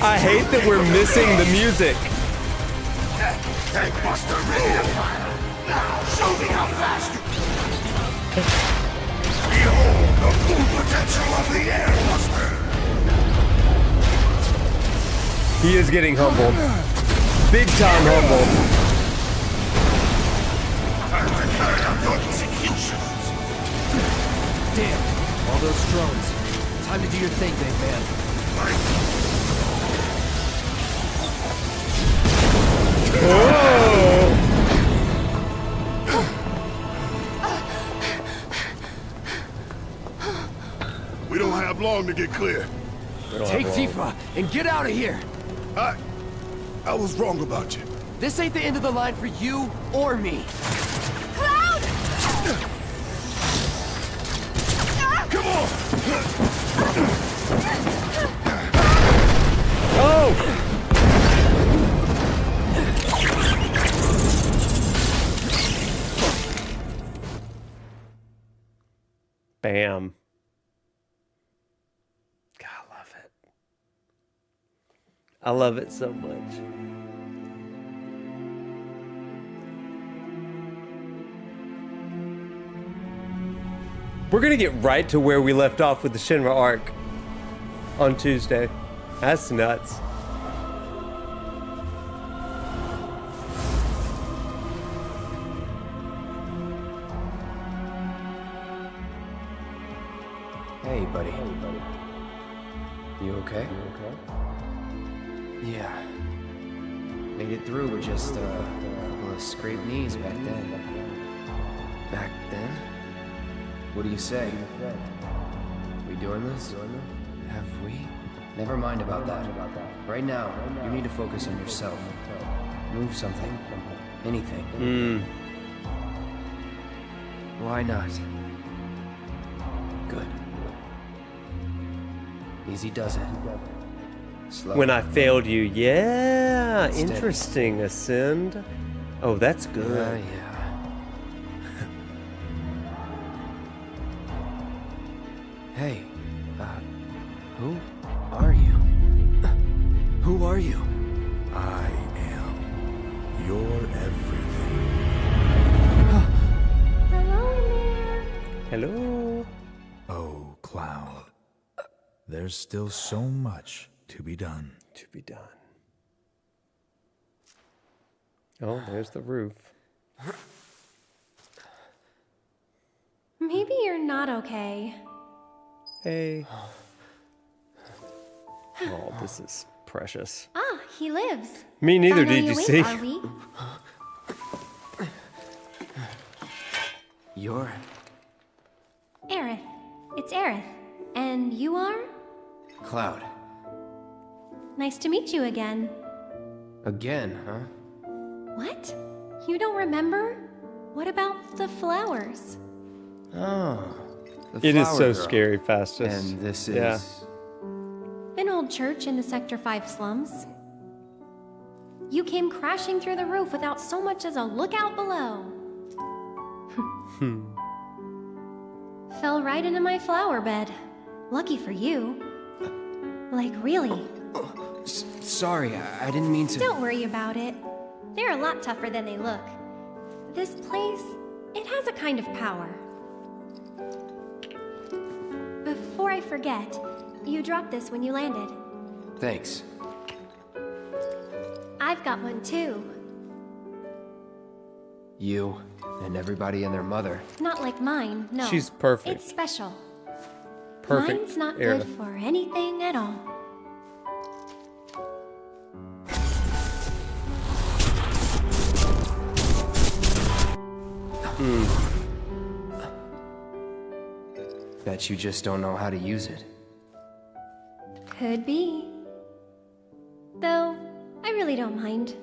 I hate that we're missing the music. Tankbuster ready to fire. Now show me how fast you... Behold the full potential of the Airbuster. He is getting humbled. Big time humbled. Time to carry out your executions. Damn, all those drones. Time to do your thing, big man. We don't have long to get clear. Take Tifa and get out of here. I was wrong about you. This ain't the end of the line for you or me. Cloud! Come on! Oh! Bam. God, I love it. I love it so much. We're gonna get right to where we left off with the Shinra arc on Tuesday. That's nuts. Hey, buddy. You okay? Yeah. Made it through with just a couple of scraped knees back then. Back then? What do you say? We doing this? Have we? Never mind about that. Right now, you need to focus on yourself. Move something. Anything. Why not? Good. Easy does it. Slow. When I failed you, yeah, Steady. interesting. Ascend. Oh, that's good. Yeah. Hey, who are you? Who are you? I am your everything. Hello. Oh, Cloud. There's still so much to be done. To be done. Oh, there's the roof. Maybe you're not okay. Hey. Oh, this is precious. Ah, he lives. Me neither, Finally did you awake, see? Are we? You're... Aerith. It's Aerith. And you are? Cloud. Nice to meet you again. Again, huh? What? You don't remember? What about the flowers? Oh. It is so girl. scary, Fastus. And this is... Yeah. An old church in the Sector 5 slums. You came crashing through the roof without so much as a lookout below. Fell right into my flower bed. Lucky for you. Like, really. Sorry, I didn't mean to... Don't worry about it. They're a lot tougher than they look. This place, it has a kind of power. Before I forget, you dropped this when you landed. Thanks. I've got one too. You and everybody and their mother. Not like mine, no. She's perfect. It's special. Perfect. Mine's not Aerith. good for anything at all. Bet you just don't know how to use it. Could be. Though, I really don't mind.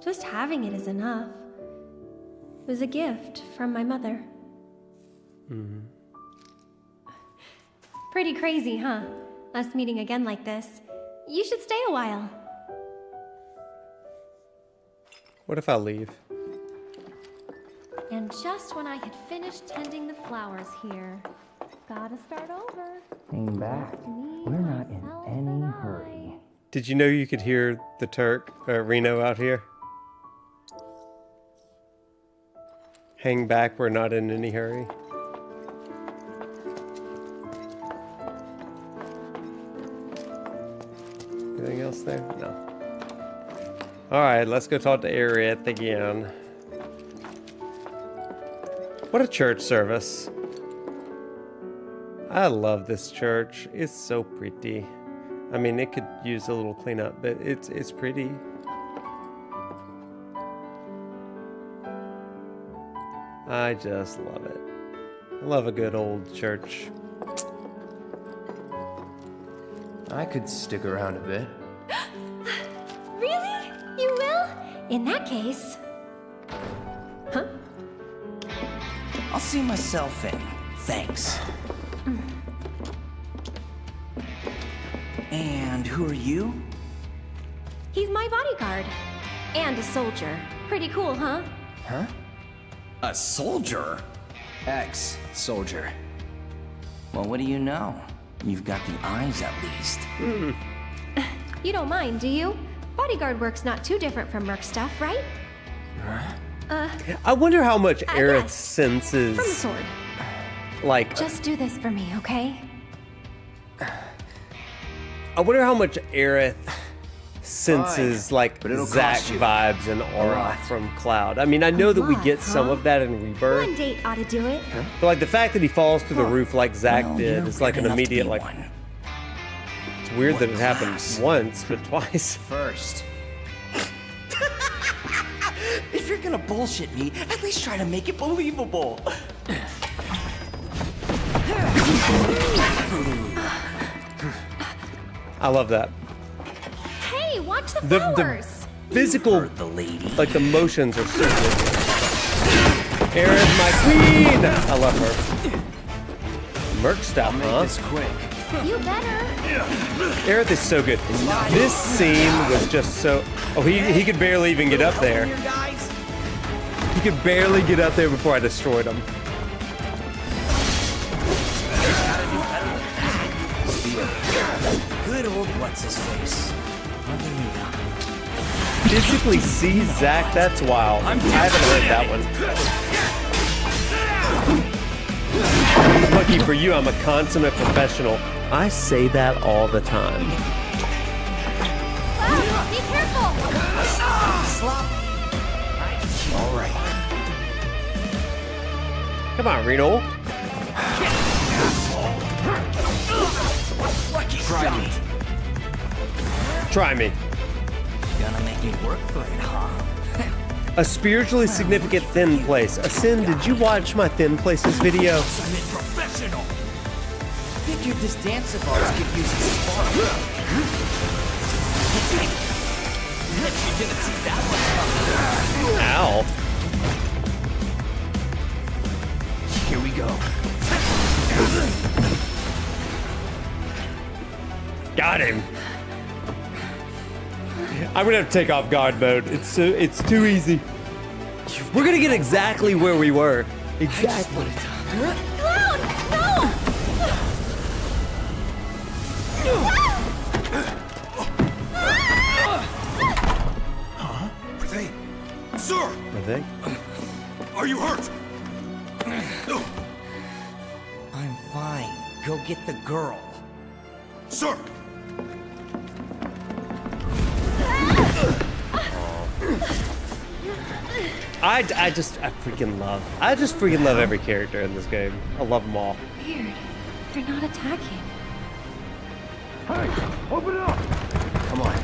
Just having it is enough. It was a gift from my mother. Pretty crazy, huh? Us meeting again like this. You should stay a while. What if I leave? And just when I had finished tending the flowers here, gotta start over. Hang back. We're not in any hurry. Did you know you could hear the Turk, Reno out here? Hang back, we're not in any hurry. Anything else there? No. Alright, let's go talk to Aerith again. What a church service. I love this church. It's so pretty. I mean, it could use a little cleanup, but it's pretty. I just love it. I love a good old church. I could stick around a bit. Really? You will? In that case... Huh? I'll see myself in. Thanks. And who are you? He's my bodyguard. And a soldier. Pretty cool, huh? Huh? A soldier? Ex-soldier. Well, what do you know? You've got the eyes, at least. You don't mind, do you? Bodyguard work's not too different from merc stuff, right? I wonder how much Aerith yes. senses. From the sword. Like, Just do this for me, okay? I wonder how much Aerith senses like but it'll Zack cost you. vibes and aura lot. from Cloud. I mean, I know that we get some of that in Rebirth, One date ought to do it. but like the fact that he falls through the roof like Zack Well, did you're is like an weird enough to immediate be like. one. It's weird that it happened class. once, but twice. First. If you're gonna bullshit me, at least try to make it believable. I love that. Hey, watch the The flowers! physical, The lady. like the motions are so good. Aerith, my queen! I love her. Merc stuff, Make huh? this quick. You better. Aerith is so good. This scene was just so... Oh, he could barely even get up there. He could barely get up there before I destroyed him. Good old what's-his-face. Physically see Zack, that's wild. I haven't heard that one. Lucky for you, I'm a consummate professional. I say that all the time. Wow, be careful! All right. Come on, Reno. Try me. Try me. Gonna make me work for it, huh? A spiritually significant thin place. Ascend, did you watch my thin places video? Professional. Figured this dance of ours could use a spark. Bet you didn't see that one coming. Ow. Here we go. Got him. I'm gonna have to take off God mode. It's too easy. We're gonna get exactly where we were. Exactly. Cloud! No! Huh? Are they? Sir! Are they? Are you hurt? I'm fine. Go get the girl. Sir! I freaking love every character in this game. I love them all. Weird. They're not attacking. Hey, open it up! Come on.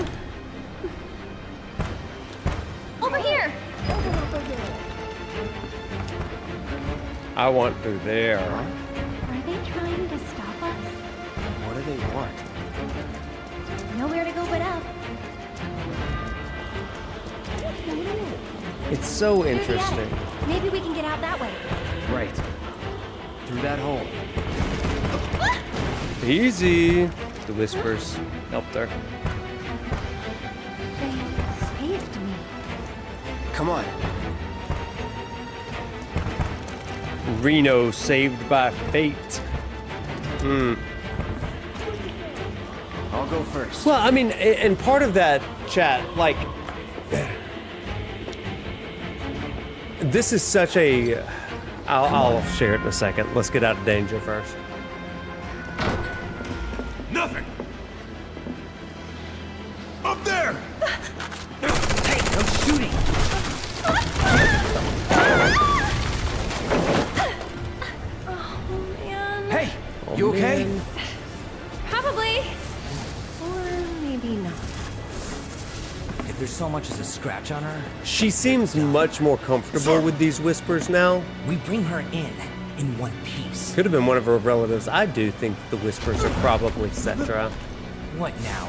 Over here! I want through there. Are they trying to stop us? What do they want? Nowhere to go but up. It's so interesting. Maybe we can get out that way. Right. Through that hole. Easy. The whispers helped her. They saved me. Come on. Reno saved by fate. I'll go first. Well, I mean, and part of that, chat, like, this is such a... I'll share it in a second. Let's get out of danger first. Nothing! Up there! Hey, no shooting! Oh, man. Hey, you okay? Man. Probably. Or maybe not. If there's so much as a scratch on her, She seems much more comfortable with these whispers now. we bring her in one piece. Could have been one of her relatives. I do think the whispers are probably Cetra. What now?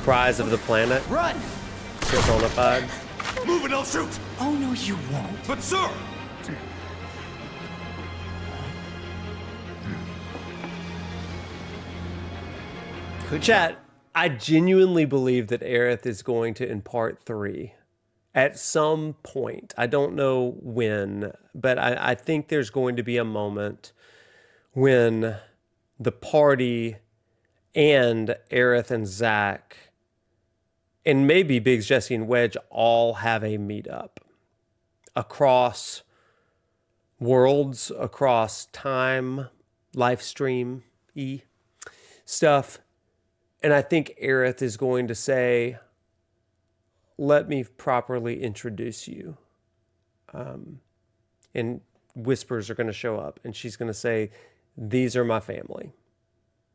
Cries of the planet. Run! Personified. Move and I'll shoot! Oh, no, you won't. But sir! Chat, I genuinely believe that Aerith is going to, in part 3, at some point, I don't know when, but I think there's going to be a moment when the party and Aerith and Zack and maybe Biggs, Jesse, and Wedge all have a meetup across worlds, across time, live stream, stuff. And I think Aerith is going to say, let me properly introduce you. And whispers are going to show up. And she's going to say, these are my family.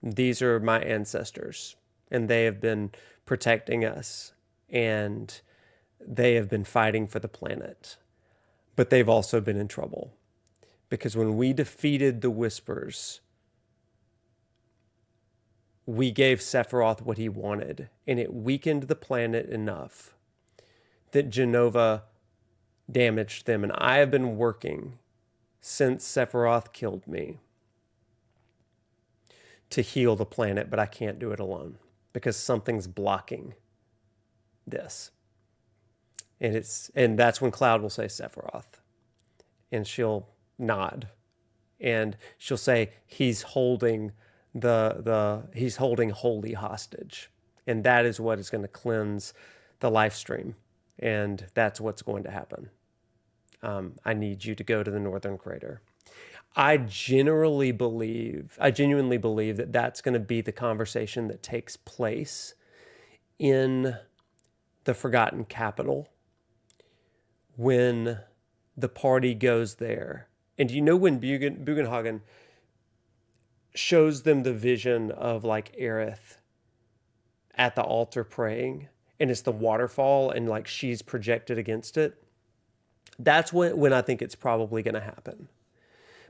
These are my ancestors. And they have been protecting us. And they have been fighting for the planet. But they've also been in trouble. Because when we defeated the whispers, we gave Sephiroth what he wanted, and it weakened the planet enough that Jenova damaged them. And I have been working since Sephiroth killed me to heal the planet, but I can't do it alone because something's blocking this. And that's when Cloud will say Sephiroth, and she'll nod, and she'll say he's holding he's holding Holy hostage, and that is what is going to cleanse the life stream, and that's what's going to happen. I need you to go to the Northern Crater. I genuinely believe that that's going to be the conversation that takes place in the Forgotten Capital when the party goes there. And you know when Bugenhagen shows them the vision of like Aerith at the altar praying, and it's the waterfall and like she's projected against it. That's when I think it's probably going to happen.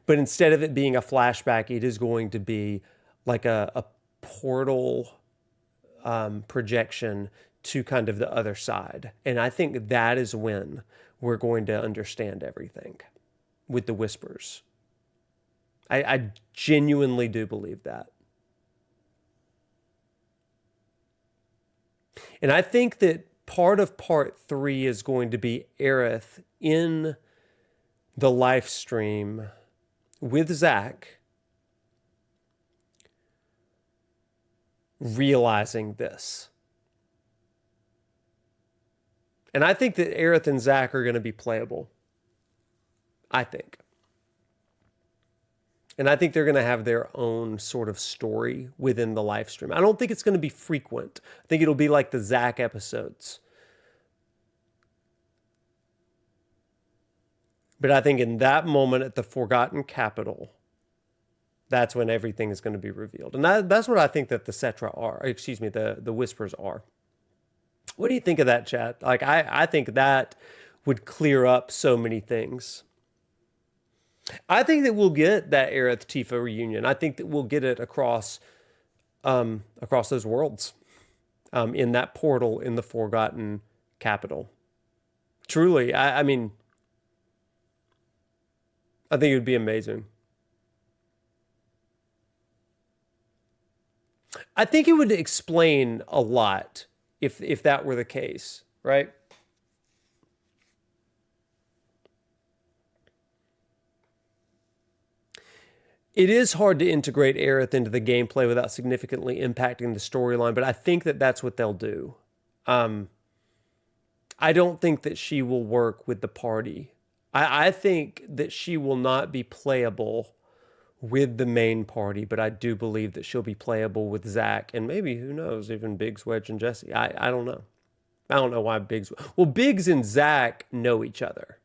But instead of it being a flashback, it is going to be like a portal projection to kind of the other side. And I think that is when we're going to understand everything with the Whispers. I genuinely do believe that. And I think that part of part 3 is going to be Aerith in the live stream with Zack realizing this. And I think that Aerith and Zack are going to be playable. I think. And I think they're going to have their own sort of story within the live stream. I don't think it's going to be frequent. I think it'll be like the Zack episodes. But I think in that moment at the Forgotten Capital, that's when everything is going to be revealed. And that's what I think that the Cetra are. Excuse me, the Whispers are. What do you think of that, chat? Like, I think that would clear up so many things. I think that we'll get that Aerith Tifa reunion. I think that we'll get it across those worlds, in that portal in the Forgotten Capital. Truly, I mean, I think it would be amazing. I think it would explain a lot if that were the case, right? It is hard to integrate Aerith into the gameplay without significantly impacting the storyline, but I think that that's what they'll do. I don't think that she will work with the party. I think that she will not be playable with the main party, but I do believe that she'll be playable with Zack and maybe, who knows, even Biggs, Wedge, and Jesse. I don't know. I don't know why Biggs... Well, Biggs and Zack know each other.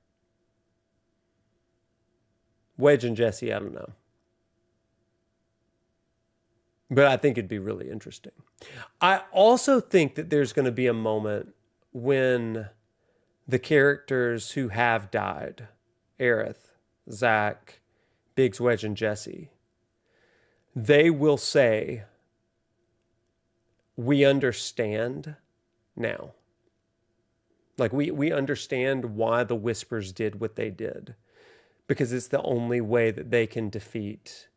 Wedge and Jesse, I don't know. But I think it'd be really interesting. I also think that there's going to be a moment when the characters who have died, Aerith, Zack, Biggs, Wedge, and Jesse, they will say, we understand now. Like, we understand why the Whispers did what they did. Because it's the only way that they can defeat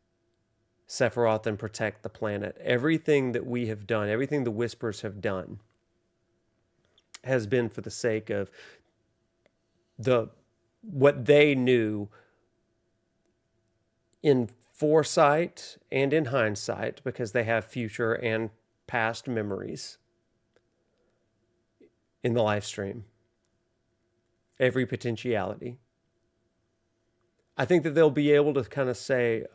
Sephiroth and protect the planet. Everything that we have done, everything the Whispers have done, has been for the sake of what they knew in foresight and in hindsight, because they have future and past memories in the live stream. Every potentiality. I think that they'll be able to kind of say,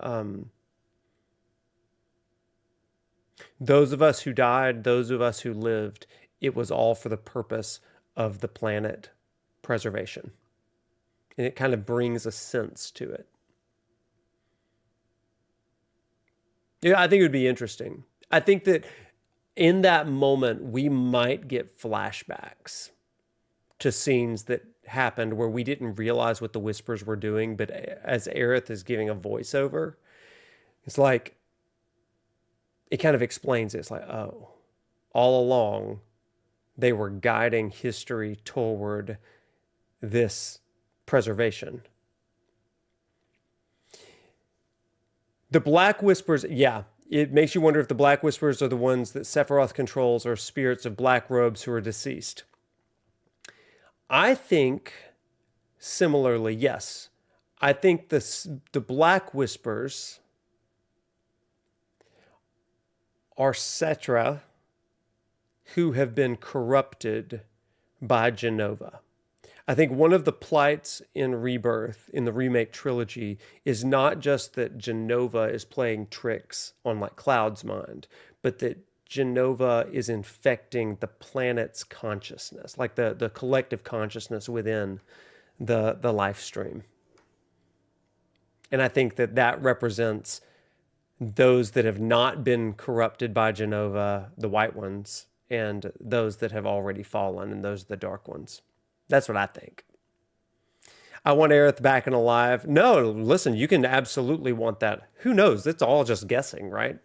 those of us who died, those of us who lived, it was all for the purpose of the planet preservation. And it kind of brings a sense to it. Yeah, I think it would be interesting. I think that in that moment, we might get flashbacks to scenes that happened where we didn't realize what the Whispers were doing, but as Aerith is giving a voiceover, it's like, it kind of explains it. It's like, oh, all along, they were guiding history toward this preservation. The Black Whispers, yeah, It makes you wonder if the Black Whisperers are the ones that Sephiroth controls or spirits of black robes who are deceased. I think, similarly, yes. I think the Black Whispers are Cetra who have been corrupted by Jenova. I think one of the plights in Rebirth, in the Remake trilogy, is not just that Jenova is playing tricks on like Cloud's mind, but that Jenova is infecting the planet's consciousness, like the collective consciousness within the life stream. And I think that represents those that have not been corrupted by Jenova, the white ones, and those that have already fallen, and those are the dark ones. That's what I think. I want Aerith back and alive. No, listen, you can absolutely want that. Who knows? It's all just guessing, right?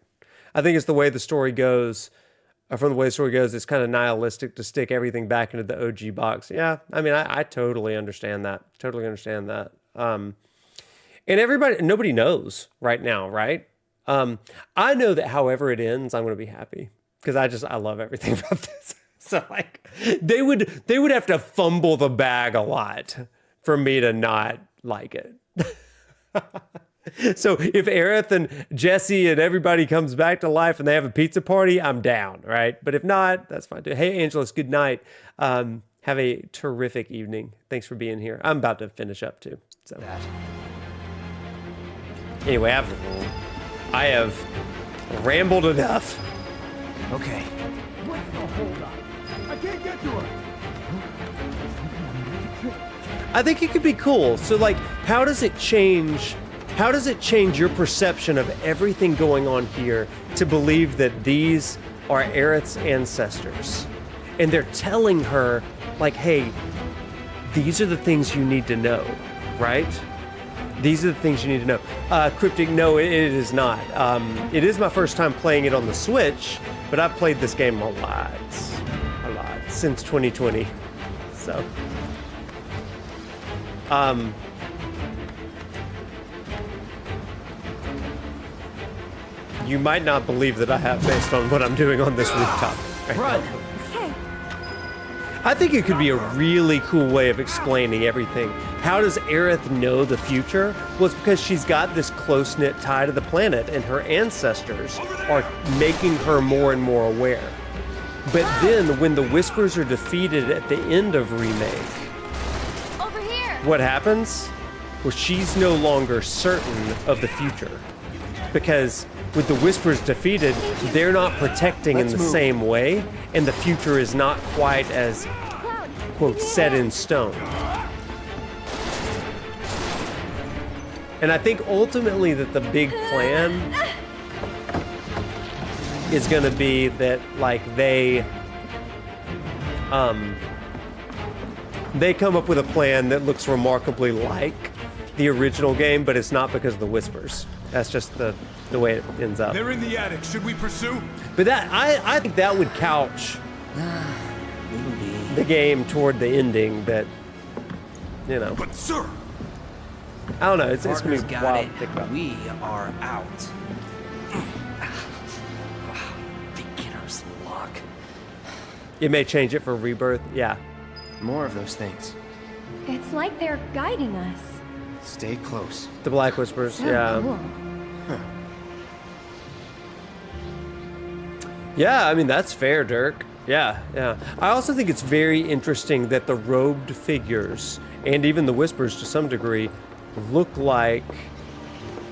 I think it's the way the story goes. From the way the story goes, it's kind of nihilistic to stick everything back into the OG box. Yeah, I mean, I totally understand that. Totally understand that. And nobody knows right now, right? I know that however it ends, I'm going to be happy because I love everything about this. So like they would have to fumble the bag a lot for me to not like it. So if Aerith and Jesse and everybody comes back to life and they have a pizza party, I'm down, right? But if not, that's fine too. Hey, Angelus, good night. Have a terrific evening. Thanks for being here. I'm about to finish up too. So anyway, I have rambled enough. Okay. What's the hold up? I can't get to her. I think it could be cool. So like, how does it change your perception of everything going on here to believe that these are Aerith's ancestors? And they're telling her like, hey, these are the things you need to know, right? These are the things you need to know. Cryptic, no, it is not. It is my first time playing it on the Switch, but I've played this game a lot, since 2020. So, you might not believe that I have based on what I'm doing on this rooftop. Right? Okay. I think it could be a really cool way of explaining everything. How does Aerith know the future? Well, it's because she's got this close-knit tie to the planet, and her ancestors are making her more and more aware. But then, when the Whispers are defeated at the end of Remake, Over here. what happens? Well, she's no longer certain of the future. Because with the Whispers defeated, they're not protecting in the same way, and the future is not quite as, quote, set in stone. And I think ultimately that the big plan is going to be that, like, they come up with a plan that looks remarkably like the original game, but it's not because of the Whispers. That's just the way it ends up. They're in the attic. Should we pursue? But I think that would couch the game toward the ending that, you know. But sir, I don't know. It's gonna be got wild it. to think about. We are out. Beginner's luck. It may change it for Rebirth. Yeah. More of those things. It's like they're guiding us. Stay close. The Black Whispers. So yeah. cool. Yeah, I mean, that's fair, Dirk. Yeah, yeah. I also think it's very interesting that the robed figures, and even the Whispers to some degree, look like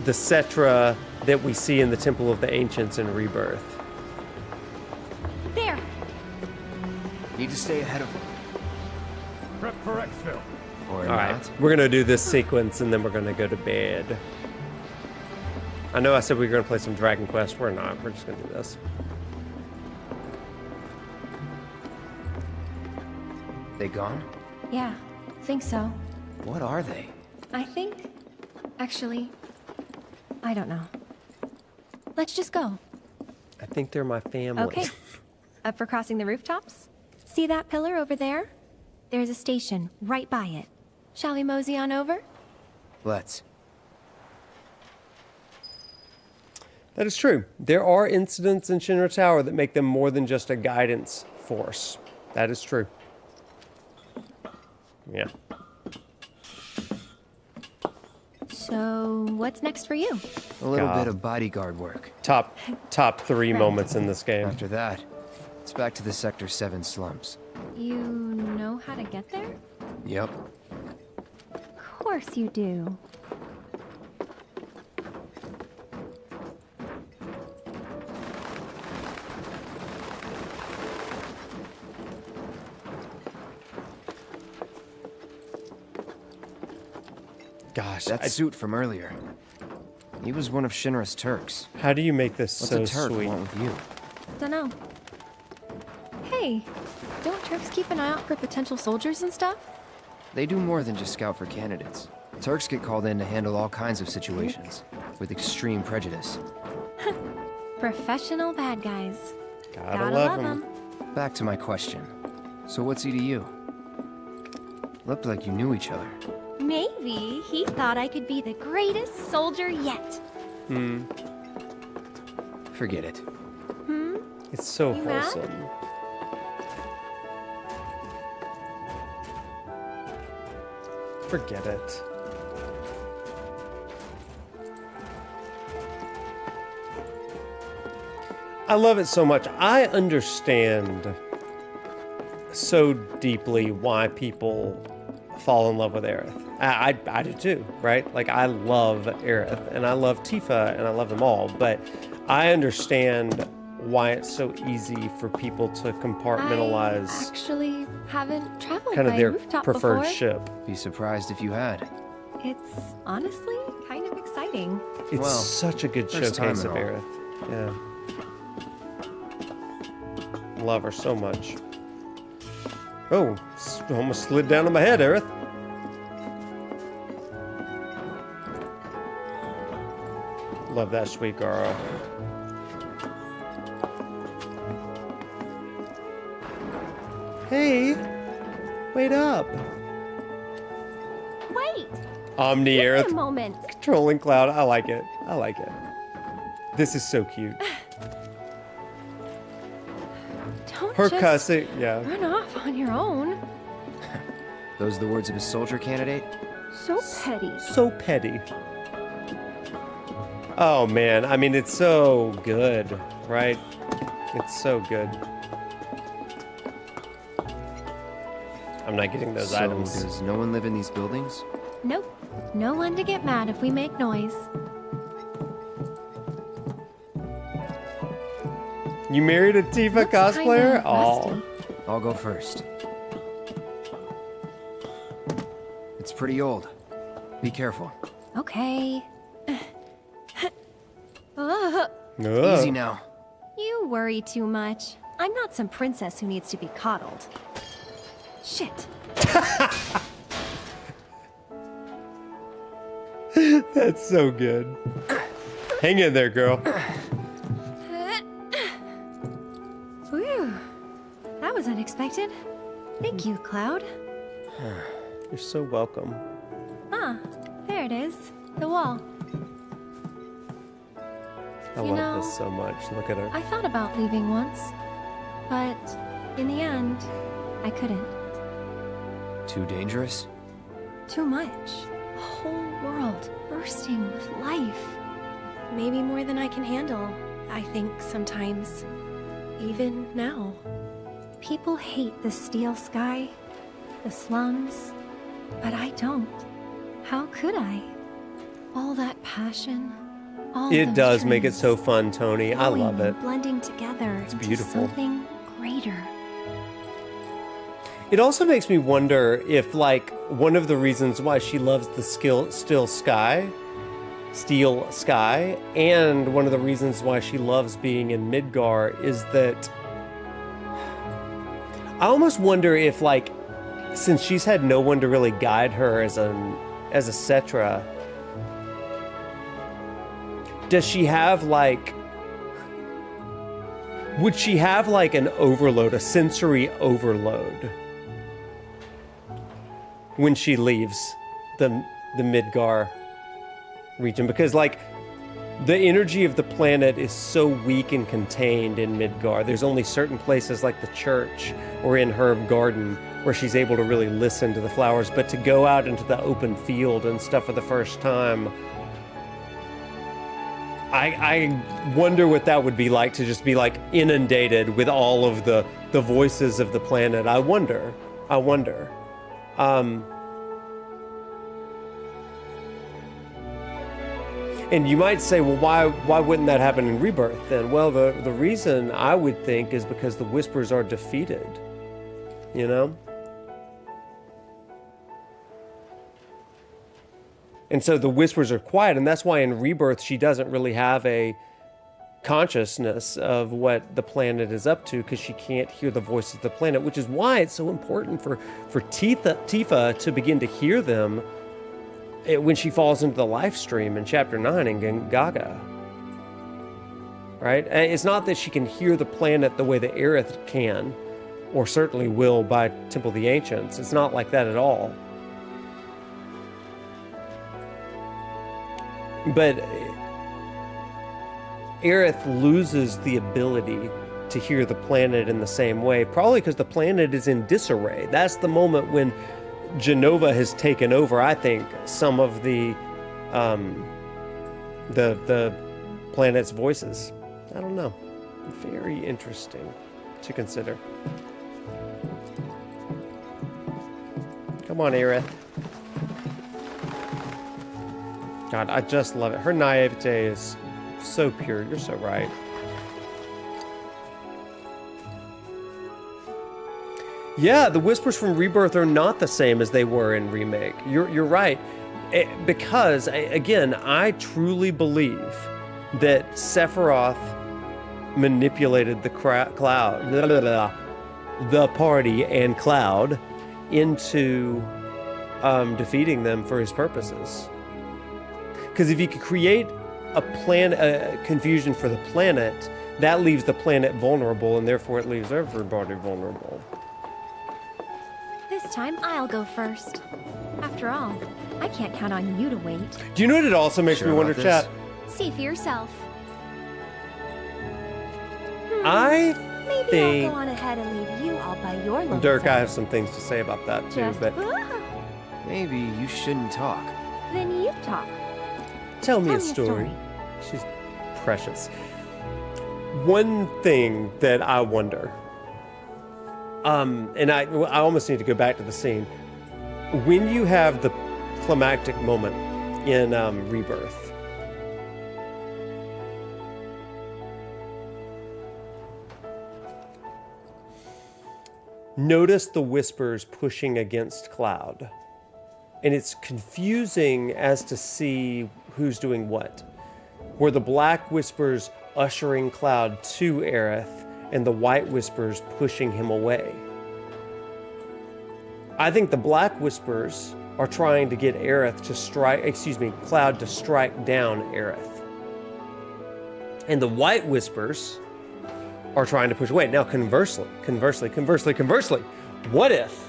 the Cetra that we see in the Temple of the Ancients in Rebirth. There. Need to stay ahead of them. Prep for exfil. Or All not. right, we're going to do this sequence, and then we're going to go to bed. I know I said we were going to play some Dragon Quest. We're not. We're just going to do this. They gone? Yeah, think so. What are they? I think... Actually, I don't know. Let's just go. I think they're my family. Okay. Up for crossing the rooftops? See that pillar over there? There's a station right by it. Shall we mosey on over? Let's. That is true. There are incidents in Shinra Tower that make them more than just a guidance force. That is true. Yeah. So, what's next for you? A little bit of bodyguard work. Top 3 moments in this game. After that, it's back to the Sector 7 slums. You know how to get there? Yep. Of course you do. Gosh, that suit from earlier. He was one of Shinra's Turks. How do you make this What's so a Turk sweet? want with you? Dunno. Hey, don't Turks keep an eye out for potential soldiers and stuff? They do more than just scout for candidates. Turks get called in to handle all kinds of situations, with extreme prejudice. Professional bad guys. Gotta love them. Back to my question. So what's he to you? Looked like you knew each other. Maybe he thought I could be the greatest soldier yet. Forget it. It's so You mad? wholesome. Forget it. I love it so much. I understand so deeply why people fall in love with Aerith. I do too, right? Like, I love Aerith, and I love Tifa, and I love them all, but I understand why it's so easy for people to compartmentalize I actually haven't traveled kind of by their rooftop preferred before. ship. Be surprised if you had. It's honestly kind of exciting. It's Well, such a good first time showcase of and all. Aerith. Yeah. Love her so much. Oh, almost slid down on my head, Aerith. Love that sweet girl. Hey, wait up. Wait! Omni Give me a Aerith moment. controlling Cloud. I like it. I like it. This is so cute. Don't Her just cussing, yeah. run off on your own. Those the words of a soldier candidate? So petty. So petty. Oh man, I mean, it's so good, right? It's so good. I'm not getting those items. Does no one live in these buildings? Nope. No one to get mad if we make noise. You married a Tifa cosplayer? Oh. I'll go first. It's pretty old. Be careful. Okay. Easy now. You worry too much. I'm not some princess who needs to be coddled. Shit. That's so good. Hang in there, girl. Whew. That was unexpected. Thank you, Cloud. You're so welcome. Ah, there it is. The wall. I You love know, this so much. Look at her. I thought about leaving once, but in the end, I couldn't. Too dangerous? Too much. A whole world bursting with life. Maybe more than I can handle, I think sometimes. Even now. People hate the steel sky, the slums, but I don't. How could I? All that passion, all It those does make it dreams so fun, Tony. I flowing love it. and blending together into beautiful. something greater. It also makes me wonder if, like, one of the reasons why she loves the steel sky, and one of the reasons why she loves being in Midgar is that I almost wonder if, like, since she's had no one to really guide her as a Cetra, does she have, like, would she have, like, an overload, a sensory overload when she leaves the Midgar region? Because, like, the energy of the planet is so weak and contained in Midgard. There's only certain places like the church or in her garden where she's able to really listen to the flowers. But to go out into the open field and stuff for the first time, I wonder what that would be like, to just be like inundated with all of the voices of the planet. I wonder. And you might say, well, why wouldn't that happen in Rebirth then? Well, the reason I would think is because the Whispers are defeated, you know? And so the Whispers are quiet, and that's why in Rebirth she doesn't really have a consciousness of what the planet is up to, because she can't hear the voices of the planet, which is why it's so important for Tifa to begin to hear them when she falls into the life stream in Chapter 9 in Gaga. Right? And it's not that she can hear the planet the way the Aerith can, or certainly will by Temple of the Ancients. It's not like that at all. But Aerith loses the ability to hear the planet in the same way, probably because the planet is in disarray. That's the moment when Jenova has taken over, I think, some of the planet's voices. I don't know. Very interesting to consider. Come on, Aerith. God, I just love it. Her naivete is so pure. You're so right. Yeah, the Whispers from Rebirth are not the same as they were in Remake. You're right. Because, again, I truly believe that Sephiroth manipulated the party and Cloud into defeating them for his purposes. Because if you could create a confusion for the planet, that leaves the planet vulnerable, and therefore it leaves everybody vulnerable. This time I'll go first. After all, I can't count on you to wait. Do you know what it also makes me wonder, chat? See for yourself. Maybe I'll go on ahead and leave you all by your lonesome. Dirk, I have some things to say about that too, but maybe you shouldn't talk. Then you talk. Tell me a story. She's precious. One thing that I wonder, and I almost need to go back to the scene. When you have the climactic moment in Rebirth, notice the Whispers pushing against Cloud. And it's confusing as to see who's doing what. Were the Black Whispers ushering Cloud to Aerith and the White Whispers pushing him away? I think the Black Whispers are trying to get Cloud to strike down Aerith. And the White Whispers are trying to push away. Now conversely, what if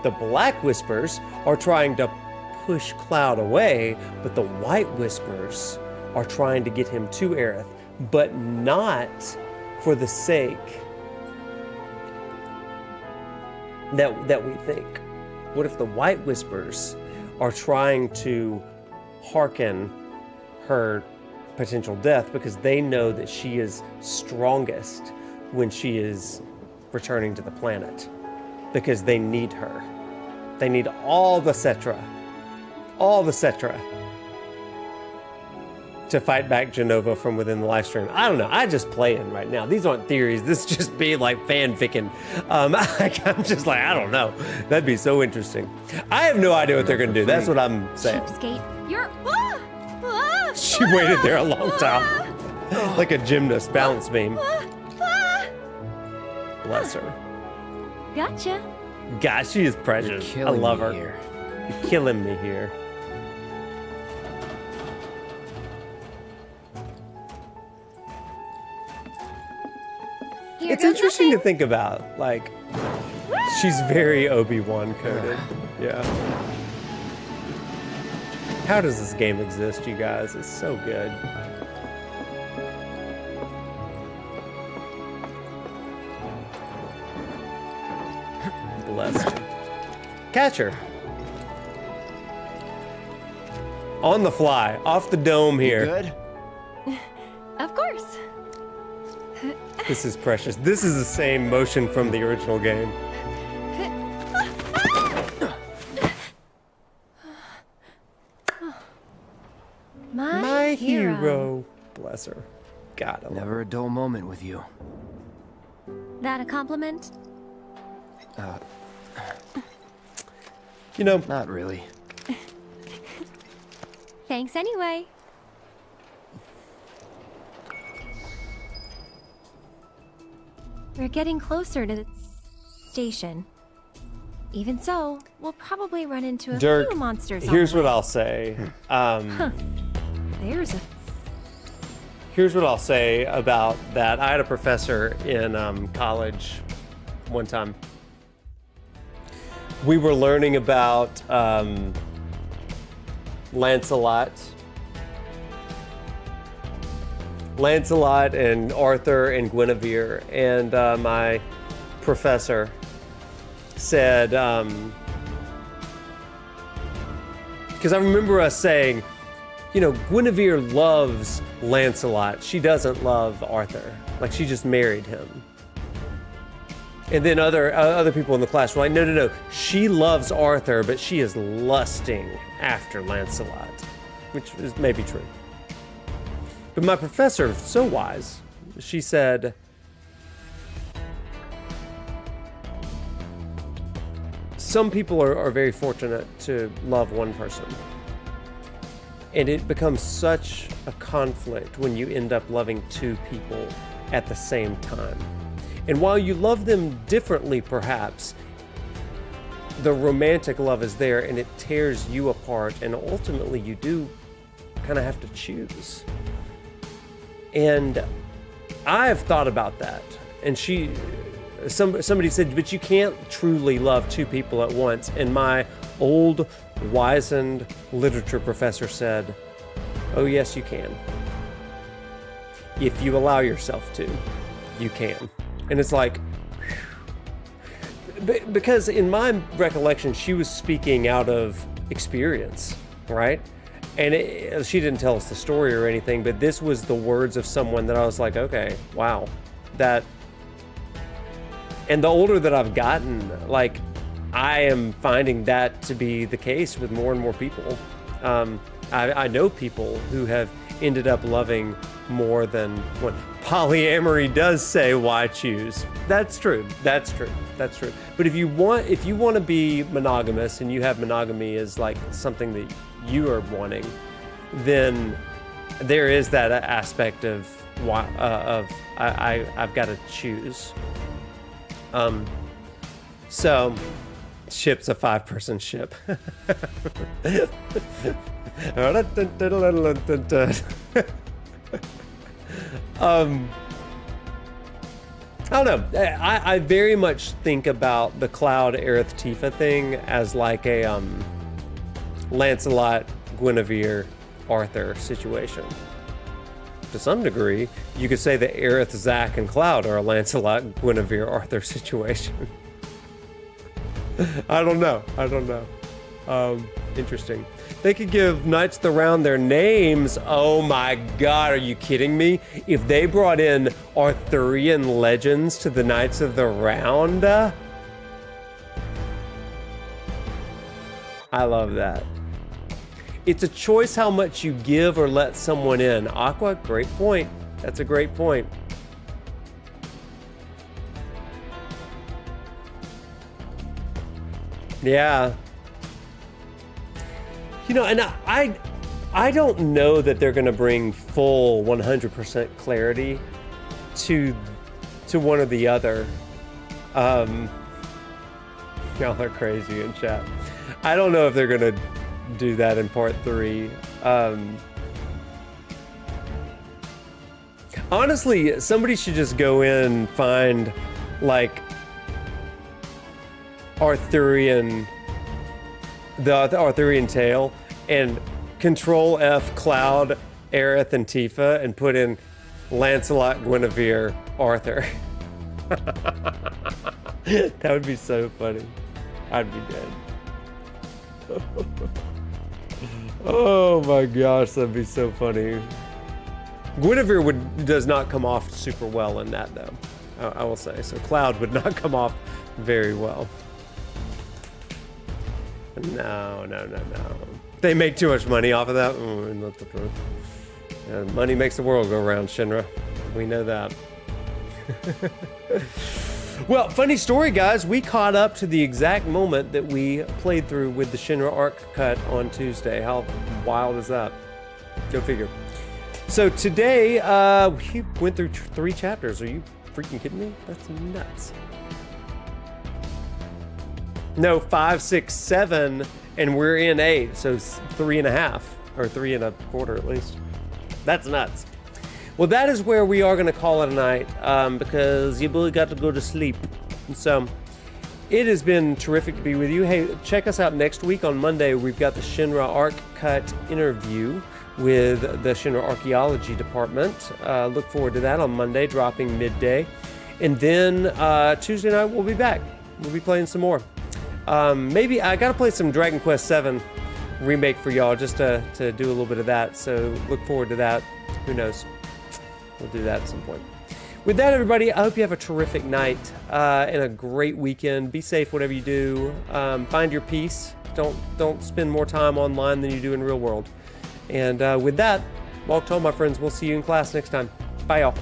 the Black Whispers are trying to push Cloud away, but the White Whispers are trying to get him to Aerith, but not for the sake that we think? What if the White Whispers are trying to hearken her potential death because they know that she is strongest when she is returning to the planet? Because they need her. They need all the Cetra to fight back Jenova from within the live stream. I don't know. I just playing right now. These aren't theories. This just be like fanficking. I'm just like, I don't know. That'd be so interesting. I have no idea what they're going to do. That's what I'm saying. Cheapskate, you're... She waited there a long time. Like a gymnast balance beam. Bless her. Gotcha. God, she is precious. I love her. You're killing me here. It's interesting to think about. Like, she's very Obi-Wan coded. Yeah. How does this game exist, you guys? It's so good. Blessed. Catcher. On the fly, off the dome here. Good? Of course. This is precious. This is the same motion from the original game. My hero. Bless her. God, I love Never a dull moment with you. That a compliment? You know, not really. Thanks anyway. We're getting closer to the station. Even so, we'll probably run into a Dirk, few monsters. here's what I'll say. There's a. Here's what I'll say about that. I had a professor in college one time. We were learning about Lancelot and Arthur and Guinevere, and my professor said, because I remember us saying, you know, Guinevere loves Lancelot. She doesn't love Arthur. Like, she just married him. And then other people in the class were like, no. She loves Arthur, but she is lusting after Lancelot, which is maybe true. But my professor, so wise, she said, some people are very fortunate to love one person. And it becomes such a conflict when you end up loving two people at the same time. And while you love them differently, perhaps, the romantic love is there and it tears you apart, and ultimately you do kind of have to choose. And I've thought about that. And somebody said, but you can't truly love two people at once. And my old, wizened literature professor said, oh yes, you can. If you allow yourself to, you can. And it's like, because in my recollection, she was speaking out of experience, right? And she didn't tell us the story or anything, but this was the words of someone that I was like, okay, wow, that. And the older that I've gotten, like, I am finding that to be the case with more and more people. I know people who have ended up loving more than one. Polyamory does say, why choose? That's true. That's true. But if you want to be monogamous, and you have monogamy as like something that you are wanting, then there is that aspect of I've got to choose. So ship's a 5-person ship. I don't know. I very much think about the Cloud Aerith Tifa thing as like a Lancelot, Guinevere, Arthur situation. To some degree, you could say that Aerith, Zack, and Cloud are a Lancelot, Guinevere, Arthur situation. I don't know. Interesting. They could give Knights of the Round their names. Oh my god, are you kidding me? If they brought in Arthurian legends to the Knights of the Round? I love that. It's a choice how much you give or let someone in. Aqua, great point. That's a great point. Yeah. You know, and I don't know that they're going to bring full 100% clarity to one or the other. Y'all are crazy in chat. I don't know if they're going to do that in part 3. Honestly, somebody should just go in and find like the Arthurian tale and Control F Cloud, Aerith, and Tifa, and put in Lancelot, Guinevere, Arthur. That would be so funny. I'd be dead. Oh my gosh, that'd be so funny. Guinevere does not come off super well in that, though. I will say. So Cloud would not come off very well. No. They make too much money off of that. Not the truth. Money makes the world go round, Shinra. We know that. Well, funny story, guys. We caught up to the exact moment that we played through with the Shinra arc cut on Tuesday. How wild is that? Go figure. So today, we went through 3 chapters. Are you freaking kidding me? That's nuts. No, 5, 6, 7, and we're in 8, so 3.5, or 3.25 at least. That's nuts. Well, that is where we are going to call it a night, because your boy got to go to sleep. So, it has been terrific to be with you. Hey, check us out next week on Monday. We've got the Shinra Arc Cut interview with the Shinra Archaeology Department. Look forward to that on Monday, dropping midday. And then Tuesday night, we'll be back. We'll be playing some more. Maybe I got to play some Dragon Quest 7 remake for y'all, just to do a little bit of that. So look forward to that. Who knows? We'll do that at some point. With that, everybody, I hope you have a terrific night and a great weekend. Be safe, whatever you do. Find your peace. Don't spend more time online than you do in real world. And with that, walk home, my friends. We'll see you in class next time. Bye, y'all.